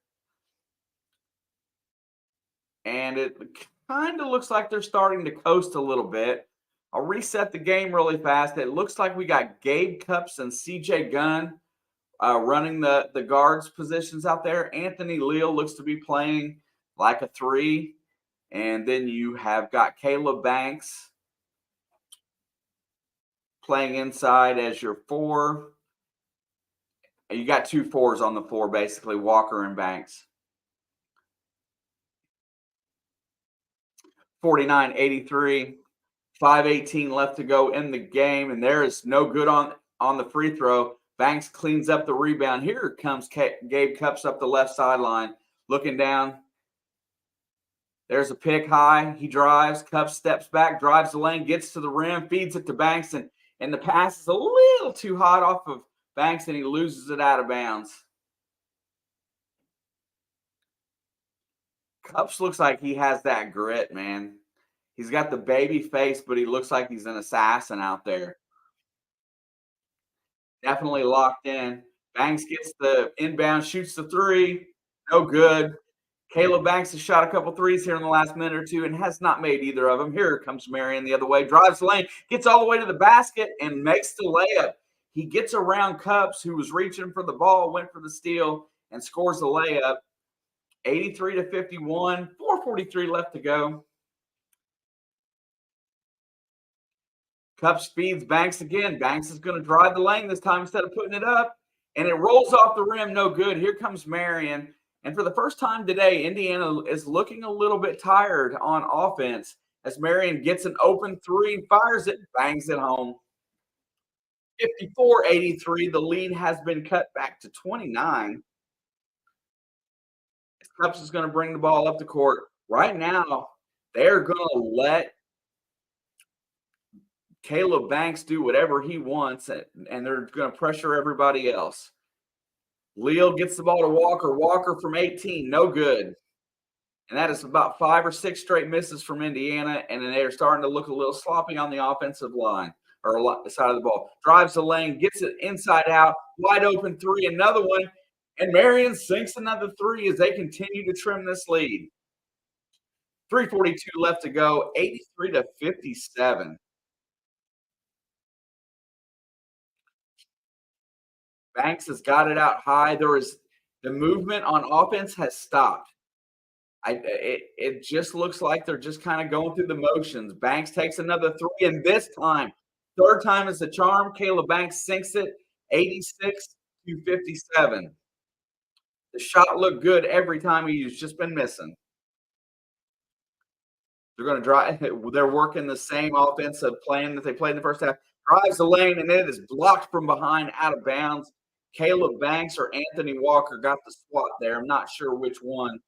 And it kind of looks like they're starting to coast a little bit. I'll reset the game really fast. It looks like we got Gabe Cups and CJ Gunn running the guards positions out there. Anthony Leal looks to be playing like a 3. And then you have got Caleb Banks playing inside as your 4. You got 2 4s on the floor, basically, Walker and Banks. 49-83, 5:18 left to go in the game, and there is no good on the free throw. Banks cleans up the rebound. Here comes Gabe Cups up the left sideline, looking down. There's a pick high. He drives. Cups steps back, drives the lane, gets to the rim, feeds it to Banks, and the pass is a little too hot off of Banks, and he loses it out of bounds. Cups looks like he has that grit, man. He's got the baby face, but he looks like he's an assassin out there. Definitely locked in. Banks gets the inbound, shoots the 3. No good. Caleb Banks has shot a couple threes here in the last minute or two and has not made either of them. Here comes Marian the other way, drives the lane, gets all the way to the basket, and makes the layup. He gets around Cups, who was reaching for the ball, went for the steal, and scores the layup. 83-51, 4:43 left to go. Cups feeds Banks again. Banks is going to drive the lane this time instead of putting it up, and it rolls off the rim. No good. Here comes Marian. And for the first time today, Indiana is looking a little bit tired on offense as Marian gets an open 3, fires it, bangs it home. 54-83, the lead has been cut back to 29. Cups is going to bring the ball up the court. Right now, they're going to let Caleb Banks do whatever he wants, and they're going to pressure everybody else. Leal gets the ball to Walker. Walker from 18, no good. And that is about 5 or 6 straight misses from Indiana, and then they're starting to look a little sloppy on the offensive line or side of the ball. Drives the lane, gets it inside out, wide open 3, another one, and Marian sinks another 3 as they continue to trim this lead. 3:42 left to go, 83-57. Banks has got it out high. The movement on offense has stopped. It just looks like they're just kind of going through the motions. Banks takes another 3, and this time Third time is the charm. Caleb Banks sinks it 86 to 57. The shot looked good every time. He's just been missing. They're going to drive. They're working the same offensive plan that they played in the first half. Drives the lane, and it is blocked from behind, out of bounds. Caleb Banks or Anthony Walker got the swat there. I'm not sure which one.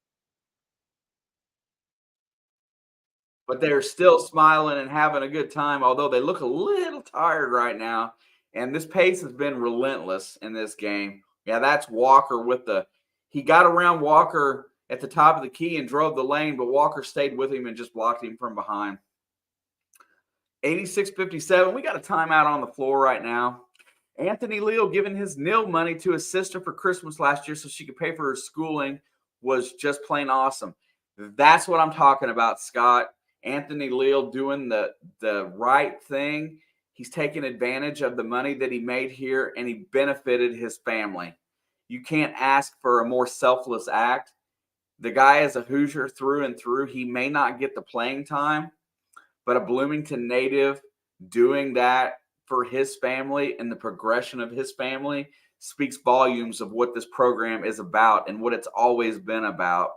But they're still smiling and having a good time, although they look a little tired right now. And this pace has been relentless in this game. Yeah, that's Walker with the – he got around Walker at the top of the key and drove the lane, but Walker stayed with him and just blocked him from behind. 86-57. We got a timeout on the floor right now. Anthony Leal giving his nil money to his sister for Christmas last year so she could pay for her schooling was just plain awesome. That's what I'm talking about, Scott. Anthony Leal doing the right thing. He's taking advantage of the money that he made here, and he benefited his family. You can't ask for a more selfless act. The guy is a Hoosier through and through. He may not get the playing time, but a Bloomington native doing that for his family and the progression of his family speaks volumes of what this program is about and what it's always been about.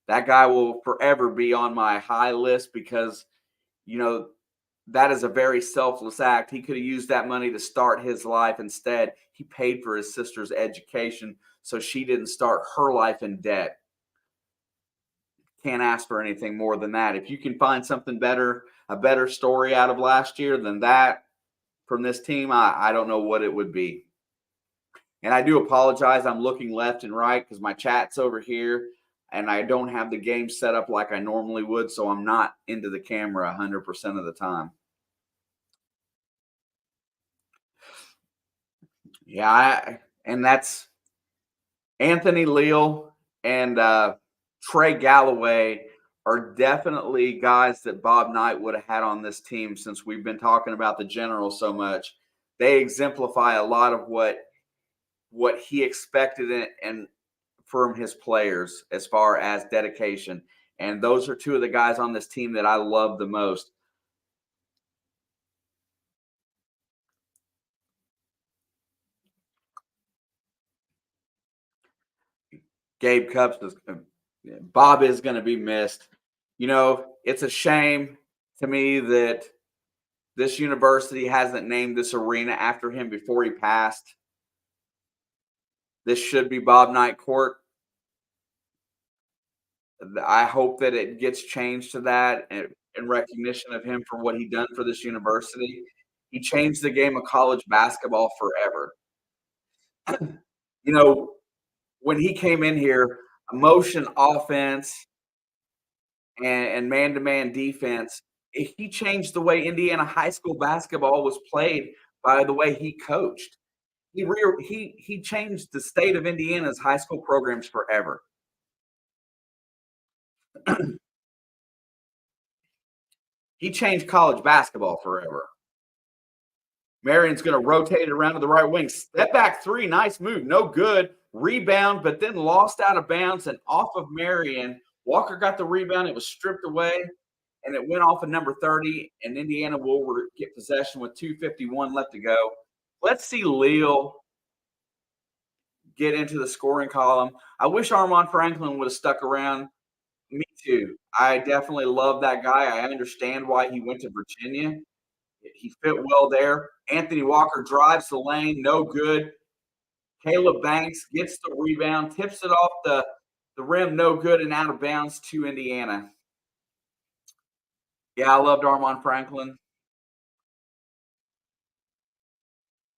That guy will forever be on my high list because, you know, that is a very selfless act. He could have used that money to start his life. Instead, he paid for his sister's education so she didn't start her life in debt. Can't ask for anything more than that. If you can find something better, a better story out of last year than that from this team, I don't know what it would be. And I do apologize. I'm looking left and right because my chat's over here. And I don't have the game set up like I normally would, so I'm not into the camera 100% of the time. Yeah, and that's Anthony Leal and Trey Galloway are definitely guys that Bob Knight would have had on this team since we've been talking about the general so much. They exemplify a lot of what he expected and from his players as far as dedication. And those are two of the guys on this team that I love the most. Gabe Cupps is Bob is going to be missed. You know, it's a shame to me that this university hasn't named this arena after him before he passed. This should be Bob Knight Court. I hope that it gets changed to that in recognition of him for what he done for this university. He changed the game of college basketball forever. You know, when he came in here, motion offense and man-to-man defense, he changed the way Indiana high school basketball was played by the way he coached. He changed the state of Indiana's high school programs forever. He changed college basketball forever. Marian's going to rotate it around to the right wing. Step back three. Nice move. No good. Rebound, but then lost out of bounds and off of Marian. Walker got the rebound. It was stripped away, and it went off of number 30, and Indiana will get possession with 2:51 left to go. Let's see Leal get into the scoring column. I wish Armand Franklin would have stuck around. Me too. I definitely love that guy. I understand why he went to Virginia. He fit well there. Anthony Walker drives the lane, no good. Caleb Banks gets the rebound, tips it off the rim, no good, and out of bounds to Indiana. Yeah, I loved Armand Franklin.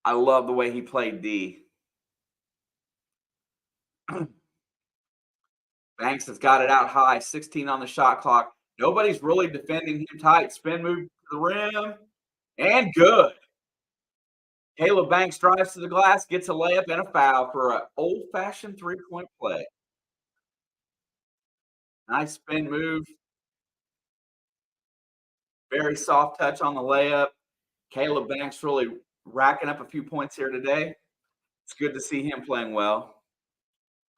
I love the way he played D. Banks has got it out high, 16 on the shot clock. Nobody's really defending him tight. Spin move to the rim, and good. Caleb Banks drives to the glass, gets a layup and a foul for an old-fashioned three-point play. Nice spin move. Very soft touch on the layup. Caleb Banks really racking up a few points here today. It's good to see him playing well.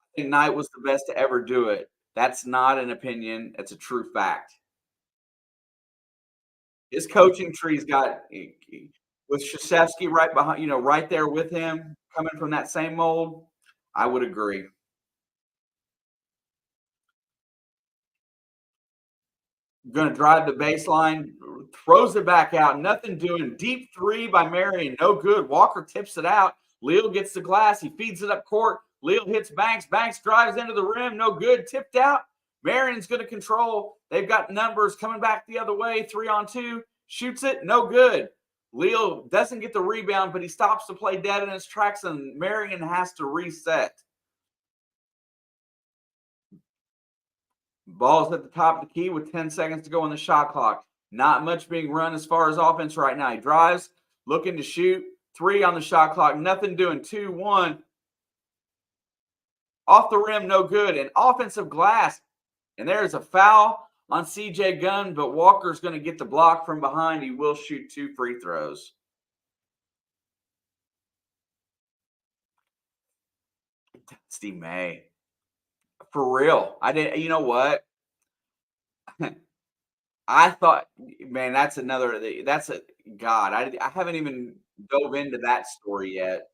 I think Knight was the best to ever do it. That's not an opinion. It's a true fact. His coaching tree's got with Krzyzewski right behind, right there with him, coming from that same mold. I would agree. Gonna drive the baseline, throws it back out, nothing doing. Deep three by Marian, no good. Walker tips it out. Leal gets the glass. He feeds it up court. Leal hits Banks. Banks drives into the rim, no good. Tipped out. Marian's going to control. They've got numbers coming back the other way. 3-on-2. Shoots it, no good. Leal doesn't get the rebound, but he stops the play dead in his tracks, and Marian has to reset. Ball's at the top of the key with 10 seconds to go on the shot clock. Not much being run as far as offense right now. He drives, looking to shoot. 3 on the shot clock. Nothing doing. 2-1. Off the rim, no good. An offensive glass. And there's a foul on CJ Gunn, but Walker's going to get the block from behind. He will shoot 2 free throws. Dusty May. For real. You know what? I thought, man, that's God. I haven't even dove into that story yet.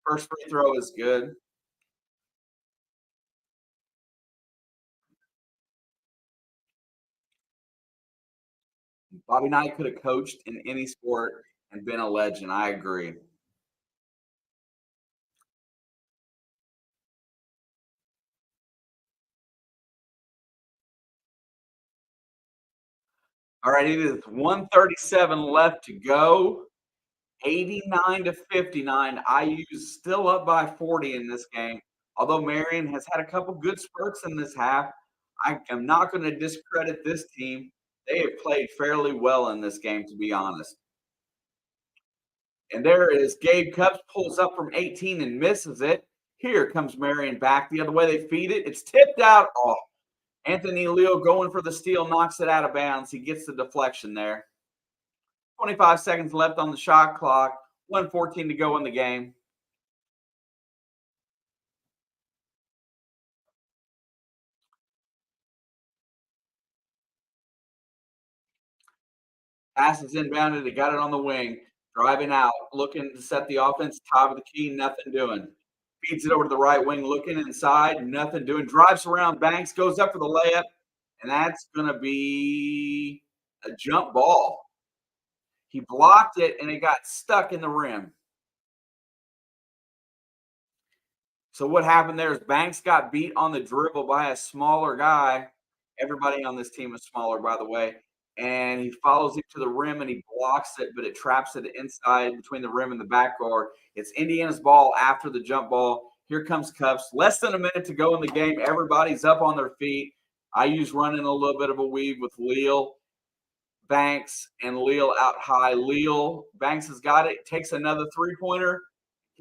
First free throw is good. Bobby Knight could have coached in any sport and been a legend. I agree. All right, it is 137 left to go. 89-59. IU's still up by 40 in this game. Although Marian has had a couple good spurts in this half, I am not going to discredit this team. They have played fairly well in this game, to be honest. And there is Gabe Cupps, pulls up from 18 and misses it. Here comes Marian back the other way. They feed it. It's tipped out. Oh, Anthony Leal going for the steal, knocks it out of bounds. He gets the deflection there. 25 seconds left on the shot clock. 1:14 to go in the game. Pass is inbounded. He got it on the wing. Driving out, looking to set the offense. Top of the key, nothing doing. Feeds it over to the right wing, looking inside, nothing doing. Drives around Banks, goes up for the layup, and that's going to be a jump ball. He blocked it, and it got stuck in the rim. So what happened there is Banks got beat on the dribble by a smaller guy. Everybody on this team is smaller, by the way. And he follows it to the rim and he blocks it, but it traps it inside between the rim and the backboard. It's Indiana's ball after the jump ball. Here comes Cupps. Less than a minute to go in the game. Everybody's up on their feet. IU's running a little bit of a weave with Leal, Banks, and Leal out high. Banks has got it. Takes another three-pointer.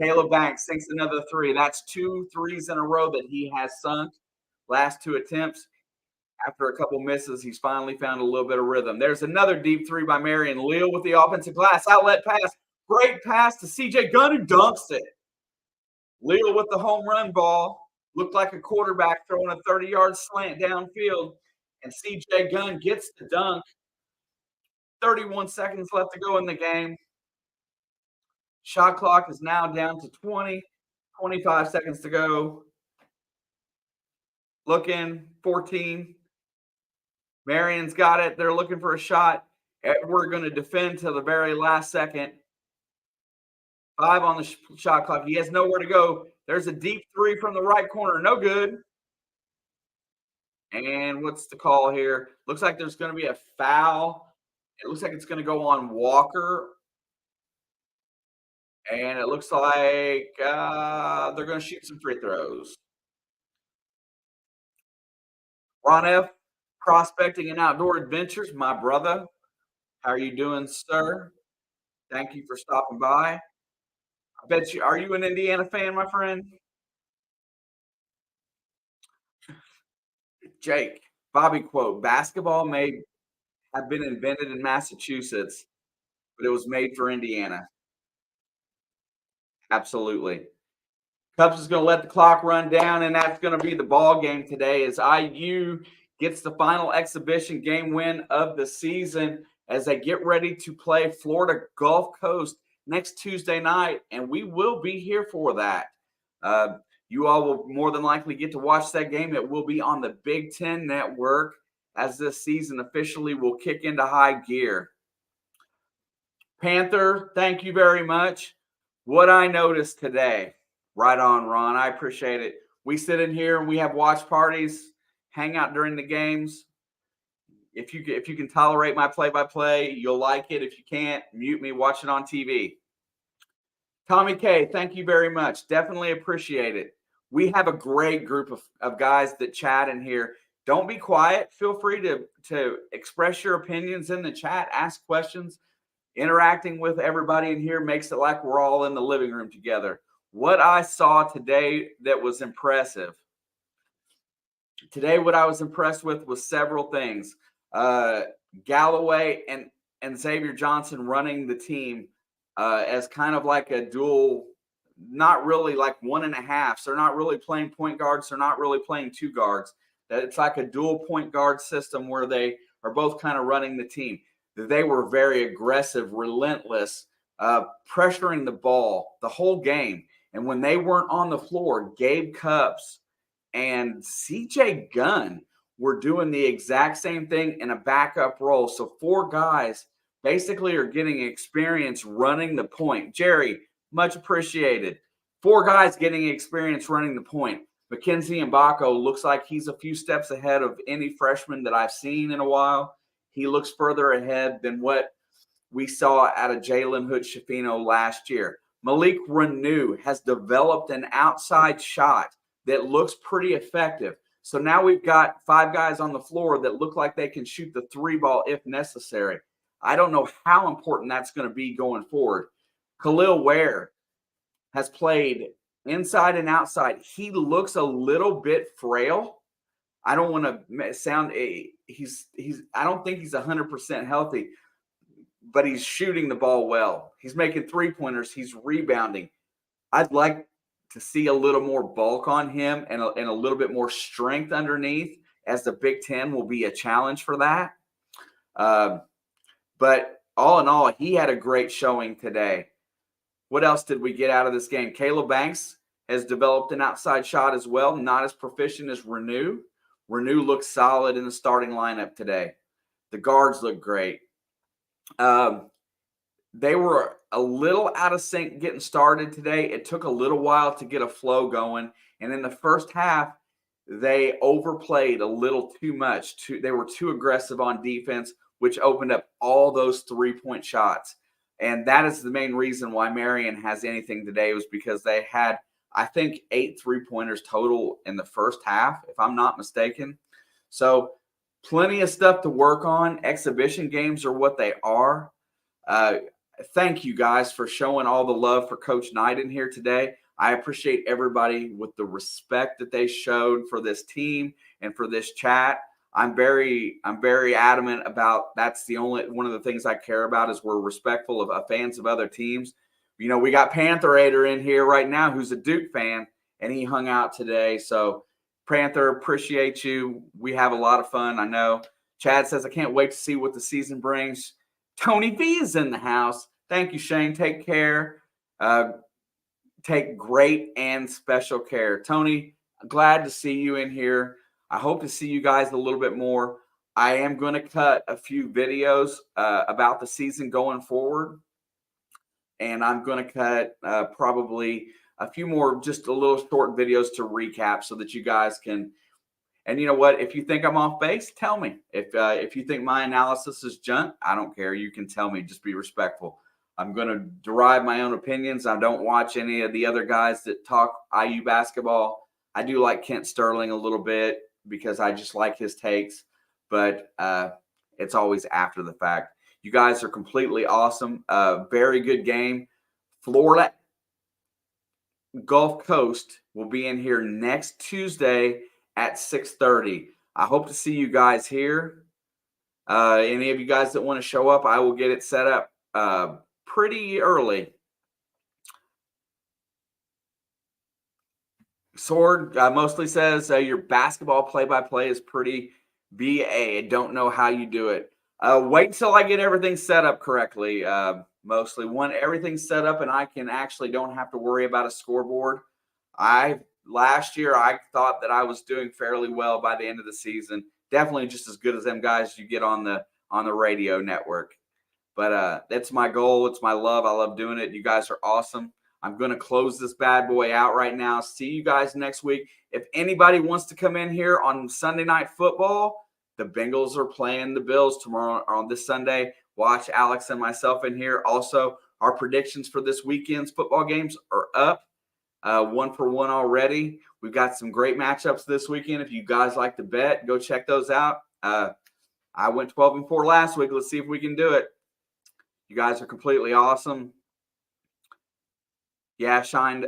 Caleb Banks sinks another 3. That's 2 threes in a row that he has sunk. Last 2 attempts. After a couple misses, he's finally found a little bit of rhythm. There's another deep 3 by Marian. Leal with the offensive glass. Outlet pass. Great pass to CJ Gunn, who dunks it. Leal with the home run ball. Looked like a quarterback throwing a 30-yard slant downfield. And CJ Gunn gets the dunk. 31 seconds left to go in the game. Shot clock is now down to 20. 25 seconds to go. Looking, 14. Marian's got it. They're looking for a shot. We're going to defend to the very last second. 5 on the shot clock. He has nowhere to go. There's a deep 3 from the right corner. No good. And what's the call here? Looks like there's going to be a foul. It looks like it's going to go on Walker. And it looks like they're going to shoot some free throws. Ron F., Prospecting and Outdoor Adventures, my brother. How are you doing, sir? Thank you for stopping by. I bet you, are you an Indiana fan, my friend? Jake, Bobby quote, basketball may have been invented in Massachusetts, but it was made for Indiana. Absolutely. Cubs is going to let the clock run down, and that's going to be the ball game today as IU gets the final exhibition game win of the season as they get ready to play Florida Gulf Coast next Tuesday night, and we will be here for that. You all will more than likely get to watch that game. It will be on the Big Ten Network as this season officially will kick into high gear. Panther, thank you very much. What I noticed today, right on, Ron. I appreciate it. We sit in here and we have watch parties, hang out during the games. If you can tolerate my play-by-play, you'll like it. If you can't, mute me, watch it on TV. Tommy K, thank you very much. Definitely appreciate it. We have a great group of guys that chat in here. Don't be quiet. Feel free to express your opinions in the chat, ask questions. Interacting with everybody in here makes it like we're all in the living room together. What I saw today that was impressive. Today, what I was impressed with was several things. Galloway and Xavier Johnson running the team as kind of like a dual, not really like 1.5. So they're not really playing point guards. They're not really playing two guards. That it's like a dual point guard system where they are both kind of running the team. They were very aggressive, relentless, pressuring the ball the whole game. And when they weren't on the floor, Gabe Cupps and CJ Gunn were doing the exact same thing in a backup role. So 4 guys basically are getting experience running the point. Jerry, much appreciated. 4 guys getting experience running the point. Mackenzie Mbako looks like he's a few steps ahead of any freshman that I've seen in a while. He looks further ahead than what we saw out of Jalen Hood-Schifino last year. Malik Renew has developed an outside shot that looks pretty effective. So now we've got 5 guys on the floor that look like they can shoot the 3 ball if necessary. I don't know how important that's going to be going forward. Khalil Ware has played inside and outside. He looks a little bit frail. I don't want to sound I don't think he's 100% healthy, but he's shooting the ball well. He's making 3-pointers. He's rebounding. I'd like to see a little more bulk on him and a little bit more strength underneath, as the Big Ten will be a challenge for that. But all in all, he had a great showing today. What else did we get out of this game? Caleb Banks has developed an outside shot as well, not as proficient as Renew. Renew looks solid in the starting lineup today. The guards look great. They were a little out of sync getting started today. It took a little while to get a flow going. And in the first half, they overplayed a little too much. They were too aggressive on defense, which opened up all those 3-point shots. And that is the main reason why Marian has anything today, was because they had, I think, 8 3-pointers total in the first half, if I'm not mistaken. So plenty of stuff to work on. Exhibition games are what they are. Thank you guys for showing all the love for Coach Knight in here today. I appreciate everybody with the respect that they showed for this team and for this chat. I'm very adamant about that's the only one of the things I care about is we're respectful of fans of other teams. You know, we got Pantherator in here right now who's a Duke fan, and he hung out today. So, Panther, appreciate you. We have a lot of fun, I know. Chad says, I can't wait to see what the season brings. Tony V is in the house. Thank you, Shane. Take care. Take great and special care. Tony, glad to see you in here. I hope to see you guys a little bit more. I am going to cut a few videos about the season going forward. And I'm going to cut probably a few more, just a little short videos to recap so that you guys can. And you know what? If you think I'm off base, tell me. If you think my analysis is junk, I don't care. You can tell me. Just be respectful. I'm going to derive my own opinions. I don't watch any of the other guys that talk IU basketball. I do like Kent Sterling a little bit because I just like his takes. But it's always after the fact. You guys are completely awesome. Very good game. Florida Gulf Coast will be in here next Tuesday at 6:30. I hope to see you guys here. Any of you guys that want to show up, I will get it set up pretty early. Sword mostly says your basketball play-by-play is pretty BA. I don't know how you do it. Wait until I get everything set up correctly. Mostly when everything's set up and I can actually don't have to worry about a scoreboard. Last year I thought that I was doing fairly well by the end of the season. Definitely just as good as them guys you get on the radio network. But that's my goal. It's my love. I love doing it. You guys are awesome. I'm going to close this bad boy out right now. See you guys next week. If anybody wants to come in here on Sunday Night Football, the Bengals are playing the Bills tomorrow on this Sunday. Watch Alex and myself in here. Also, our predictions for this weekend's football games are up. 1-for-1 already. We've got some great matchups this weekend. If you guys like to bet, go check those out. I went 12-4 last week. Let's see if we can do it. You guys are completely awesome. Yeah, Shane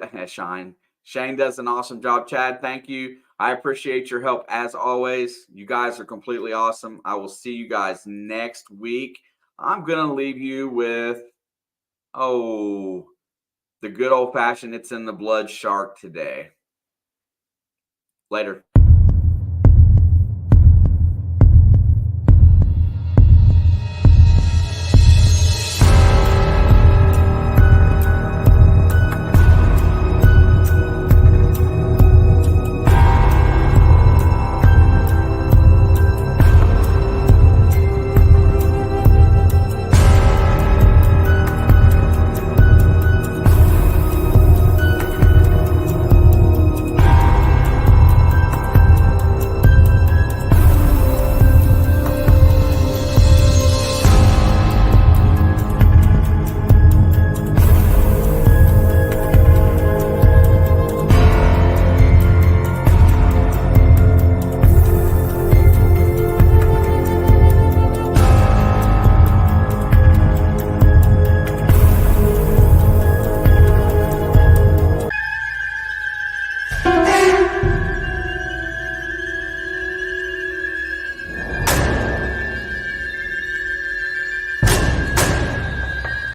does an awesome job. Chad, thank you. I appreciate your help as always. You guys are completely awesome. I will see you guys next week. I'm going to leave you with, the good old-fashioned It's in the Blood Shark today. Later.